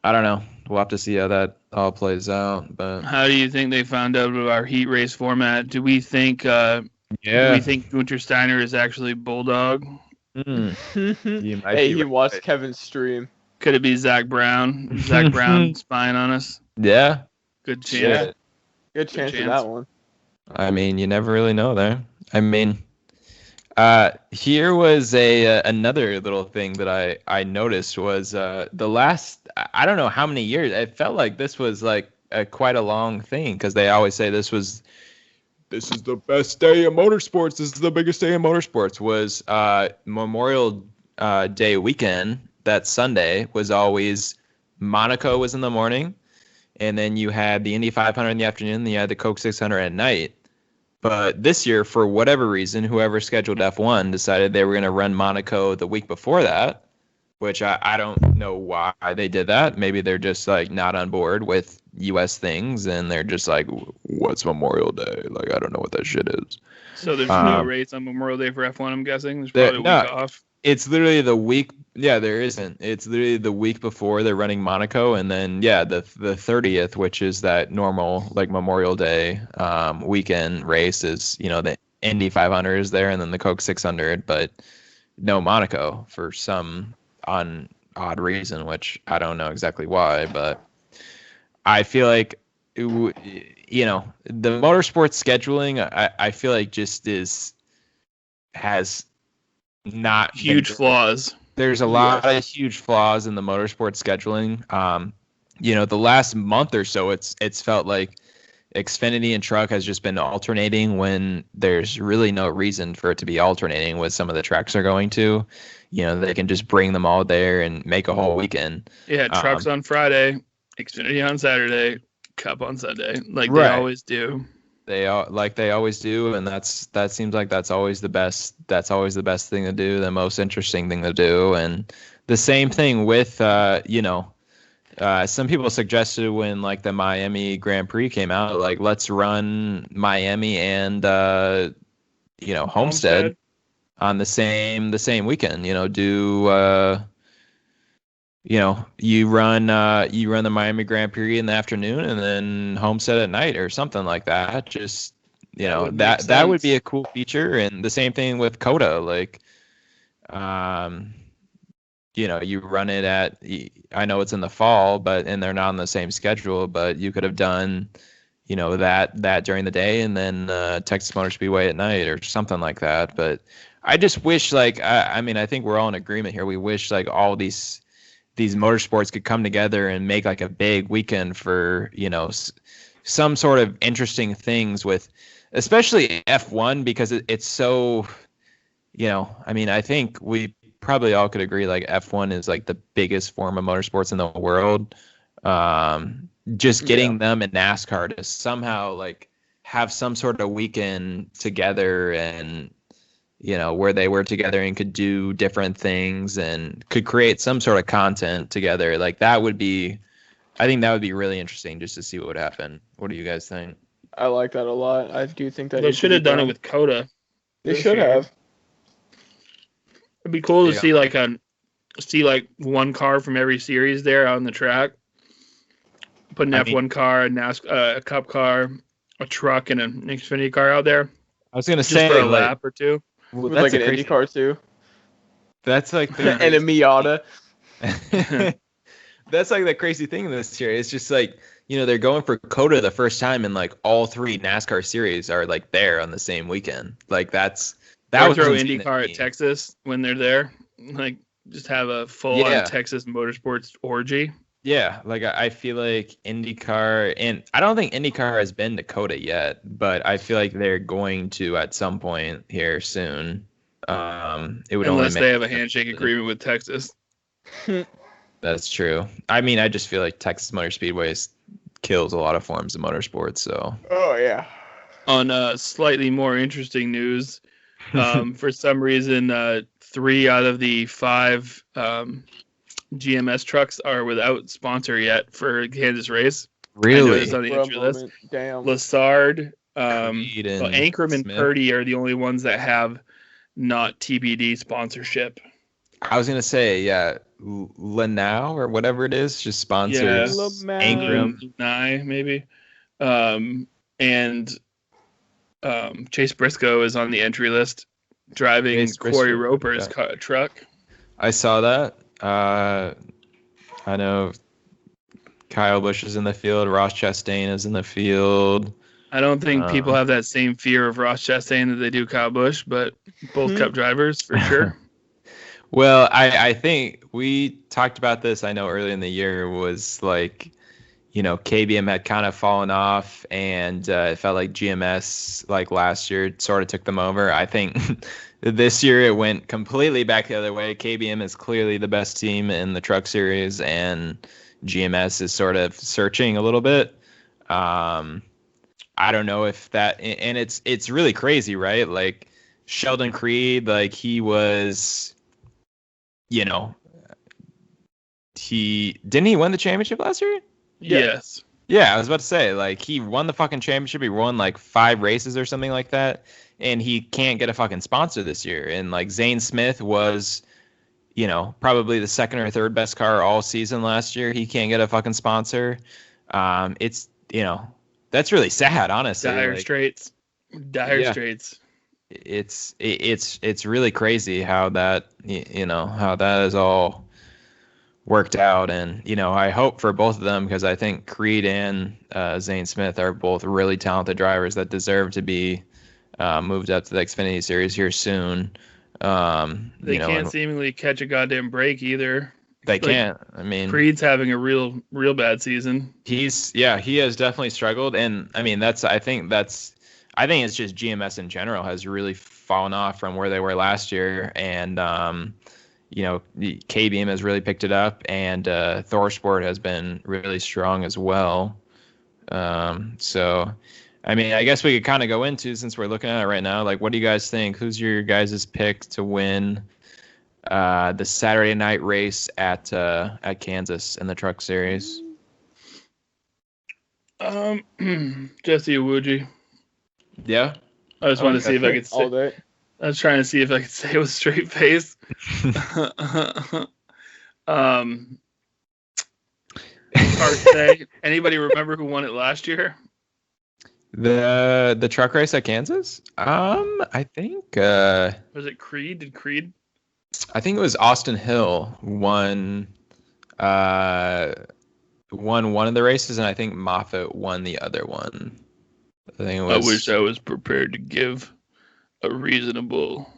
I don't know. We'll have to see how that all plays out. But How do you think they found out about our heat race format? Do we think Gunter Steiner is actually Bulldog? He watched Kevin's stream. Could it be Zach Brown? Zach Brown spying on us? Yeah. Good chance. Yeah. Good chance of chance. that one. I mean, you never really know there. I mean, here was another little thing that I noticed was the last, I don't know how many years, it felt like this was like quite a long thing because they always say this is the best day of motorsports. This is the biggest day of motorsports was Memorial Day weekend. That Sunday was always Monaco was in the morning, and then you had the Indy 500 in the afternoon, then you had the Coke 600 at night. But this year, for whatever reason, whoever scheduled F1 decided they were going to run Monaco the week before that. which I don't know why they did that. Maybe they're just like not on board with U.S. things, and they're just like, what's Memorial Day? Like, I don't know what that shit is. So there's no race on Memorial Day for F1, I'm guessing? There's probably a week off. It's literally the week. Yeah, there isn't. It's literally the week before they're running Monaco, and then the 30th, which is that normal like Memorial Day weekend race, is the Indy 500 is there, and then the Coke 600, but no Monaco for some odd reason, which I don't know exactly why, but I feel like the motorsports scheduling, I feel like just has not huge flaws. There's a lot of huge flaws in the motorsports scheduling. The last month or so, it's felt like Xfinity and Truck has just been alternating when there's really no reason for it to be alternating with some of the tracks they're going to. They can just bring them all there and make a whole weekend. Yeah, Trucks on Friday, Xfinity on Saturday, Cup on Sunday, like right. They always do. They always do, and that seems like that's always the best. That's always the best thing to do, the most interesting thing to do, and the same thing with some people suggested when like the Miami Grand Prix came out, like let's run Miami and Homestead on the same weekend. You run the Miami Grand Prix in the afternoon and then Homestead at night or something like that. Just that would be a cool feature. And the same thing with COTA, like you run it at, I know it's in the fall, and they're not on the same schedule, but you could have done, that during the day and then Texas Motor Speedway at night or something like that. But I just wish, like, I think we're all in agreement here. We wish like all these motorsports could come together and make like a big weekend for, some sort of interesting things with, especially F1, because it's so, I think we probably all could agree like F1 is like the biggest form of motorsports in the world. Just getting them and NASCAR to somehow like have some sort of weekend together and where they were together and could do different things and could create some sort of content together. Like I think that would be really interesting just to see what would happen. What do you guys think? I like that a lot. I do think that they should have done it with COTA. They should have. It'd be cool to see like one car from every series there on the track. Put an F1 car, a Cup car, a truck, and an Xfinity car out there. I was gonna just say for a lap or two. With like an Indy car too. That's like and a Miata. That's like the crazy thing this year. It's just like, they're going for COTA the first time, and like all three NASCAR series are like there on the same weekend. Like that would throw IndyCar at Texas when they're there. Like just have a full on Texas motorsports orgy. Yeah, like I feel like IndyCar, and I don't think IndyCar has been to COTA yet, but I feel like they're going to at some point here soon. It would unless they have a handshake agreement with Texas. That's true. I just feel like Texas Motor Speedway kills a lot of forms of motorsports. So. Oh yeah. On slightly more interesting news, for some reason, 3 out of the 5 GMS trucks are without sponsor yet for Kansas race. Really? On the entry list. Damn. Lassard, Ankrum and Purdy are the only ones that have not TBD sponsorship. I was gonna say, Lanao or whatever it is, just sponsors Ankrum, maybe, and Chase Briscoe is on the entry list, driving Corey Roper's truck. I saw that. I know Kyle Busch is in the field. Ross Chastain is in the field. I don't think people have that same fear of Ross Chastain that they do Kyle Busch, but both Cup drivers for sure. Well, I think we talked about this, I know earlier in the year, was like, KBM had kind of fallen off, and it felt like GMS, like last year, sort of took them over. I think this year it went completely back the other way. KBM is clearly the best team in the truck series, and GMS is sort of searching a little bit. I don't know if that, and it's really crazy, right? Like Sheldon Creed, like he was, didn't he win the championship last year? Yes. Yeah, I was about to say, like, he won the fucking championship. He won like 5 races or something like that, and he can't get a fucking sponsor this year. And like Zane Smith was, probably the second or third best car all season last year. He can't get a fucking sponsor. It's that's really sad, honestly. Dire straits. Straits. It's really crazy how that how that is all worked out, and I hope for both of them, because I think Creed and Zane Smith are both really talented drivers that deserve to be moved up to the Xfinity Series here soon. They can't seemingly catch a goddamn break either. They can't. I mean, Creed's having a real bad season. He has definitely struggled, and I mean I think it's just GMS in general has really fallen off from where they were last year, and KBM has really picked it up, and ThorSport has been really strong as well. So, I mean, I guess we could kind of go into, since we're looking at it right now, like, what do you guys think? Who's your guys' pick to win the Saturday night race at Kansas in the Truck Series? Jesse Iwuji. Yeah. I just wanted to see if I could all day. I was trying to see if I could say it with a straight face. Anybody remember who won it last year? The truck race at Kansas? I think was it Creed? Did Creed? I think it was Austin Hill won one of the races, and I think Moffitt won the other one. I think it was. I wish I was prepared to give a reasonable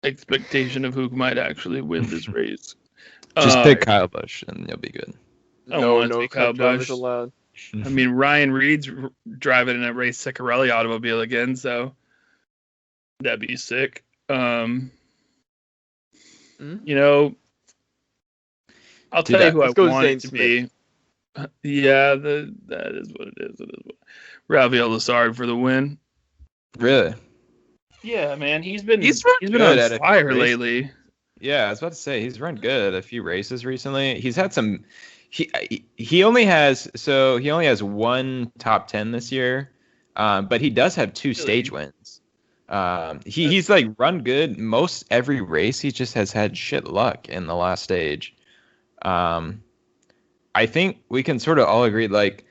expectation of who might actually win this race. Just pick Kyle Busch and you'll be good. No Kyle Busch allowed. I mean, Ryan Reed's driving in a race Ciccarelli automobile again, so that'd be sick. I'll tell you who I want it to be. Yeah, that is what it is. Rafael Lessard for the win. Really? Yeah, man, he's been on fire lately. Yeah, I was about to say he's run good at a few races recently. He's had some. He only has one top 10 this year, but he does have 2 stage wins. He's like run good most every race. He just has had shit luck in the last stage. I think we can sort of all agree, like,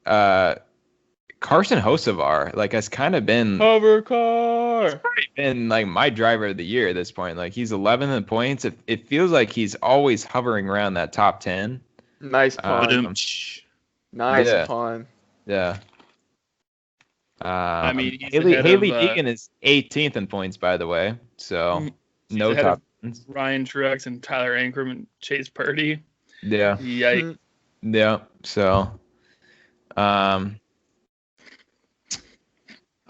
Carson Hocevar, like, has kind of been hover car. Been like my driver of the year at this point. Like, he's 11th in points. It feels like he's always hovering around that top 10. Nice pun. Nice pun. Yeah. I mean, Haley Deegan is 18th in points, by the way. So no top. Ryan Truex and Tyler Ankrum and Chase Purdy. Yeah. Yikes. Yeah. So, I'm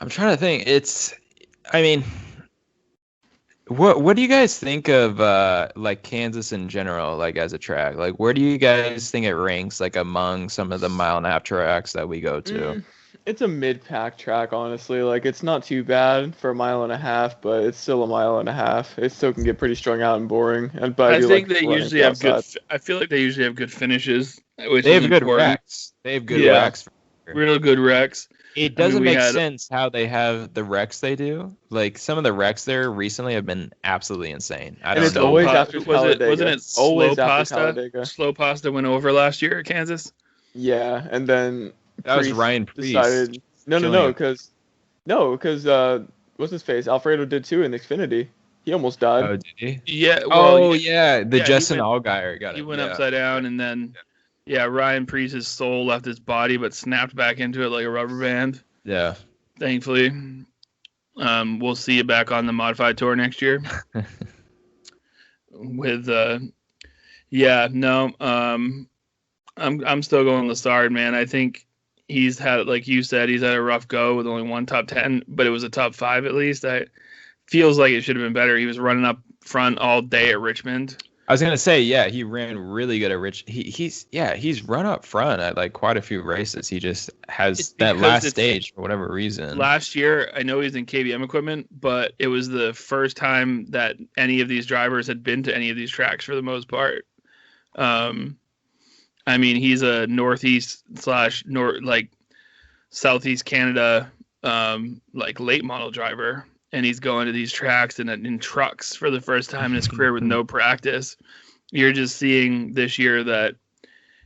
trying to think. What do you guys think of like Kansas in general, like as a track? Like, where do you guys think it ranks, like among some of the 1.5-mile tracks that we go to? It's a mid-pack track, honestly. Like, it's not too bad for 1.5 miles, but it's still 1.5 miles. It still can get pretty strung out and boring. But I think they usually have good. I feel like they usually have good finishes. They have good wrecks. They have good wrecks. Real good wrecks. It doesn't make sense how they have the wrecks they do. Like, some of the wrecks there recently have been absolutely insane. I don't know. Always after Talladega. Wasn't it Slow Pasta? Slow Pasta went over last year at Kansas. Yeah, and then that was Ryan Preece. Decided, because what's his face? Alfredo did too in Xfinity. He almost died. Oh, did he? Yeah. Well, the Justin Allgaier got it. He went upside down, and then. Yeah, Ryan Preece's soul left his body, but snapped back into it like a rubber band. Yeah. Thankfully, we'll see you back on the modified tour next year. With, I'm still going Lessard, man. I think he's had, like you said, he's had a rough go with only one top 10, but it was a top 5 at least. Feels like it should have been better. He was running up front all day at Richmond. I was gonna say, yeah, he ran really good at he's run up front at like quite a few races. He just has that last stage for whatever reason. Last year, I know he's in KBM equipment, but it was the first time that any of these drivers had been to any of these tracks for the most part. I mean, he's a northeast / southeast Canada late model driver, and he's going to these tracks in trucks for the first time in his career with no practice. You're just seeing this year that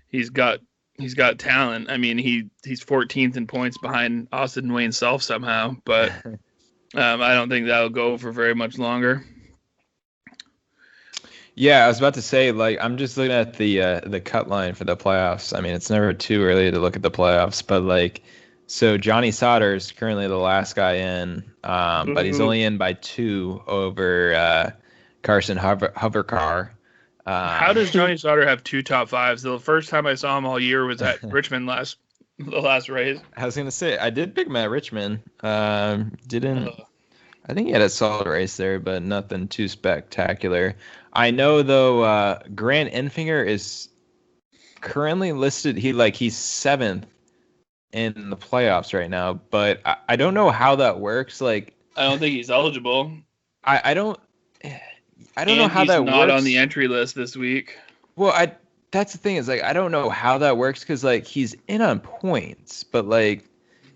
he's got talent. I mean, he's 14th in points behind Austin Wayne Self somehow, but I don't think that'll go for very much longer. Yeah, I was about to say, I'm just looking at the cut line for the playoffs. I mean, it's never too early to look at the playoffs, but so Johnny Sauter is currently the last guy in, but he's only in by 2 over Carson Hovercar. How does Johnny Sauter have 2 top 5s? The first time I saw him all year was at Richmond the last race. I was gonna say I did pick him at Richmond. I think he had a solid race there, but nothing too spectacular. I know though, Grant Enfinger is currently listed. He's 7th in the playoffs right now, but I don't know how that works. I don't think he's eligible. I don't know how that works. He's not on the entry list this week. Well, that's the thing is I don't know how that works because he's in on points, but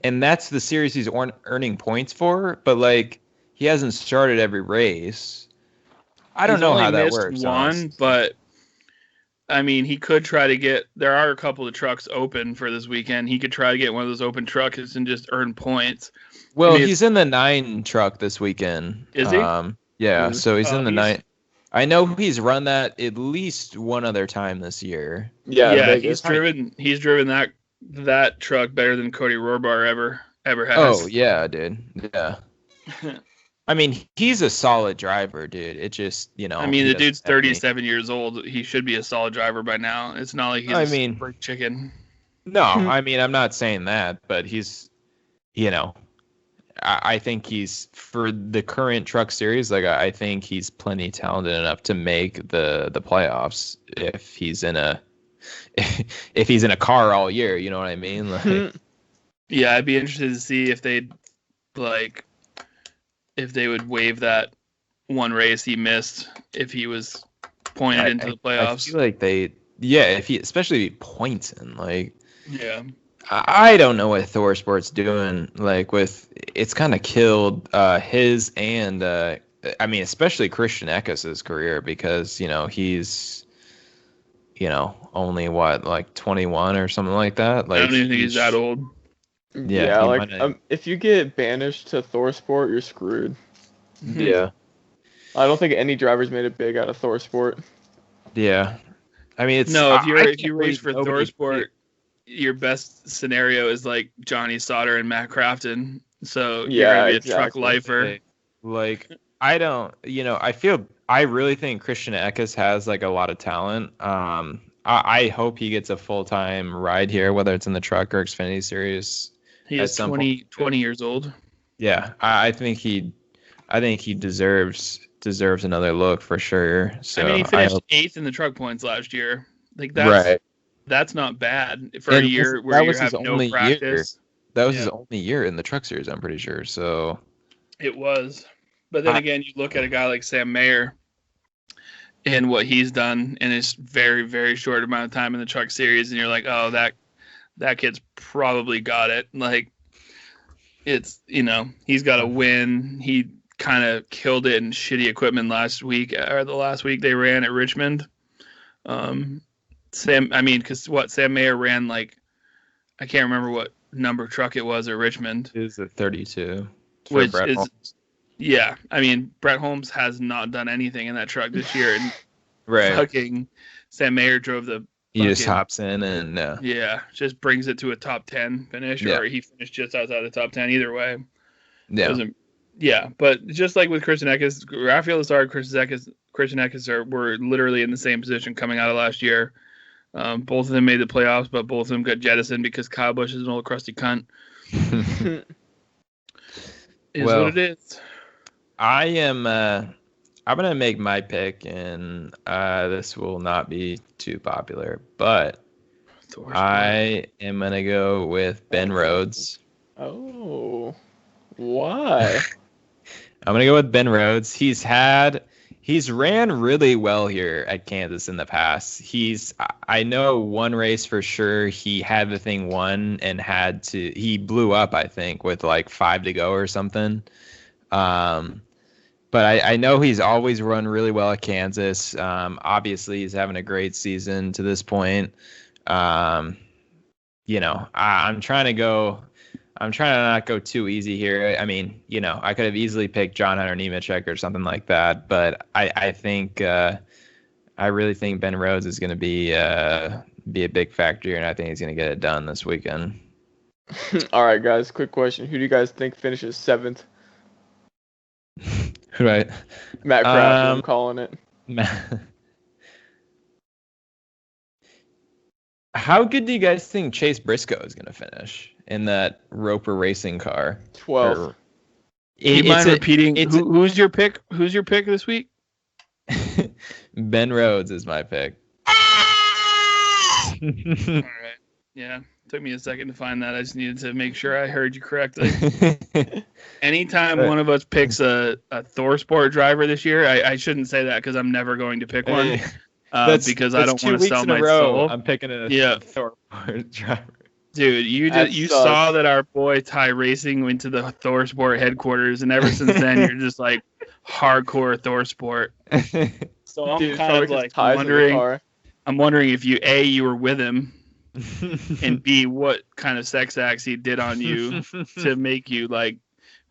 and that's the series he's earning points for, but he hasn't started every race. I don't know how that works. But I mean, he could try to get. There are a couple of trucks open for this weekend. He could try to get one of those open trucks and just earn points. Well, he's in the 9 truck this weekend. Is he? Yeah, so he's in the 9. I know he's run that at least one other time this year. Yeah, he's driven that truck better than Cody Rohrbar ever has. Oh yeah, dude. Yeah. I mean, he's a solid driver, dude. It just, I mean, the dude's 37 years old. He should be a solid driver by now. It's not like he's a spring chicken. No, I mean, I'm not saying that, but he's, I think he's, for the current truck series, I think he's plenty talented enough to make the playoffs if he's in a car all year, you know what I mean? Yeah, I'd be interested to see if they'd if they would waive that one race he missed if he was pointed into the playoffs. I feel like if he, especially points in, yeah. I don't know what Thor Sport's doing, it's kind of killed his and, I mean, especially Christian Eckes' career because, he's, only 21 or something like that. I don't even think he's that old. Yeah, if you get banished to Thor Sport, you're screwed. Yeah. I don't think any driver's made it big out of Thor Sport. Yeah. I mean, it's if you race for Thor Sport, your best scenario is Johnny Sauter and Matt Crafton. So you're gonna be a truck lifer. I really think Christian Eckes has a lot of talent. I hope he gets a full-time ride here, whether it's in the truck or Xfinity Series. He is 20 years old. Yeah, I think he deserves another look for sure. So I mean, he finished 8th in the truck points last year. That's not bad for a year where you have no practice. That was his only year in the truck series, I'm pretty sure. So it was. But then again, you look at a guy like Sam Mayer and what he's done in his very, very short amount of time in the truck series, and you're like, oh, that kid's probably got it. It's, he's got a win. He kind of killed it in shitty equipment last week, or the last week they ran at Richmond. Sam Mayer ran I can't remember what number truck it was at Richmond. It was a 32. Which is, yeah. I mean, Brett Holmes has not done anything in that truck this year, and fucking Sam Mayer drove the. He just hops in and just brings it to a top 10 finish, or he finished just outside the top 10. Either way, But just like with Christian Eckes, Rafael Lessard, Christian Eckes were literally in the same position coming out of last year. Both of them made the playoffs, but both of them got jettisoned because Kyle Busch is an old crusty cunt. What it is. I'm gonna make my pick, and this will not be too popular, but I am gonna go with Ben Rhodes. Oh, why? I'm gonna go with Ben Rhodes. He's had He's ran really well here at Kansas in the past. I know one race for sure he had the thing won and he blew up, I think, with like 5 to go or something. But I know he's always run really well at Kansas. Obviously, he's having a great season to this point. I'm trying to not go too easy here. I mean, I could have easily picked John Hunter Nemechek or something like that, but I think I really think Ben Rhodes is going to be a big factor here, and I think he's going to get it done this weekend. All right, guys. Quick question: who do you guys think finishes 7th? Who do I? Matt Craft. I'm calling it. How good do you guys think Chase Briscoe is going to finish in that Roper Racing car? 12th. Do you mind repeating? Who's your pick? Who's your pick this week? Ben Rhodes is my pick. All right. Yeah. Took me a second to find that. I just needed to make sure I heard you correctly. Anytime one of us picks a ThorSport driver this year, I shouldn't say that because I'm never going to pick one. Because I don't want to sell my soul. I'm picking a ThorSport driver. Dude, you saw that our boy Ty Racing went to the ThorSport headquarters, and ever since then you're just like hardcore ThorSport. So I'm kind of like wondering. I'm wondering if you were with him, and B, what kind of sex acts he did on you to make you like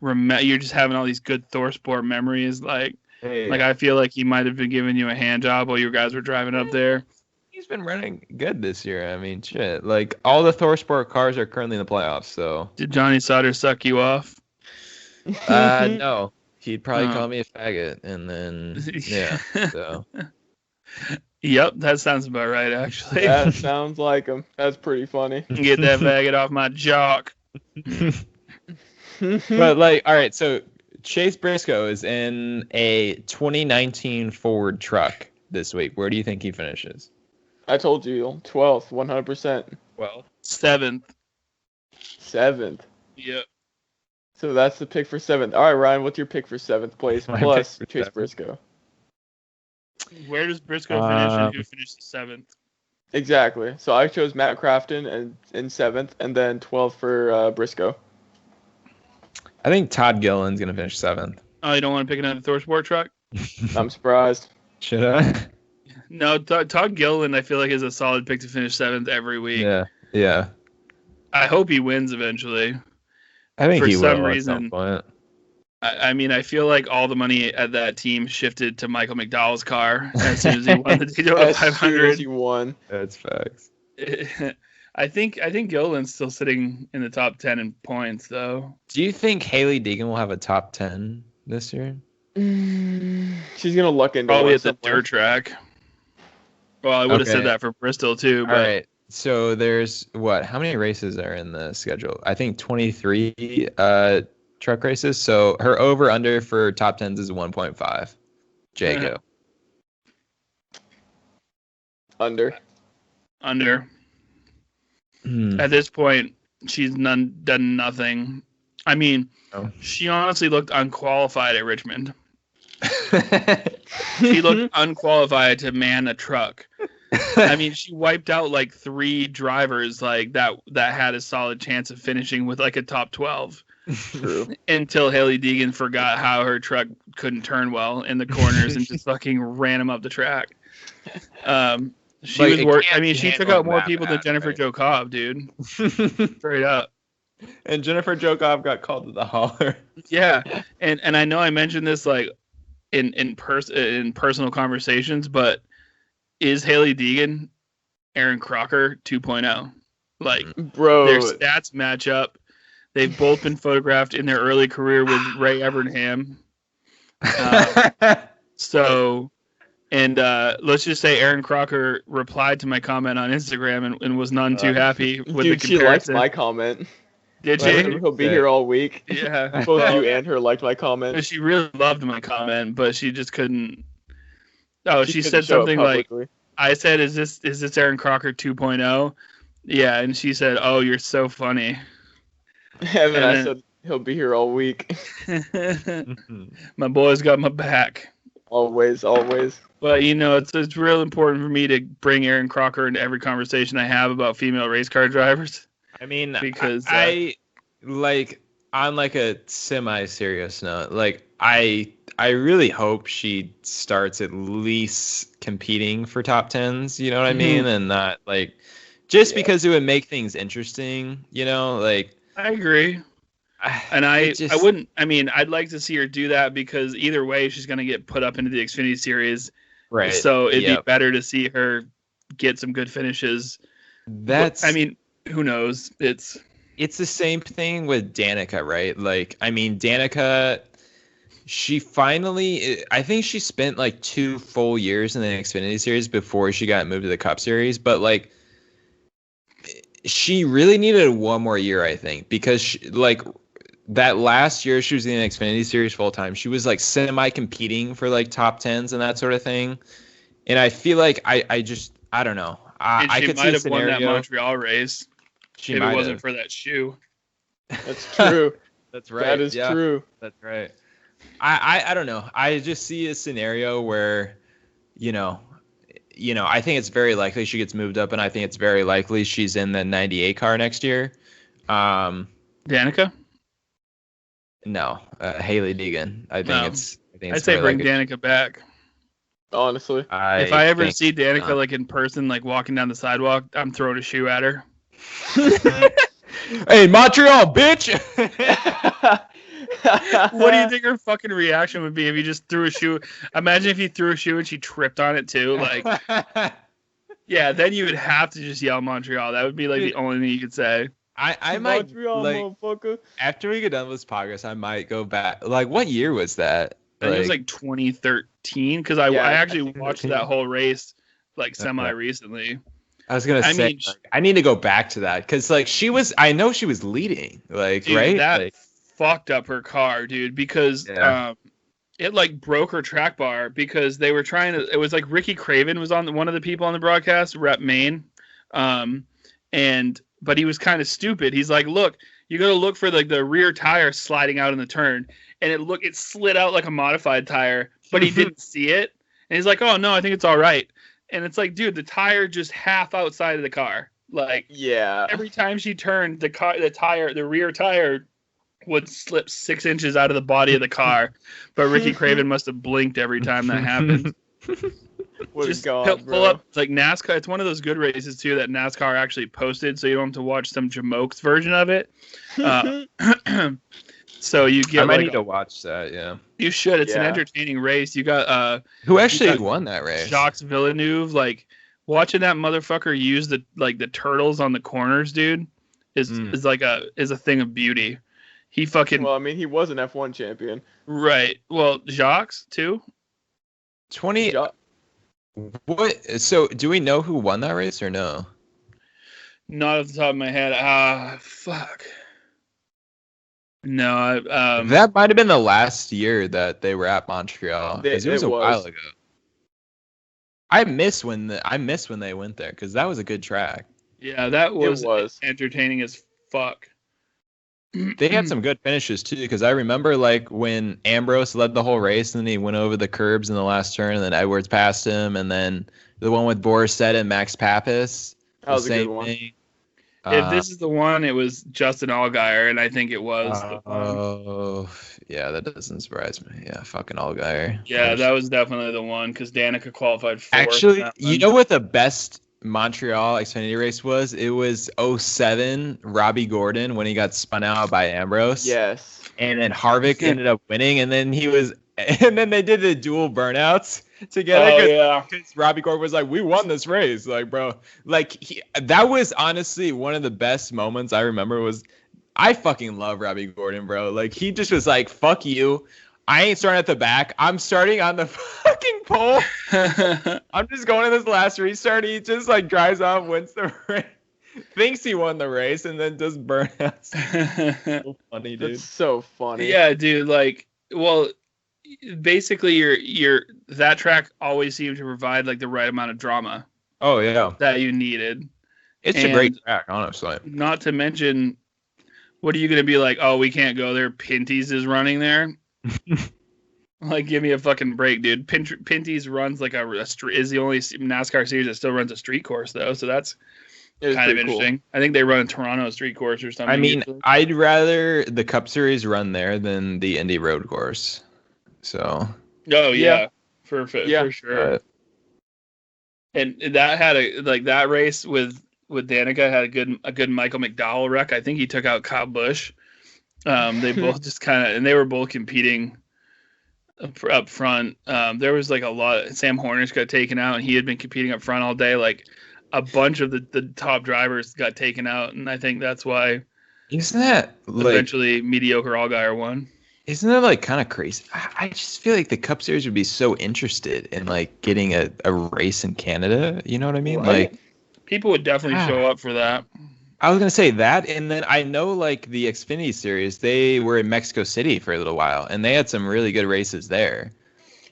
remember. You're just having all these good ThorSport memories, like. Hey. Like, I feel like he might have been giving you a hand job while you guys were driving up there. He's been running good this year. I mean, shit. Like, all the ThorSport cars are currently in the playoffs, so. Did Johnny Sauter suck you off? No. He'd probably call me a faggot, and then, yeah, so. Yep, that sounds about right, actually. That sounds like him. That's pretty funny. Get that faggot off my jock. But, like, all right, so Chase Briscoe is in a 2019 Ford truck this week. Where do you think he finishes? I told you, 12th, 100%. Well, 7th. 7th. Yep. So that's the pick for 7th. All right, Ryan, what's your pick for 7th place plus Chase Briscoe? Where does Briscoe finish and who finished 7th? Exactly. So I chose Matt Crafton in 7th, and then 12th for Briscoe. I think Todd Gilliland's going to finish 7th. Oh, you don't want to pick another ThorSport truck? I'm surprised. Should I? No, Todd Gilliland, I feel like, is a solid pick to finish 7th every week. Yeah. I hope he wins eventually. I think he will for some reason. At some point. I mean, I feel like all the money at that team shifted to Michael McDowell's car as soon as he won the Daytona 500. As soon as he won. That's facts. I think Gilliland's still sitting in the top 10 in points, though. Do you think Haley Deegan will have a top 10 this year? She's gonna luck into probably at the dirt track. Well, I would have said that for Bristol too. But... All right. So there's how many races are in the schedule? I think 23 truck races. So her over under for top 10s is 1.5. Jago. Under. At this point, she's done nothing. I mean, she honestly looked unqualified at Richmond. She looked unqualified to man a truck. I mean, she wiped out like 3 drivers like that had a solid chance of finishing with like a top 12. True. Until Haley Deegan forgot how her truck couldn't turn well in the corners and just fucking ran him up the track. She was working. I mean, she took out more people than Jennifer Jo Cobb, dude. Straight up. And Jennifer Jo Cobb got called to the hauler. Yeah, and I know I mentioned this like in personal conversations, but is Haley Deegan Aaron Crocker 2.0? Like, bro, their stats match up. They've both been photographed in their early career with Ray Evernham. Let's just say Aaron Crocker replied to my comment on Instagram and was none too happy with the comparison. She liked my comment. Did she? He'll be here all week. Yeah. Both you and her liked my comment. She really loved my comment, but she just couldn't. Oh, she said something like, I said, is this Aaron Crocker 2.0? Yeah, and she said, oh, you're so funny. And then I said, he'll be here all week. My boy's got my back. Always. But it's real important for me to bring Aaron Crocker into every conversation I have about female race car drivers. I mean, because I like on like a semi-serious note, like I really hope she starts at least competing for top tens. You know what I mean? And not like just because it would make things interesting. Like I agree. And I wouldn't. I mean, I'd like to see her do that because either way, she's going to get put up into the Xfinity Series. Right. So it'd be better to see her get some good finishes. I mean, who knows? It's the same thing with Danica, right? Like, I mean, Danica, she finally, I think she spent like 2 full years in the Xfinity Series before she got moved to the Cup Series. But like, she really needed 1 more year, I think, because that last year she was in the Xfinity Series full time. She was like semi-competing for like top tens and that sort of thing. And I feel like I don't know. I could might have won that Montreal race if it wasn't for that shoe. That's true. That's right. That is true. That's right. I don't know. I just see a scenario where, I think it's very likely she gets moved up, and I think it's very likely she's in the 98 car next year. Danica? No, Haley Deegan. I'd say bring Danica back. Honestly, if I ever see Danica like in person, like walking down the sidewalk, I'm throwing a shoe at her. Hey, Montreal, bitch! What do you think her fucking reaction would be if you just threw a shoe? Imagine if you threw a shoe and she tripped on it too. Like, yeah, then you would have to just yell Montreal. That would be like the only thing you could say. I might, Montreal, like, motherfucker. after we get done with this podcast, I might go back. Like, what year was that? I think it was like 2013 because I actually watched that whole race like semi-recently. I was gonna say, I need to go back to that because like I know she was leading, like, dude, right? That fucked up her car, dude, because it like broke her track bar because they were trying to. It was like Ricky Craven was on one of the people on the broadcast, Rep Maine, but he was kind of stupid. He's like, look, you got to look for like the rear tire sliding out in the turn, and it slid out like a modified tire, but he didn't see it, and he's like, oh no, I think it's all right. And it's like, dude, the tire just half outside of the car. Like, every time she turned, the rear tire would slip 6 inches out of the body of the car. But Ricky Craven must have blinked every time that happened. Just pull up. It's like NASCAR. It's one of those good races too that NASCAR actually posted, so you don't have to watch some Jamokes version of it. So you get. I might need to watch that. Yeah, you should. It's an entertaining race. You got who actually won that race? Jacques Villeneuve. Like watching that motherfucker use the turtles on the corners, dude, is a thing of beauty. He fucking. Well, I mean, he was an F1 champion. Right. Well, Jacques too. 20. What? So, do we know who won that race or no? Not off the top of my head. Fuck. No, that might have been the last year that they were at Montreal. It was a while ago. I miss when they went there because that was a good track. Yeah, that was entertaining as fuck. They had some good finishes too because I remember like when Ambrose led the whole race and then he went over the curbs in the last turn and then Edwards passed him and then the one with Borisset and Max Pappas. That was a good one. If this is the one, it was Justin Allgaier, and I think it was the one. Oh, yeah, that doesn't surprise me. Yeah, fucking Allgaier. Yeah, that was definitely the one because Danica qualified fourth. Actually, you know what the best Montreal Xfinity race was? It was 07 Robbie Gordon when he got spun out by Ambrose. Yes. And then Harvick ended up winning, and then they did the dual burnouts together because Robbie Gordon was like, we won this race, like, bro, like that was honestly one of the best moments I remember. I fucking love Robbie Gordon, bro. Like he just was like, fuck you, I ain't starting at the back, I'm starting on the fucking pole. I'm just going to this last restart. He just like drives off, wins the race, thinks he won the race, and then does burnouts. So funny, dude. That's so funny. Yeah, dude. Like, well, basically that track always seemed to provide like the right amount of drama. Oh yeah, that you needed. It's a great track, honestly. Not to mention, what are you gonna be like? Oh, we can't go there. Pinty's is running there. Like, give me a fucking break, dude. Pinty's runs like is the only NASCAR series that still runs a street course, though. So that's kind of interesting. Cool. I think they run a Toronto street course or something. I mean, usually. I'd rather the Cup Series run there than the Indy road course. So. Oh yeah, for sure. And that had that race with Danica had a good Michael McDowell wreck. I think he took out Kyle Busch. They both just kind of, and they were both competing up front. There was like a lot. Sam Hornish got taken out, and he had been competing up front all day. Like a bunch of the top drivers got taken out, and I think that's why. Isn't that eventually mediocre Allgaier won? Isn't that like kind of crazy? I just feel like the Cup Series would be so interested in like getting a race in Canada. You know what I mean? Like people would definitely show up for that. I was gonna say that, and then I know like the Xfinity Series, they were in Mexico City for a little while, and they had some really good races there.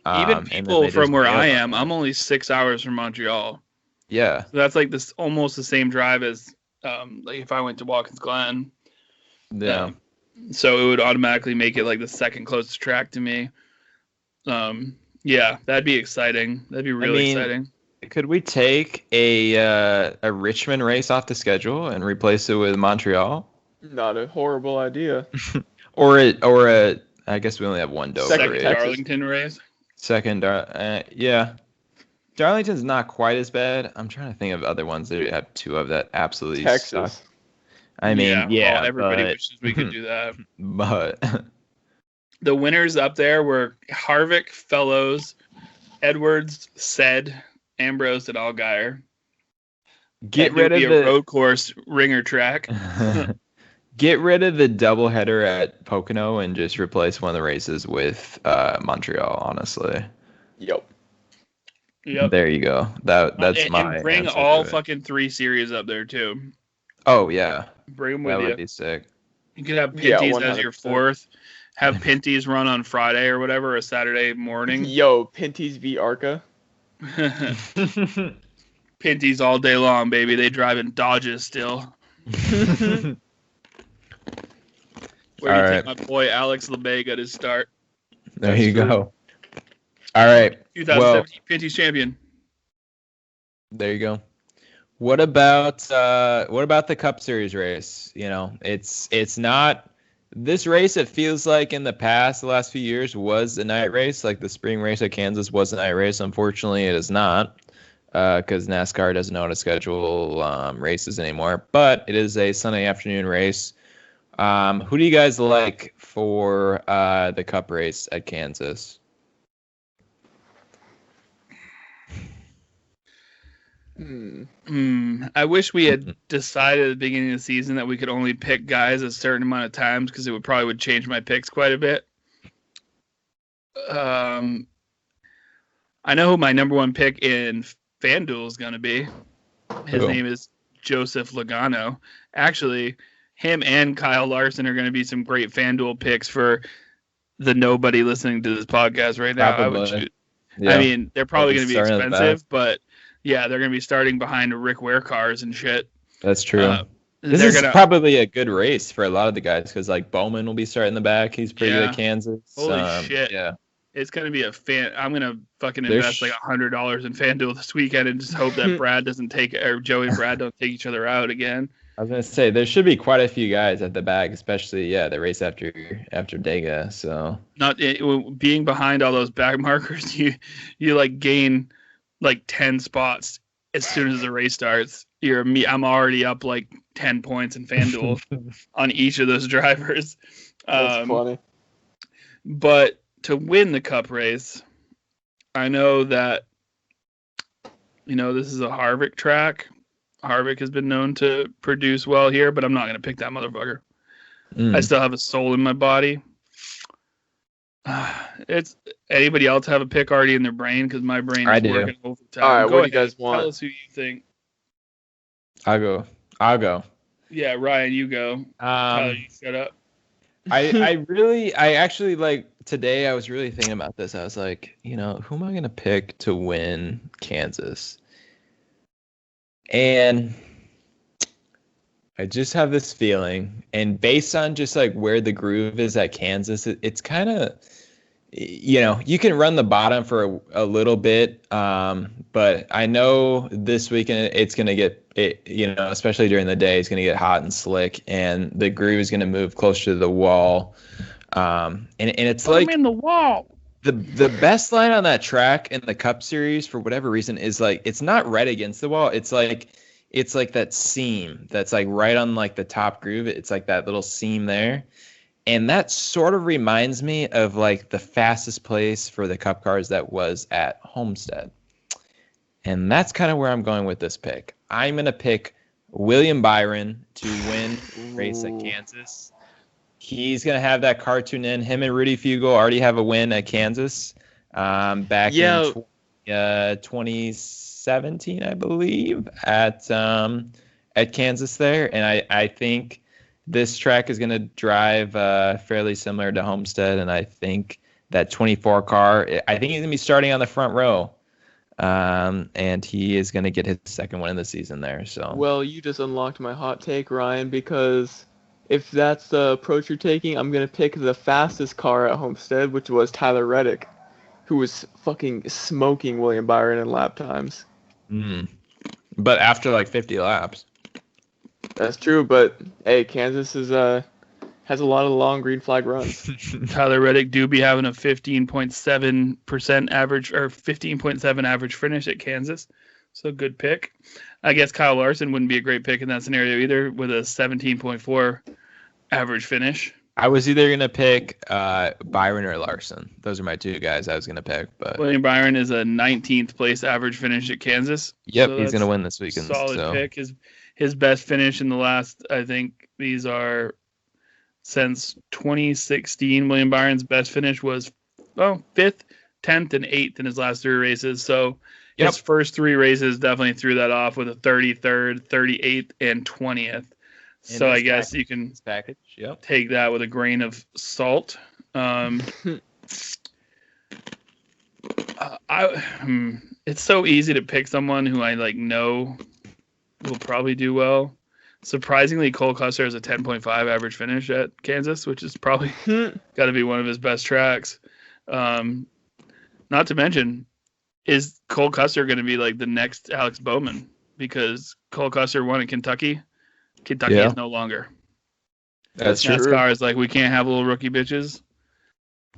Even people from where I am, I'm only 6 hours from Montreal. Yeah, so that's like this almost the same drive as like if I went to Watkins Glen. Yeah. So it would automatically make it like the second closest track to me. Yeah, that'd be exciting. That'd be really exciting. Could we take a Richmond race off the schedule and replace it with Montreal? Not a horrible idea. or a I guess we only have one Dover race. Second Darlington race. Second, yeah. Darlington's not quite as bad. I'm trying to think of other ones that have two of that absolutely Texas. Suck. I mean, yeah, everybody wishes we could do that. But the winners up there were Harvick, Fellows, Edwards, Said, Ambrose, and Allgaier. Get rid of the road course ringer track. Get rid of the doubleheader at Pocono and just replace one of the races with Montreal. Honestly. Yep. There you go. That's my. And bring all fucking 3 series up there too. Oh yeah. Bring them with you. That would be sick. You could have Pinty's as your 4th. Have Pinty's run on Friday or whatever, a Saturday morning. Yo, Pinty's v Arca. Pinty's all day long, baby. They drive in Dodges still. Where do you think my boy Alex LeBay got his start? There you go. All right. 2017 Pinty's champion. There you go. What about the Cup Series race? You know, it's not this race. It feels like in the past, the last few years was a night race. Like the spring race at Kansas was a night race. Unfortunately, it is not because NASCAR doesn't know how to schedule races anymore. But it is a Sunday afternoon race. Who do you guys like for the Cup race at Kansas? I wish we had decided at the beginning of the season that we could only pick guys a certain amount of times because it would change my picks quite a bit. I know who my number 1 pick in FanDuel is going to be. His name is Joseph Logano. Actually, him and Kyle Larson are going to be some great FanDuel picks for the nobody listening to this podcast right now. I mean, they're probably going to be expensive, but yeah, they're going to be starting behind Rick Ware cars and shit. That's true. This is probably a good race for a lot of the guys because like Bowman will be starting the back. He's pretty good at Kansas. Holy shit. Yeah. It's going to be I'm going to fucking invest like $100 in FanDuel this weekend and just hope that Brad doesn't Joey and Brad don't take each other out again. I was going to say there should be quite a few guys at the back, especially the race after Dega. So being behind all those back markers, you like gain like 10 spots as soon as the race starts. I'm already up like 10 points in FanDuel on each of those drivers. That's funny. But to win the Cup race, I know that this is a Harvick track. Harvick has been known to produce well here, but I'm not going to pick that motherfucker. I still have a soul in my body. It's anybody else have a pick already in their brain? Because my brain is working overtime. All right, what do you guys want? Tell us who you think. I'll go. Yeah, Ryan, you go. Tyler, you shut up. I actually like today. I was really thinking about this. I was like, who am I gonna pick to win Kansas? And I just have this feeling, and based on just like where the groove is at Kansas, it's kind of you can run the bottom for a little bit, but I know this weekend it's going to get, especially during the day, it's going to get hot and slick, and the groove is going to move closer to the wall. And it's like in the wall. The best line on that track in the Cup Series, for whatever reason, is like it's not right against the wall. It's like that seam that's like right on like the top groove. It's like that little seam there. And that sort of reminds me of like the fastest place for the Cup cars that was at Homestead. And that's kind of where I'm going with this pick. I'm going to pick William Byron to win race at Kansas. He's going to have that car tune in. Him and Rudy Fugle already have a win at Kansas back in 2017, I believe, at Kansas there. And I think this track is going to drive fairly similar to Homestead, and I think that 24 car, I think he's going to be starting on the front row, and he is going to get his second win of the season there. So, well, you just unlocked my hot take, Ryan, because if that's the approach you're taking, I'm going to pick the fastest car at Homestead, which was Tyler Reddick, who was fucking smoking William Byron in lap times. But after like 50 laps. That's true, but hey, Kansas has a lot of long green flag runs. Tyler Reddick do be having a 15.7% average or 15.7 average finish at Kansas, so good pick. I guess Kyle Larson wouldn't be a great pick in that scenario either, with a 17.4 average finish. I was either gonna pick Byron or Larson. Those are my two guys I was gonna pick. But William Byron is a 19th place average finish at Kansas. Yep, so he's gonna win this weekend. Solid pick. His best finish in the last, I think these are since 2016. William Byron's best finish was 5th, 10th, and 8th in his last 3 races. So his first 3 races definitely threw that off with a 33rd, 38th, and 20th. So I guess you can take that with a grain of salt. It's so easy to pick someone who I know will probably do well. Surprisingly, Cole Custer has a 10.5 average finish at Kansas, which is probably got to be one of his best tracks. Not to mention, is Cole Custer going to be like the next Alex Bowman? Because Cole Custer won at Kentucky. Kentucky is no longer. That's true. NASCAR is like, we can't have little rookie bitches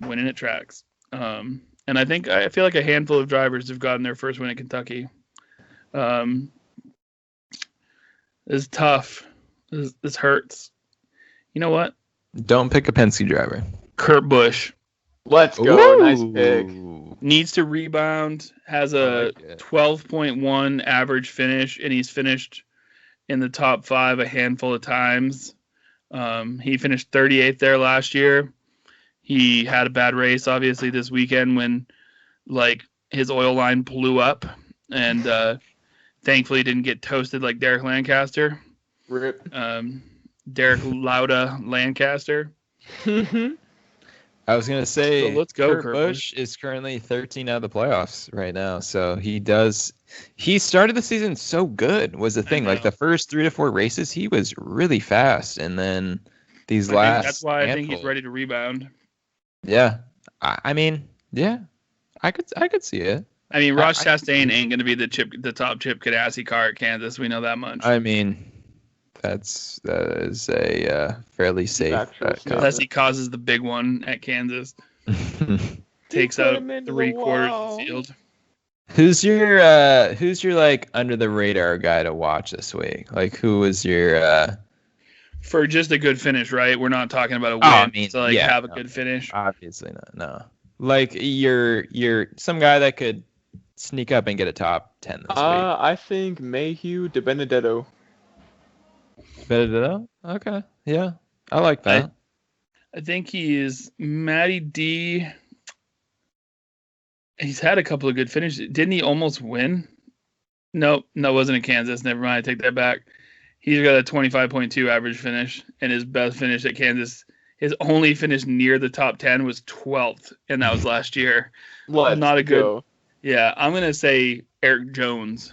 winning at tracks. And I feel like a handful of drivers have gotten their first win at Kentucky. It's tough. This hurts. You know what? Don't pick a Penske driver. Kurt Busch. Let's go. Nice pick. Needs to rebound. Has a 12.1 average finish, and he's finished in the top 5 a handful of times. He finished 38th there last year. He had a bad race, obviously, this weekend when his oil line blew up, and thankfully didn't get toasted like Derek Lancaster. Rip. Derek Lauda Lancaster. I was going to say, so let's go, Kurt Busch is currently 13 out of the playoffs right now. So he started the season so good was the thing. Like the first 3 to 4 races, he was really fast. And then that's why I think he's ready to rebound. Yeah. I mean, yeah, I could see it. I mean, Ross Chastain ain't going to be the top Chip Ganassi car at Kansas. We know that much. I mean, that is a fairly safe bet. Unless he causes the big one at Kansas. Takes out 3/4 of the field. Who's your under the radar guy to watch this week? Like, who was your for just a good finish, right? We're not talking about a win. Have a good finish. Obviously not. No. Like you're some guy that could sneak up and get a top 10 this week. I think Mayhew de Benedetto. Benedetto? Okay. Yeah. I like that. I think he is Matty D. He's had a couple of good finishes. Didn't he almost win? No, wasn't in Kansas. Never mind. I take that back. He's got a 25.2 average finish, and his best finish at Kansas, his only finish near the top 10 was 12th, and that was last year. Not a good. Yeah, I'm going to say Eric Jones.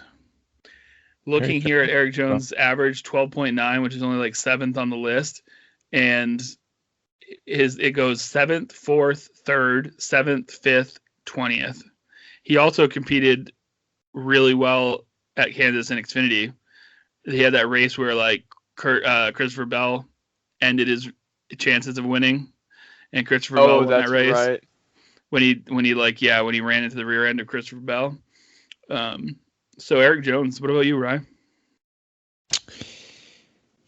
Looking here at Eric Jones' average, 12.9, which is only 7th on the list. And it goes 7th, 4th, 3rd, 7th, 5th, 20th. He also competed really well at Kansas in Xfinity. He had that race where like Christopher Bell ended his chances of winning, and Christopher Bell won that race. Right. When he ran into the rear end of Christopher Bell. So Eric Jones, what about you, Ryan?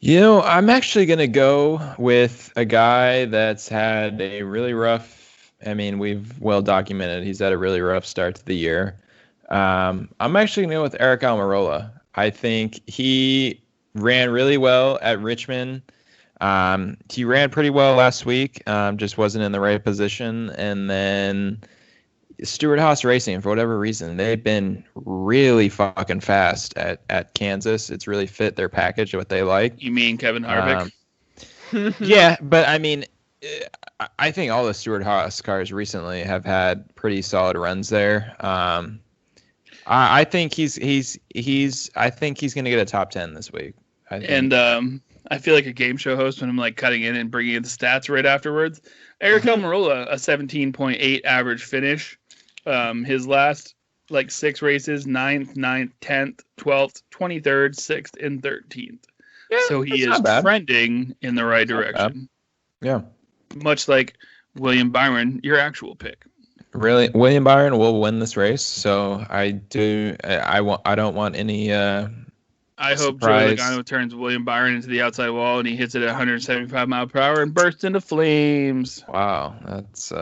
I'm actually going to go with a guy that's had a really rough, we've well documented he's had a really rough start to the year. I'm actually going to go with Eric Almirola. I think he ran really well at Richmond. He ran pretty well last week, just wasn't in the right position. And then Stewart-Haas Racing, for whatever reason, they've been really fucking fast at Kansas. It's really fit their package, what they like. You mean Kevin Harvick? Yeah, but I think all the Stewart-Haas cars recently have had pretty solid runs there. I think he's going to get a top 10 this week. I feel like a game show host when I'm like cutting in and bringing in the stats right afterwards. Eric Almirola, a 17.8 average finish. His last 6 races, 9th, 10th, 12th, 23rd, 6th, and 13th. Yeah, so he is trending in the right direction. Yeah. Much like William Byron, your actual pick. Really, William Byron will win this race. So I don't want any. I hope Joey Logano turns William Byron into the outside wall and he hits it at 175 mile per hour and bursts into flames. Wow, that's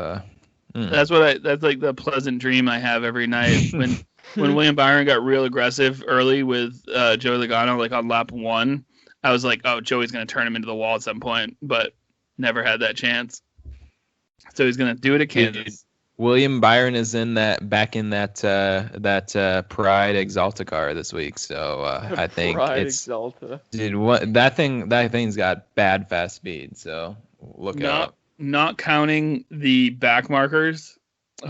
that's like the pleasant dream I have every night when William Byron got real aggressive early with Joey Logano, like on lap 1. I was like, oh, Joey's gonna turn him into the wall at some point, but never had that chance. So he's gonna do it at Kansas. William Byron is back in that Pride Exalta car this week, so I think Pride it's Exalta. Dude, that thing's got bad fast speed, so look out. Not counting the backmarkers,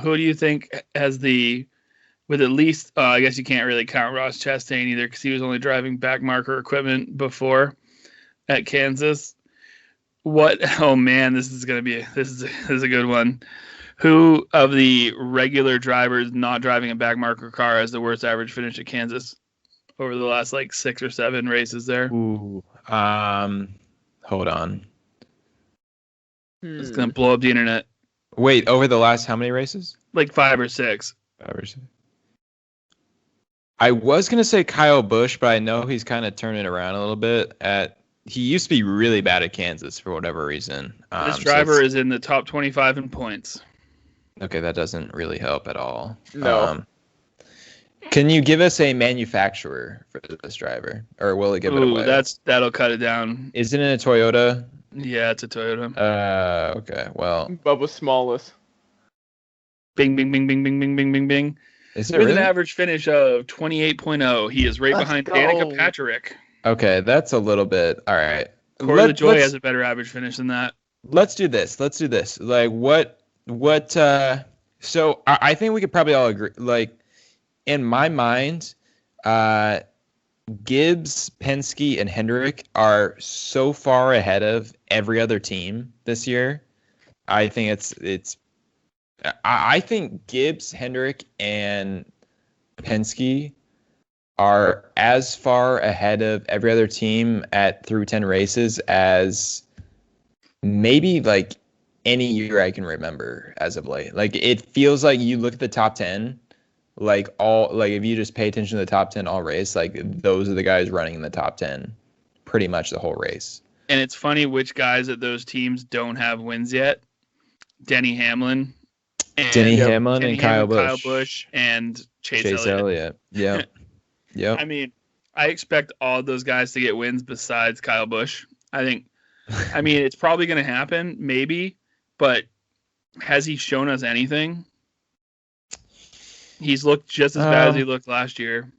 who do you think has with at least I guess you can't really count Ross Chastain either because he was only driving backmarker equipment before at Kansas. Oh man, this is a good one. Who of the regular drivers not driving a backmarker car has the worst average finish at Kansas over the last 6 or 7 races there? Ooh, hold on. It's gonna blow up the internet. Wait, over the last how many races? 5 or 6. 5 or 6. I was gonna say Kyle Busch, but I know he's kind of turning around a little bit. He used to be really bad at Kansas for whatever reason. This driver is in the top 25 in points. Okay, that doesn't really help at all. No. Can you give us a manufacturer for this driver, or will it give it away? That'll cut it down. Isn't it a Toyota? Yeah, it's a Toyota. Okay. Well, Bubba Smallest. Bing, bing, bing, bing, bing, bing, bing, bing, bing. Is it With really? an average finish of 28.0, he is behind Danica Patrick. Okay, that's a little bit. All right. Corey LaJoie has a better average finish than that. Let's do this. Like what? So I think we could probably all agree. Like in my mind, Gibbs, Penske, and Hendrick are so far ahead of every other team this year. I think I think Gibbs, Hendrick, and Penske are as far ahead of every other team through 10 races as maybe any year I can remember as of late. It feels like you look at the top 10, if you just pay attention to the top 10 all race, those are the guys running in the top 10 pretty much the whole race. And it's funny which guys at those teams don't have wins yet. Denny Hamlin and Kyle Busch and Chase Elliott. Yeah. Yep. I mean, I expect all of those guys to get wins besides Kyle Busch. It's probably going to happen, maybe, but has he shown us anything? He's looked just as bad as he looked last year.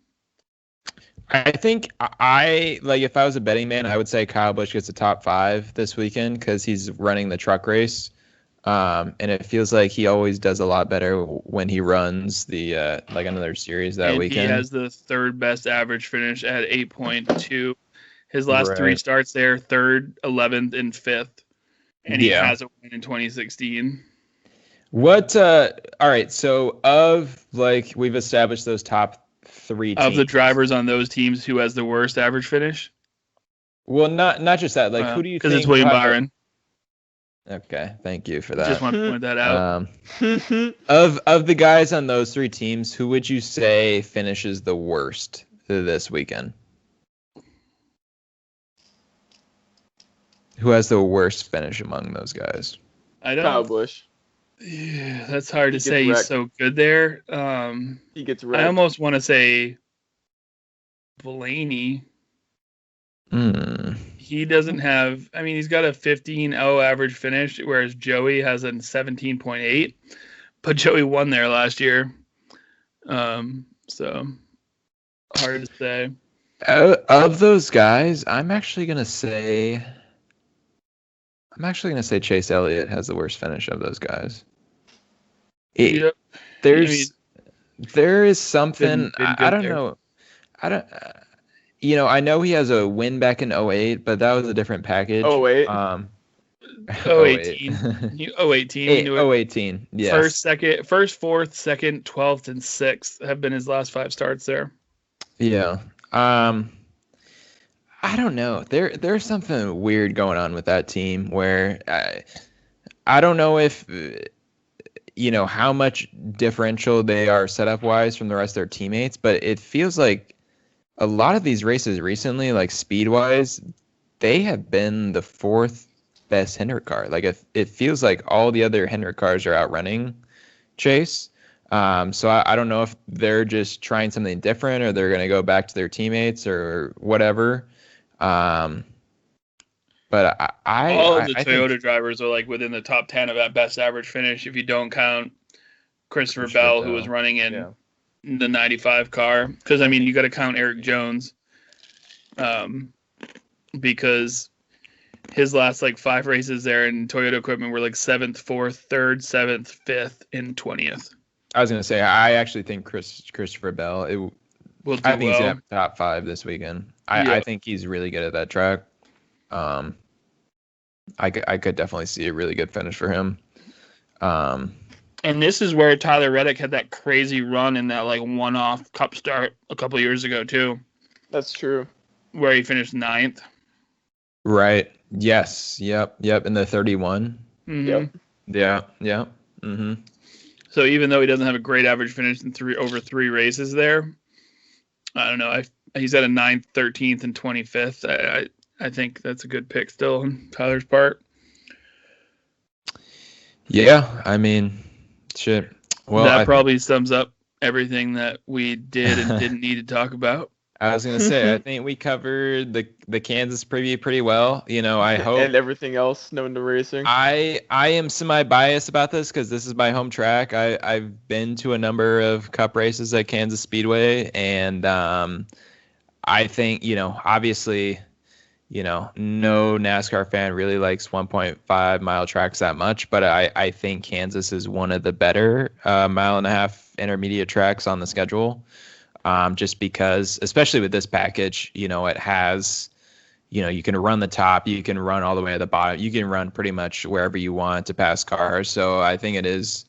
I think if I was a betting man, I would say Kyle Busch gets a top 5 this weekend because he's running the truck race. And it feels like he always does a lot better when he runs the another series that weekend. He has the 3rd best average finish at 8.2. His last 3 starts there, 3rd, 11th, and 5th. And he has a win in 2016. What? All right. So we've established those top 3 teams. Of the drivers on those teams, who has the worst average finish? Well, not just that. Who do you think? Because it's William Byron. Okay, thank you for that. Just want to point that out. Of the guys on those 3 teams, who would you say finishes the worst this weekend? Who has the worst finish among those guys? I don't. Kyle Busch. Yeah, that's hard to say. He's so good there. He gets wrecked. I almost want to say Blaney. He doesn't have. I mean, he's got a 15.0 average finish, whereas Joey has a 17.8. But Joey won there last year, so hard to say. Of those guys, I'm actually gonna say Chase Elliott has the worst finish of those guys. There is something I don't know. I know he has a win back in 2008, but that was a different package. 2008? 2018. 2018. 2018. Yes. First, 4th, 2nd, 12th, and 6th have been his last 5 starts there. Yeah. I don't know. There's something weird going on with that team where I don't know if how much differential they are setup wise from the rest of their teammates, but it feels like a lot of these races recently, like speed wise, they have been the 4th best Hendrick car. Like it feels like all the other Hendrick cars are outrunning Chase. So I don't know if they're just trying something different or they're going to go back to their teammates or whatever. But all of the Toyota drivers are like within the top 10 of that best average finish if you don't count Christopher Bell, who was running in the 95 car. Because, I mean, you got to count Eric Jones because his last 5 races there in Toyota equipment were 7th, 4th, 3rd, 7th, 5th, and 20th. I was going to say, I actually think Christopher Bell, he's going to have top 5 this weekend. I think he's really good at that track. I could definitely see a really good finish for him. And this is where Tyler Reddick had that crazy run in that one-off Cup start a couple years ago too. That's true. Where he finished 9th. Right. Yes. Yep. In the 31. Mm-hmm. Yep. Yeah. Mm-hmm. So even though he doesn't have a great average finish in over 3 races there, I don't know. He's at a 9th, 13th, and 25th. I think that's a good pick still on Tyler's part. Yeah, I mean, shit. Well, that probably sums up everything that we did and didn't need to talk about. I was gonna say, I think we covered the Kansas preview pretty well. I hope, and everything else known to racing. I am semi-biased about this because this is my home track. I've been to a number of Cup races at Kansas Speedway, and I think obviously, no NASCAR fan really likes 1.5 mile tracks that much, but I think Kansas is one of the better 1.5 mile intermediate tracks on the schedule. Just because, especially with this package, it has, you can run the top, you can run all the way to the bottom, you can run pretty much wherever you want to pass cars. So I think it is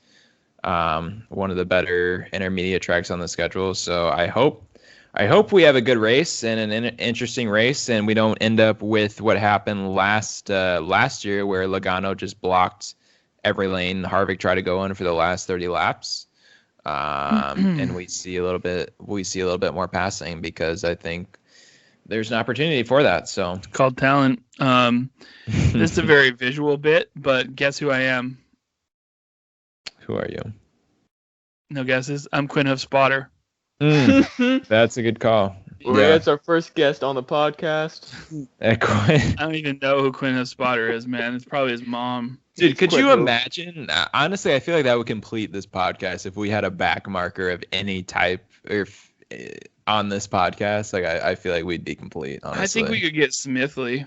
one of the better intermediate tracks on the schedule. So I hope we have a good race and an interesting race, and we don't end up with what happened last year, where Logano just blocked every lane Harvick tried to go in for the last 30 laps. And we see a little bit more passing because I think there's an opportunity for that. So it's called talent. This is a very visual bit, but guess who I am? Who are you? No guesses. I'm Quinn Hoof Spotter. That's a good call. Well, that's our first guest on the podcast. I don't even know who Quinn Hoof Spotter is, man. It's probably his mom. Dude, could you imagine? Honestly, I feel like that would complete this podcast if we had a back marker of any type on this podcast. I feel like we'd be complete, honestly. I think we could get Smithley.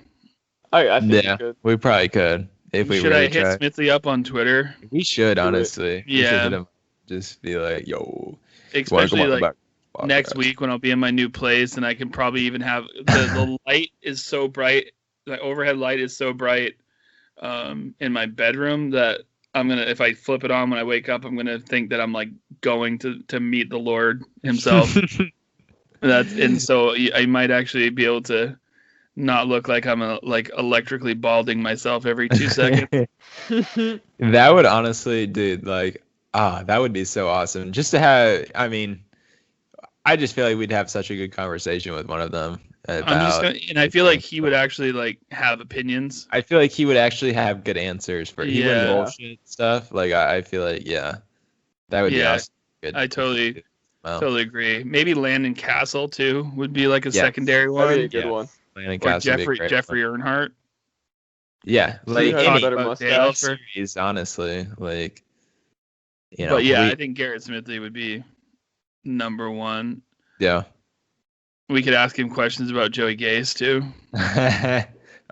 I think we could. We probably could. If we should really I hit try. Smithley up on Twitter? We should, honestly. Yeah. We should hit him, just be like, yo. Especially next week when I'll be in my new place and I can probably even have the light is so bright. The overhead light is so bright. in my bedroom that I'm gonna, if I flip it on when I wake up, I'm gonna think that I'm like going to meet the Lord himself. So I might actually be able to not look like I'm like electrically balding myself every 2 seconds. That would honestly, dude, like, that would be so awesome. Just to have, I mean, I just feel like we'd have such a good conversation with one of them. And I feel like he would actually like have opinions. I feel like he would actually have good answers for even bullshit stuff. Like I feel like that would be awesome. Good. I totally agree. Maybe Landon Castle too would be like a secondary one. That'd be a good one. Or Jeffrey Earnhardt. Yeah, like any series, honestly, like But yeah, I think Garrett Smithley would be number one. Yeah. We could ask him questions about Joey Gase too.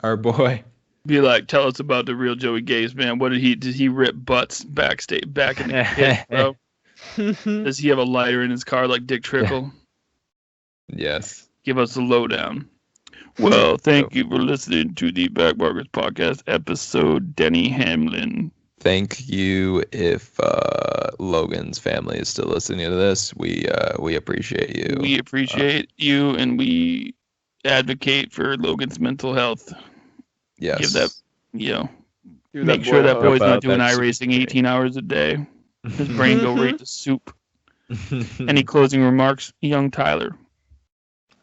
Our boy. Be like, tell us about the real Joey Gase, man. What did he rip butts back in the pit, bro? Does he have a lighter in his car like Dick Trickle? Yes. Give us the lowdown. Well, thank you for listening to the Backmarkers Podcast episode, Denny Hamlin. Thank you. If Logan's family is still listening to this, we appreciate you. We appreciate you, and we advocate for Logan's mental health. Yes. Give that, make sure that boy's not doing iRacing 18 hours a day. His brain go right to soup. Any closing remarks, young Tyler?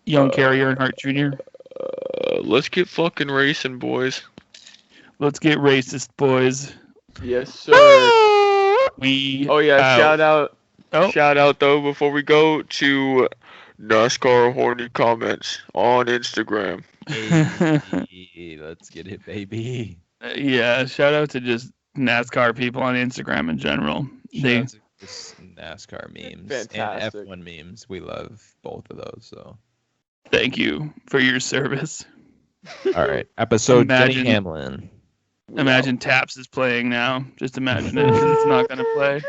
Young Kerry Earnhardt Jr.? Let's get fucking racing, boys. Let's get racist, boys. Yes, sir. Shout out though before we go to NASCAR horny comments on Instagram. Hey, let's get it, baby. Yeah, shout out to just NASCAR people on Instagram in general. Shout out to just NASCAR memes Fantastic. and F1 memes. We love both of those. So thank you for your service. All right, episode Denny Hamlin. Imagine Taps is playing now. Just imagine it, 'cause it's not gonna play.